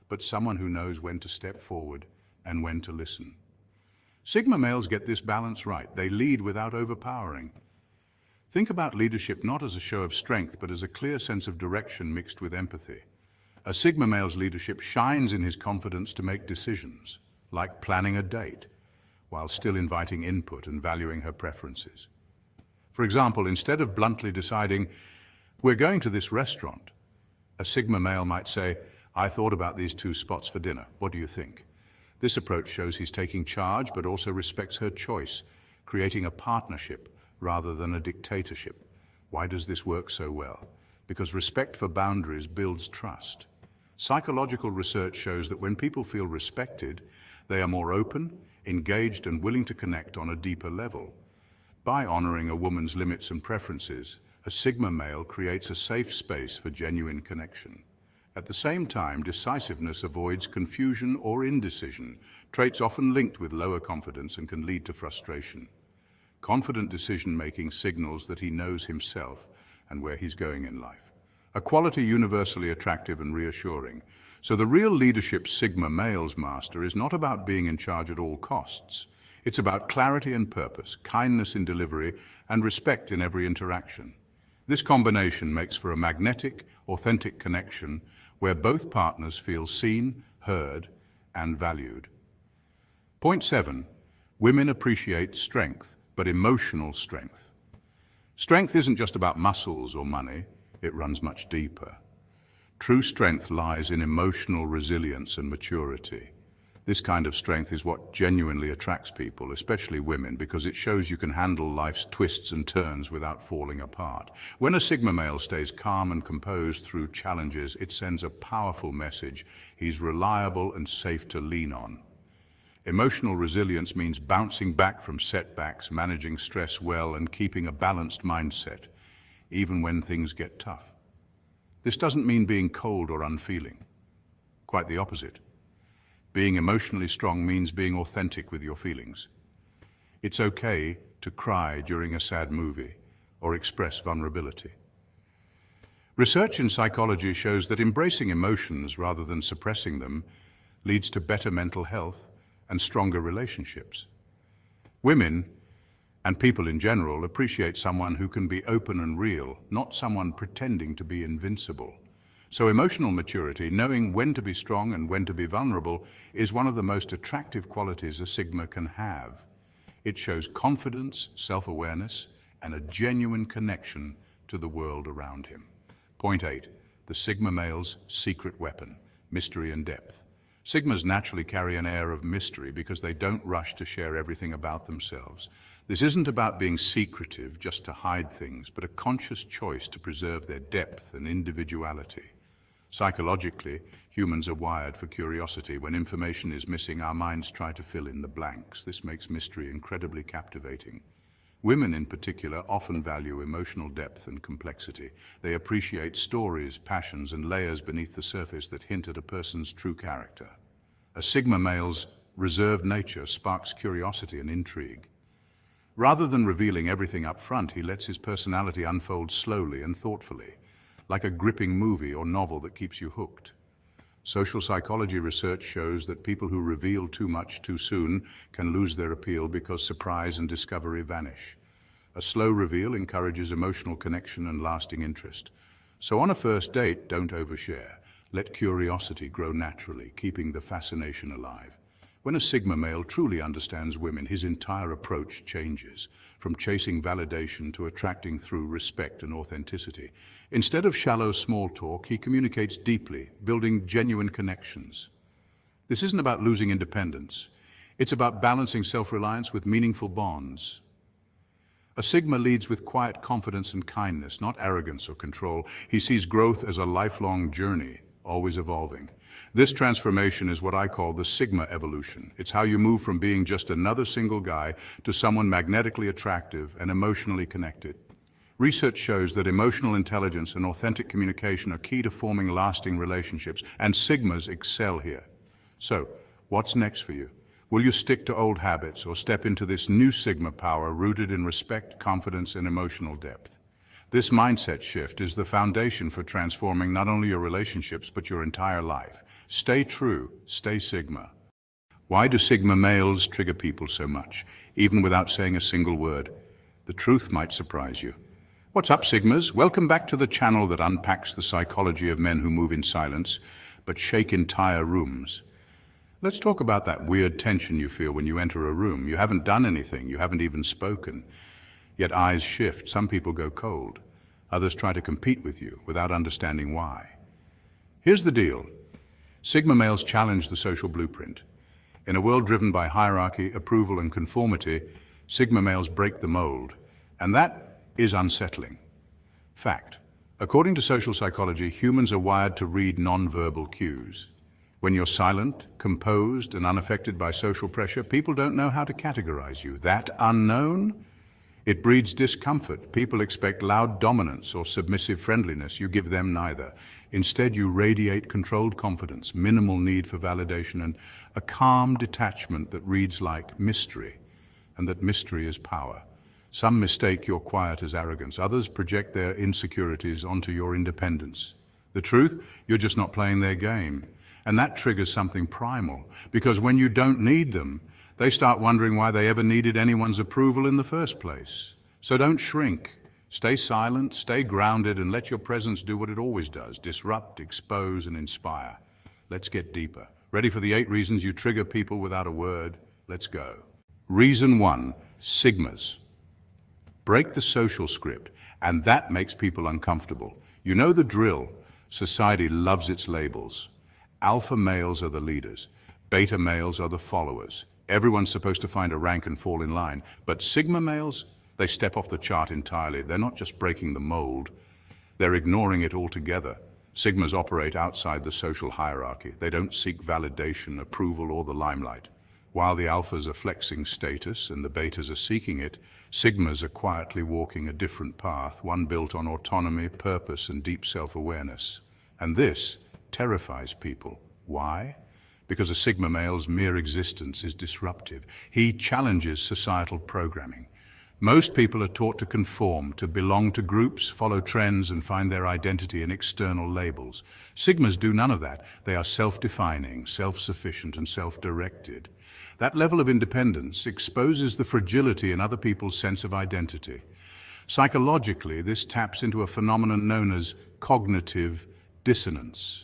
but someone who knows when to step forward and when to listen. Sigma males get this balance right. They lead without overpowering. Think about leadership not as a show of strength, but as a clear sense of direction mixed with empathy. A Sigma male's leadership shines in his confidence to make decisions, like planning a date, while still inviting input and valuing her preferences. For example, instead of bluntly deciding, "We're going to this restaurant," a Sigma male might say, "I thought about these 2 spots for dinner. What do you think?" This approach shows he's taking charge, but also respects her choice, creating a partnership rather than a dictatorship. Why does this work so well? Because respect for boundaries builds trust. Psychological research shows that when people feel respected, they are more open, engaged, and willing to connect on a deeper level. By honoring a woman's limits and preferences, a Sigma male creates a safe space for genuine connection. At the same time, decisiveness avoids confusion or indecision, traits often linked with lower confidence and can lead to frustration. Confident decision-making signals that he knows himself and where he's going in life. A quality universally attractive and reassuring. So the real leadership Sigma males master is not about being in charge at all costs. It's about clarity and purpose, kindness in delivery, and respect in every interaction. This combination makes for a magnetic, authentic connection where both partners feel seen, heard, and valued. Point 7. Women appreciate strength, but emotional strength. Strength isn't just about muscles or money, it runs much deeper. True strength lies in emotional resilience and maturity. This kind of strength is what genuinely attracts people, especially women, because it shows you can handle life's twists and turns without falling apart. When a Sigma male stays calm and composed through challenges, it sends a powerful message. He's reliable and safe to lean on. Emotional resilience means bouncing back from setbacks, managing stress well, and keeping a balanced mindset, even when things get tough. This doesn't mean being cold or unfeeling. Quite the opposite. Being emotionally strong means being authentic with your feelings. It's okay to cry during a sad movie or express vulnerability. Research in psychology shows that embracing emotions rather than suppressing them leads to better mental health and stronger relationships. Women, and people in general, appreciate someone who can be open and real, not someone pretending to be invincible. So emotional maturity, knowing when to be strong and when to be vulnerable, is one of the most attractive qualities a Sigma can have. It shows confidence, self-awareness, and a genuine connection to the world around him. Point 8. The Sigma male's secret weapon, mystery and depth. Sigmas naturally carry an air of mystery because they don't rush to share everything about themselves. This isn't about being secretive just to hide things, but a conscious choice to preserve their depth and individuality. Psychologically, humans are wired for curiosity. When information is missing, our minds try to fill in the blanks. This makes mystery incredibly captivating. Women in particular often value emotional depth and complexity. They appreciate stories, passions, and layers beneath the surface that hint at a person's true character. A Sigma male's reserved nature sparks curiosity and intrigue. Rather than revealing everything up front, he lets his personality unfold slowly and thoughtfully, like a gripping movie or novel that keeps you hooked. Social psychology research shows that people who reveal too much too soon can lose their appeal because surprise and discovery vanish. A slow reveal encourages emotional connection and lasting interest. So on a first date, don't overshare. Let curiosity grow naturally, keeping the fascination alive. When a Sigma male truly understands women, his entire approach changes, from chasing validation to attracting through respect and authenticity. Instead of shallow small talk, he communicates deeply, building genuine connections. This isn't about losing independence. It's about balancing self-reliance with meaningful bonds. A Sigma leads with quiet confidence and kindness, not arrogance or control. He sees growth as a lifelong journey, always evolving. This transformation is what I call the Sigma evolution. It's how you move from being just another single guy to someone magnetically attractive and emotionally connected. Research shows that emotional intelligence and authentic communication are key to forming lasting relationships, and Sigmas excel here. So, what's next for you? Will you stick to old habits or step into this new Sigma power rooted in respect, confidence, and emotional depth? This mindset shift is the foundation for transforming not only your relationships, but your entire life. Stay true, stay Sigma. Why do Sigma males trigger people so much, even without saying a single word? The truth might surprise you. What's up, Sigmas? Welcome back to the channel that unpacks the psychology of men who move in silence, but shake entire rooms. Let's talk about that weird tension you feel when you enter a room. You haven't done anything, you haven't even spoken. Yet eyes shift, some people go cold. Others try to compete with you without understanding why. Here's the deal. Sigma males challenge the social blueprint. In a world driven by hierarchy, approval, and conformity, Sigma males break the mold, and that is unsettling. Fact. According to social psychology, humans are wired to read nonverbal cues. When you're silent, composed, and unaffected by social pressure, people don't know how to categorize you. That unknown? It breeds discomfort. People expect loud dominance or submissive friendliness. You give them neither. Instead, you radiate controlled confidence, minimal need for validation, and a calm detachment that reads like mystery, and that mystery is power. Some mistake your quiet as arrogance. Others project their insecurities onto your independence. The truth, you're just not playing their game. And that triggers something primal, because when you don't need them, they start wondering why they ever needed anyone's approval in the first place. So don't shrink. Stay silent, stay grounded, and let your presence do what it always does: disrupt, expose, and inspire. Let's get deeper. Ready for the 8 reasons you trigger people without a word? Let's go. Reason 1, Sigmas. Break the social script, and that makes people uncomfortable. You know the drill. Society loves its labels. Alpha males are the leaders. Beta males are the followers. Everyone's supposed to find a rank and fall in line. But Sigma males, they step off the chart entirely. They're not just breaking the mold, they're ignoring it altogether. Sigmas operate outside the social hierarchy. They don't seek validation, approval, or the limelight. While the alphas are flexing status and the betas are seeking it, Sigmas are quietly walking a different path, one built on autonomy, purpose, and deep self-awareness. And this terrifies people. Why? Because a Sigma male's mere existence is disruptive. He challenges societal programming. Most people are taught to conform, to belong to groups, follow trends, and find their identity in external labels. Sigmas do none of that. They are self-defining, self-sufficient, and self-directed. That level of independence exposes the fragility in other people's sense of identity. Psychologically, this taps into a phenomenon known as cognitive dissonance.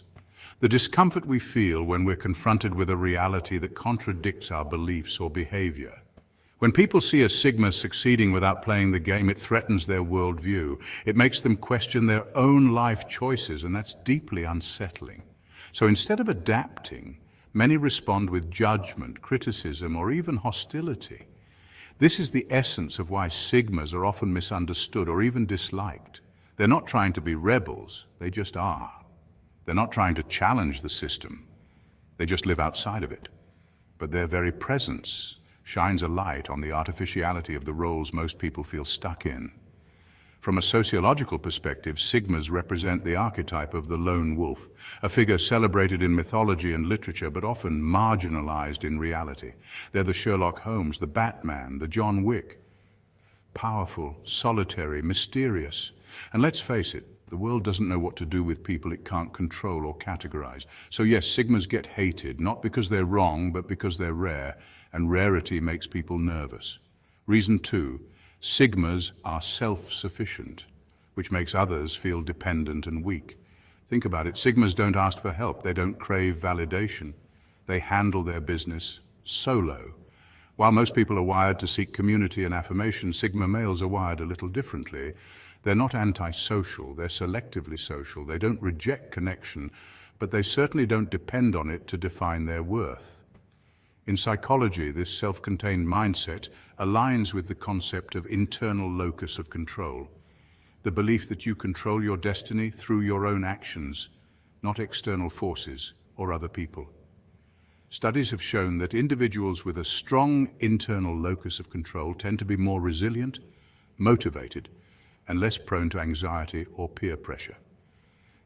The discomfort we feel when we're confronted with a reality that contradicts our beliefs or behavior. When people see a Sigma succeeding without playing the game, it threatens their worldview. It makes them question their own life choices, and that's deeply unsettling. So instead of adapting, many respond with judgment, criticism, or even hostility. This is the essence of why Sigmas are often misunderstood or even disliked. They're not trying to be rebels, they just are. They're not trying to challenge the system, they just live outside of it. But their very presence shines a light on the artificiality of the roles most people feel stuck in. From a sociological perspective, Sigmas represent the archetype of the lone wolf, a figure celebrated in mythology and literature, but often marginalized in reality. They're the Sherlock Holmes, the Batman, the John Wick. Powerful, solitary, mysterious. And let's face it, the world doesn't know what to do with people it can't control or categorize. So yes, Sigmas get hated, not because they're wrong, but because they're rare, and rarity makes people nervous. Reason 2. Sigmas are self-sufficient, which makes others feel dependent and weak. Think about it. Sigmas don't ask for help. They don't crave validation. They handle their business solo. While most people are wired to seek community and affirmation, Sigma males are wired a little differently. They're not antisocial. They're selectively social. They don't reject connection, but they certainly don't depend on it to define their worth. In psychology, this self-contained mindset aligns with the concept of internal locus of control, the belief that you control your destiny through your own actions, not external forces or other people. Studies have shown that individuals with a strong internal locus of control tend to be more resilient, motivated, and less prone to anxiety or peer pressure.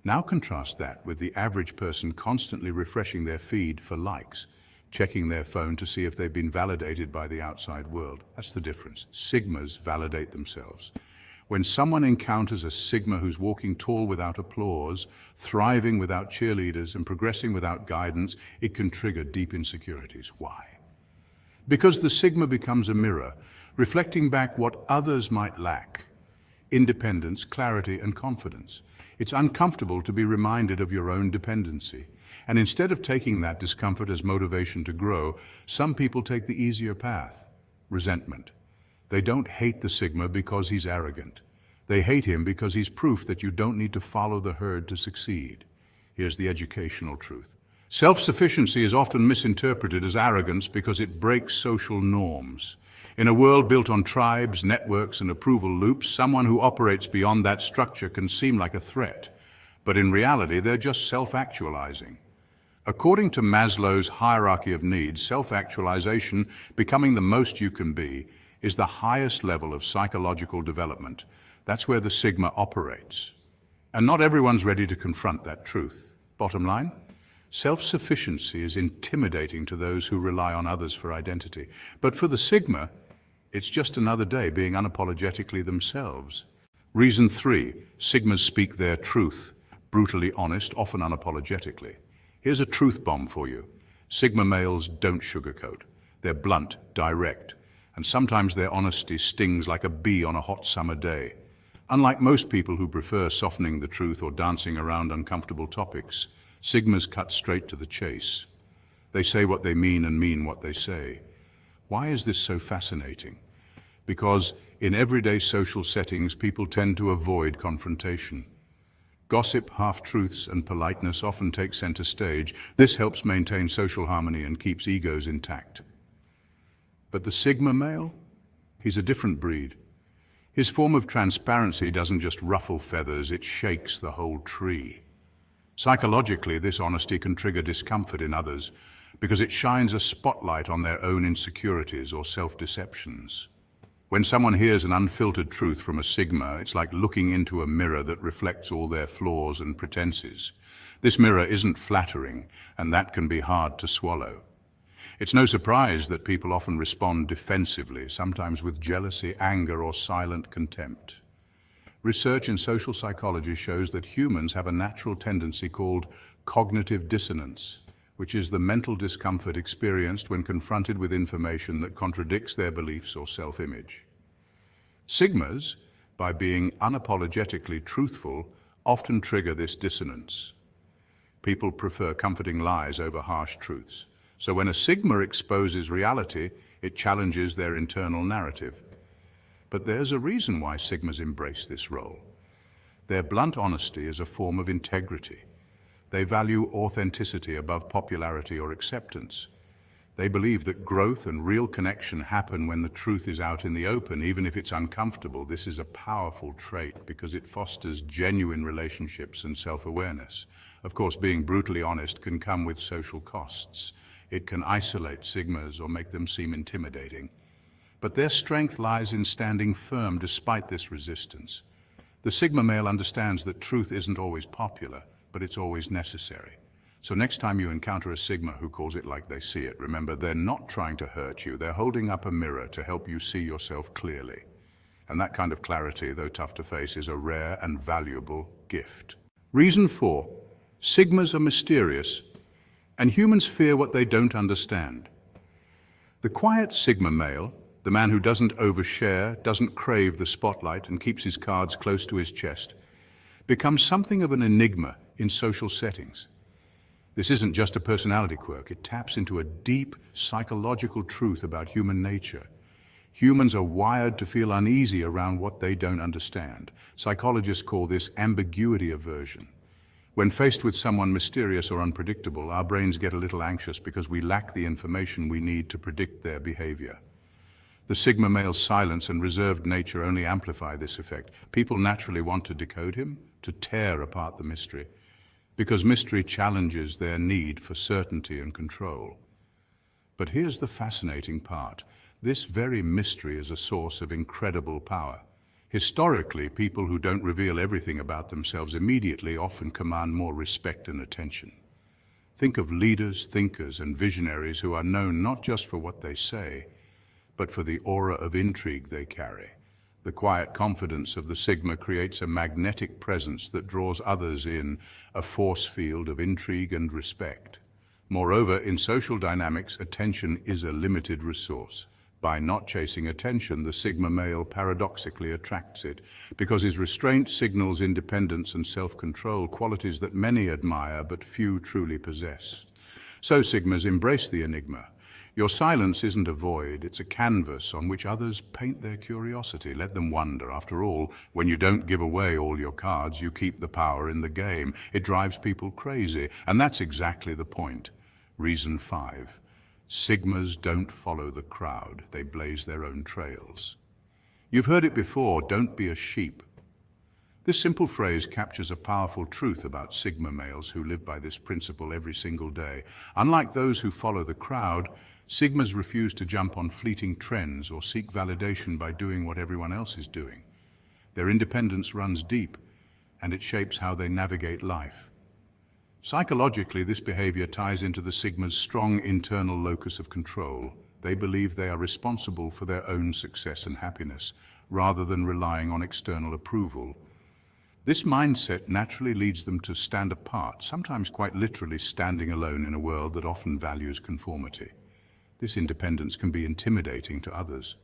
Now contrast that with the average person constantly refreshing their feed for likes, checking their phone to see if they've been validated by the outside world. That's the difference. Sigmas validate themselves. When someone encounters a Sigma who's walking tall without applause, thriving without cheerleaders, and progressing without guidance, it can trigger deep insecurities. Why? Because the Sigma becomes a mirror, reflecting back what others might lack: independence, clarity, and confidence. It's uncomfortable to be reminded of your own dependency. And instead of taking that discomfort as motivation to grow, some people take the easier path: resentment. They don't hate the Sigma because he's arrogant. They hate him because he's proof that you don't need to follow the herd to succeed. Here's the educational truth. Self-sufficiency is often misinterpreted as arrogance because it breaks social norms. In a world built on tribes, networks, and approval loops, someone who operates beyond that structure can seem like a threat. But in reality, they're just self-actualizing. According to Maslow's hierarchy of needs, self-actualization, becoming the most you can be, is the highest level of psychological development. That's where the Sigma operates. And not everyone's ready to confront that truth. Bottom line, self-sufficiency is intimidating to those who rely on others for identity. But for the Sigma, it's just another day being unapologetically themselves. Reason 3, Sigmas speak their truth, brutally honest, often unapologetically. Here's a truth bomb for you. Sigma males don't sugarcoat. They're blunt, direct, and sometimes their honesty stings like a bee on a hot summer day. Unlike most people who prefer softening the truth or dancing around uncomfortable topics, Sigmas cut straight to the chase. They say what they mean and mean what they say. Why is this so fascinating? Because in everyday social settings, people tend to avoid confrontation. Gossip, half-truths, and politeness often take center stage. This helps maintain social harmony and keeps egos intact. But the Sigma male? He's a different breed. His form of transparency doesn't just ruffle feathers, it shakes the whole tree. Psychologically, this honesty can trigger discomfort in others because it shines a spotlight on their own insecurities or self-deceptions. When someone hears an unfiltered truth from a Sigma, it's like looking into a mirror that reflects all their flaws and pretenses. This mirror isn't flattering, and that can be hard to swallow. It's no surprise that people often respond defensively, sometimes with jealousy, anger, or silent contempt. Research in social psychology shows that humans have a natural tendency called cognitive dissonance, which is the mental discomfort experienced when confronted with information that contradicts their beliefs or self-image. Sigmas, by being unapologetically truthful, often trigger this dissonance. People prefer comforting lies over harsh truths. So when a Sigma exposes reality, it challenges their internal narrative. But there's a reason why Sigmas embrace this role. Their blunt honesty is a form of integrity. They value authenticity above popularity or acceptance. They believe that growth and real connection happen when the truth is out in the open, even if it's uncomfortable. This is a powerful trait because it fosters genuine relationships and self-awareness. Of course, being brutally honest can come with social costs. It can isolate Sigmas or make them seem intimidating. But their strength lies in standing firm despite this resistance. The Sigma male understands that truth isn't always popular, but it's always necessary. So next time you encounter a Sigma who calls it like they see it, remember they're not trying to hurt you. They're holding up a mirror to help you see yourself clearly. And that kind of clarity, though tough to face, is a rare and valuable gift. Reason 4. Sigmas are mysterious, and humans fear what they don't understand. The quiet Sigma male, the man who doesn't overshare, doesn't crave the spotlight, and keeps his cards close to his chest, becomes something of an enigma in social settings. This isn't just a personality quirk, it taps into a deep psychological truth about human nature. Humans are wired to feel uneasy around what they don't understand. Psychologists call this ambiguity aversion. When faced with someone mysterious or unpredictable, our brains get a little anxious because we lack the information we need to predict their behavior. The Sigma male's silence and reserved nature only amplify this effect. People naturally want to decode him, to tear apart the mystery, because mystery challenges their need for certainty and control. But here's the fascinating part. This very mystery is a source of incredible power. Historically, people who don't reveal everything about themselves immediately often command more respect and attention. Think of leaders, thinkers, and visionaries who are known not just for what they say, but for the aura of intrigue they carry. The quiet confidence of the Sigma creates a magnetic presence that draws others in, a force field of intrigue and respect. Moreover, in social dynamics, attention is a limited resource. By not chasing attention, the Sigma male paradoxically attracts it, because his restraint signals independence and self-control, qualities that many admire but few truly possess. So Sigmas embrace the enigma. Your silence isn't a void, it's a canvas on which others paint their curiosity. Let them wonder. After all, when you don't give away all your cards, you keep the power in the game. It drives people crazy, and that's exactly the point. Reason 5. Sigmas don't follow the crowd, they blaze their own trails. You've heard it before, don't be a sheep. This simple phrase captures a powerful truth about Sigma males who live by this principle every single day. Unlike those who follow the crowd, Sigmas refuse to jump on fleeting trends or seek validation by doing what everyone else is doing. Their independence runs deep, and it shapes how they navigate life. Psychologically, this behavior ties into the Sigma's strong internal locus of control. They believe they are responsible for their own success and happiness, rather than relying on external approval. This mindset naturally leads them to stand apart, sometimes quite literally standing alone in a world that often values conformity. This independence can be intimidating to others.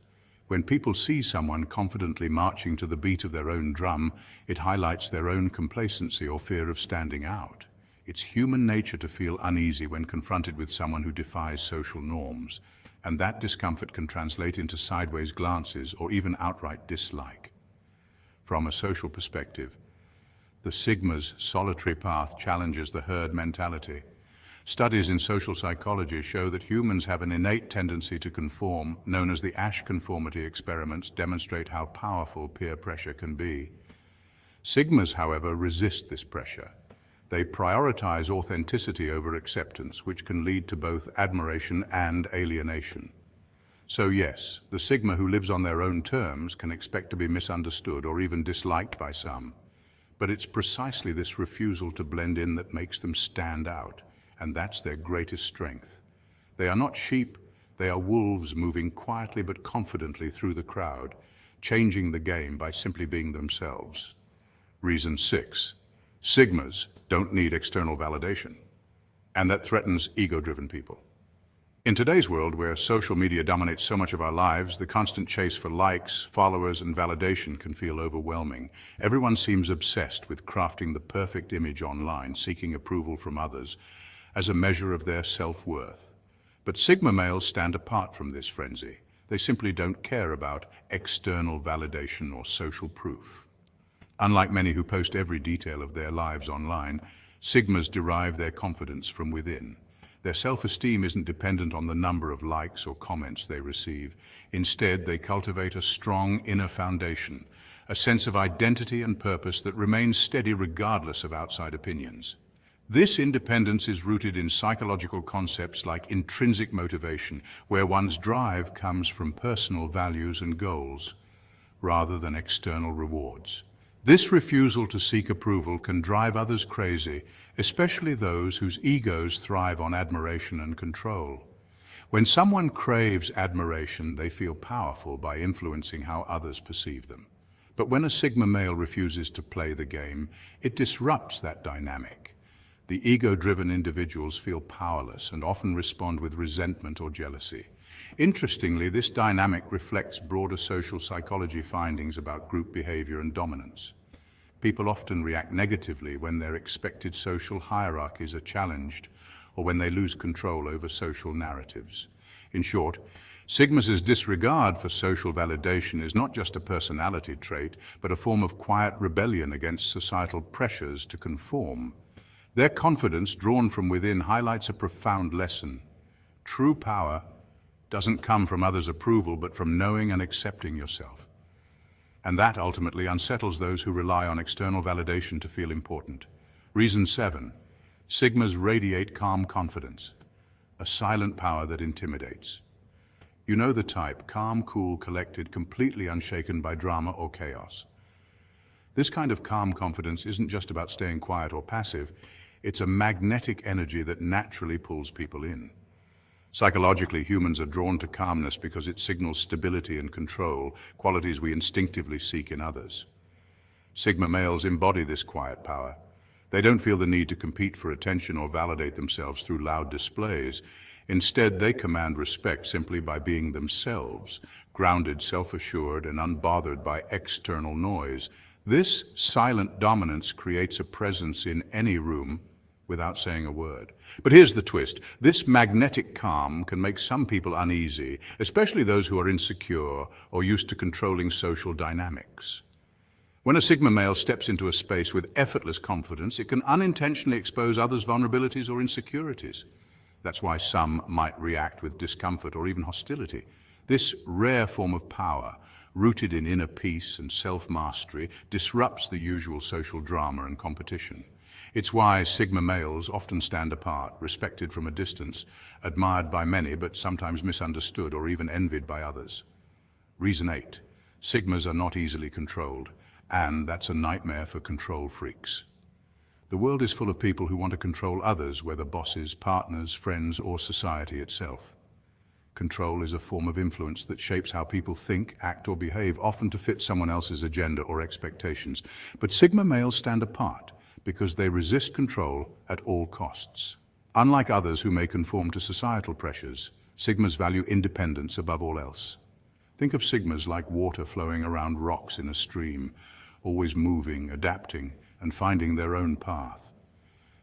When people see someone confidently marching to the beat of their own drum, it highlights their own complacency or fear of standing out. It's human nature to feel uneasy when confronted with someone who defies social norms, and that discomfort can translate into sideways glances or even outright dislike. From a social perspective, the Sigma's solitary path challenges the herd mentality. Studies in social psychology show that humans have an innate tendency to conform, known as the Ash conformity experiments demonstrate how powerful peer pressure can be. Sigmas, however, resist this pressure. They prioritize authenticity over acceptance, which can lead to both admiration and alienation. So yes, the Sigma who lives on their own terms can expect to be misunderstood or even disliked by some. But it's precisely this refusal to blend in that makes them stand out. And that's their greatest strength. They are not sheep, they are wolves moving quietly but confidently through the crowd, changing the game by simply being themselves. Reason 6. Sigmas don't need external validation, and that threatens ego-driven people. In today's world, where social media dominates so much of our lives, the constant chase for likes, followers, and validation can feel overwhelming. Everyone seems obsessed with crafting the perfect image online, seeking approval from others as a measure of their self-worth. But Sigma males stand apart from this frenzy. They simply don't care about external validation or social proof. Unlike many who post every detail of their lives online, Sigmas derive their confidence from within. Their self-esteem isn't dependent on the number of likes or comments they receive. Instead, they cultivate a strong inner foundation, a sense of identity and purpose that remains steady regardless of outside opinions. This independence is rooted in psychological concepts like intrinsic motivation, where one's drive comes from personal values and goals, rather than external rewards. This refusal to seek approval can drive others crazy, especially those whose egos thrive on admiration and control. When someone craves admiration, they feel powerful by influencing how others perceive them. But when a Sigma male refuses to play the game, it disrupts that dynamic. The ego-driven individuals feel powerless and often respond with resentment or jealousy. Interestingly, this dynamic reflects broader social psychology findings about group behavior and dominance. People often react negatively when their expected social hierarchies are challenged or when they lose control over social narratives. In short, Sigma's disregard for social validation is not just a personality trait, but a form of quiet rebellion against societal pressures to conform. Their confidence, drawn from within, highlights a profound lesson. True power doesn't come from others' approval, but from knowing and accepting yourself. And that ultimately unsettles those who rely on external validation to feel important. Reason 7. Sigmas radiate calm confidence, a silent power that intimidates. You know the type, calm, cool, collected, completely unshaken by drama or chaos. This kind of calm confidence isn't just about staying quiet or passive, it's a magnetic energy that naturally pulls people in. Psychologically, humans are drawn to calmness because it signals stability and control, qualities we instinctively seek in others. Sigma males embody this quiet power. They don't feel the need to compete for attention or validate themselves through loud displays. Instead, they command respect simply by being themselves, grounded, self-assured, and unbothered by external noise. This silent dominance creates a presence in any room without saying a word. But here's the twist. This magnetic calm can make some people uneasy, especially those who are insecure or used to controlling social dynamics. When a Sigma male steps into a space with effortless confidence, it can unintentionally expose others' vulnerabilities or insecurities. That's why some might react with discomfort or even hostility. This rare form of power, rooted in inner peace and self-mastery, disrupts the usual social drama and competition. It's why Sigma males often stand apart, respected from a distance, admired by many but sometimes misunderstood or even envied by others. Reason 8. Sigmas are not easily controlled, and that's a nightmare for control freaks. The world is full of people who want to control others, whether bosses, partners, friends, or society itself. Control is a form of influence that shapes how people think, act, or behave, often to fit someone else's agenda or expectations. But Sigma males stand apart because they resist control at all costs. Unlike others who may conform to societal pressures, Sigmas value independence above all else. Think of Sigmas like water flowing around rocks in a stream, always moving, adapting, and finding their own path.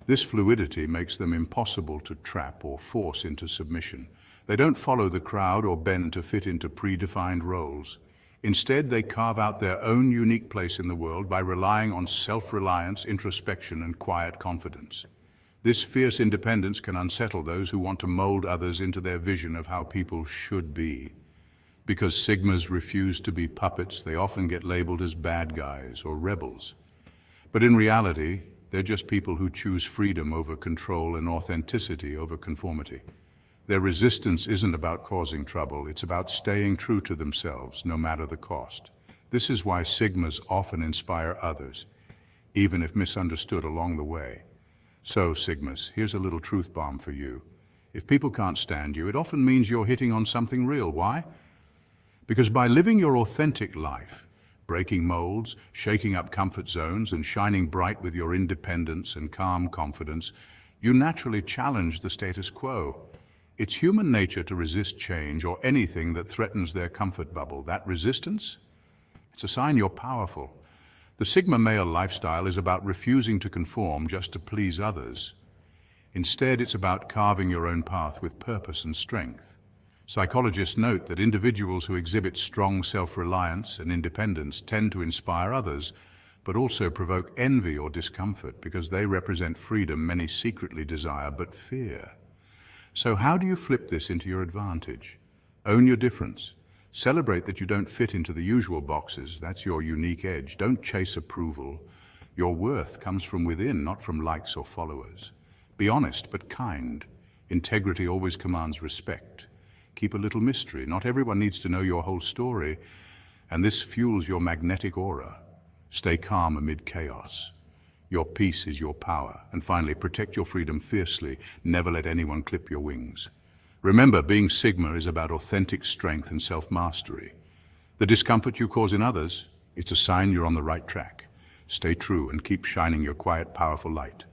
This fluidity makes them impossible to trap or force into submission. They don't follow the crowd or bend to fit into predefined roles. Instead, they carve out their own unique place in the world by relying on self-reliance, introspection, and quiet confidence. This fierce independence can unsettle those who want to mold others into their vision of how people should be. Because Sigmas refuse to be puppets, they often get labeled as bad guys or rebels. But in reality, they're just people who choose freedom over control and authenticity over conformity. Their resistance isn't about causing trouble, it's about staying true to themselves, no matter the cost. This is why Sigmas often inspire others, even if misunderstood along the way. So, Sigmas, here's a little truth bomb for you. If people can't stand you, it often means you're hitting on something real. Why? Because by living your authentic life, breaking molds, shaking up comfort zones, and shining bright with your independence and calm confidence, you naturally challenge the status quo. It's human nature to resist change or anything that threatens their comfort bubble. That resistance? It's a sign you're powerful. The Sigma male lifestyle is about refusing to conform just to please others. Instead, it's about carving your own path with purpose and strength. Psychologists note that individuals who exhibit strong self-reliance and independence tend to inspire others, but also provoke envy or discomfort because they represent freedom many secretly desire but fear. So how do you flip this into your advantage? Own your difference. Celebrate that you don't fit into the usual boxes. That's your unique edge. Don't chase approval. Your worth comes from within, not from likes or followers. Be honest but kind. Integrity always commands respect. Keep a little mystery. Not everyone needs to know your whole story, and this fuels your magnetic aura. Stay calm amid chaos. Your peace is your power. And finally, protect your freedom fiercely. Never let anyone clip your wings. Remember, being Sigma is about authentic strength and self-mastery. The discomfort you cause in others, it's a sign you're on the right track. Stay true and keep shining your quiet, powerful light.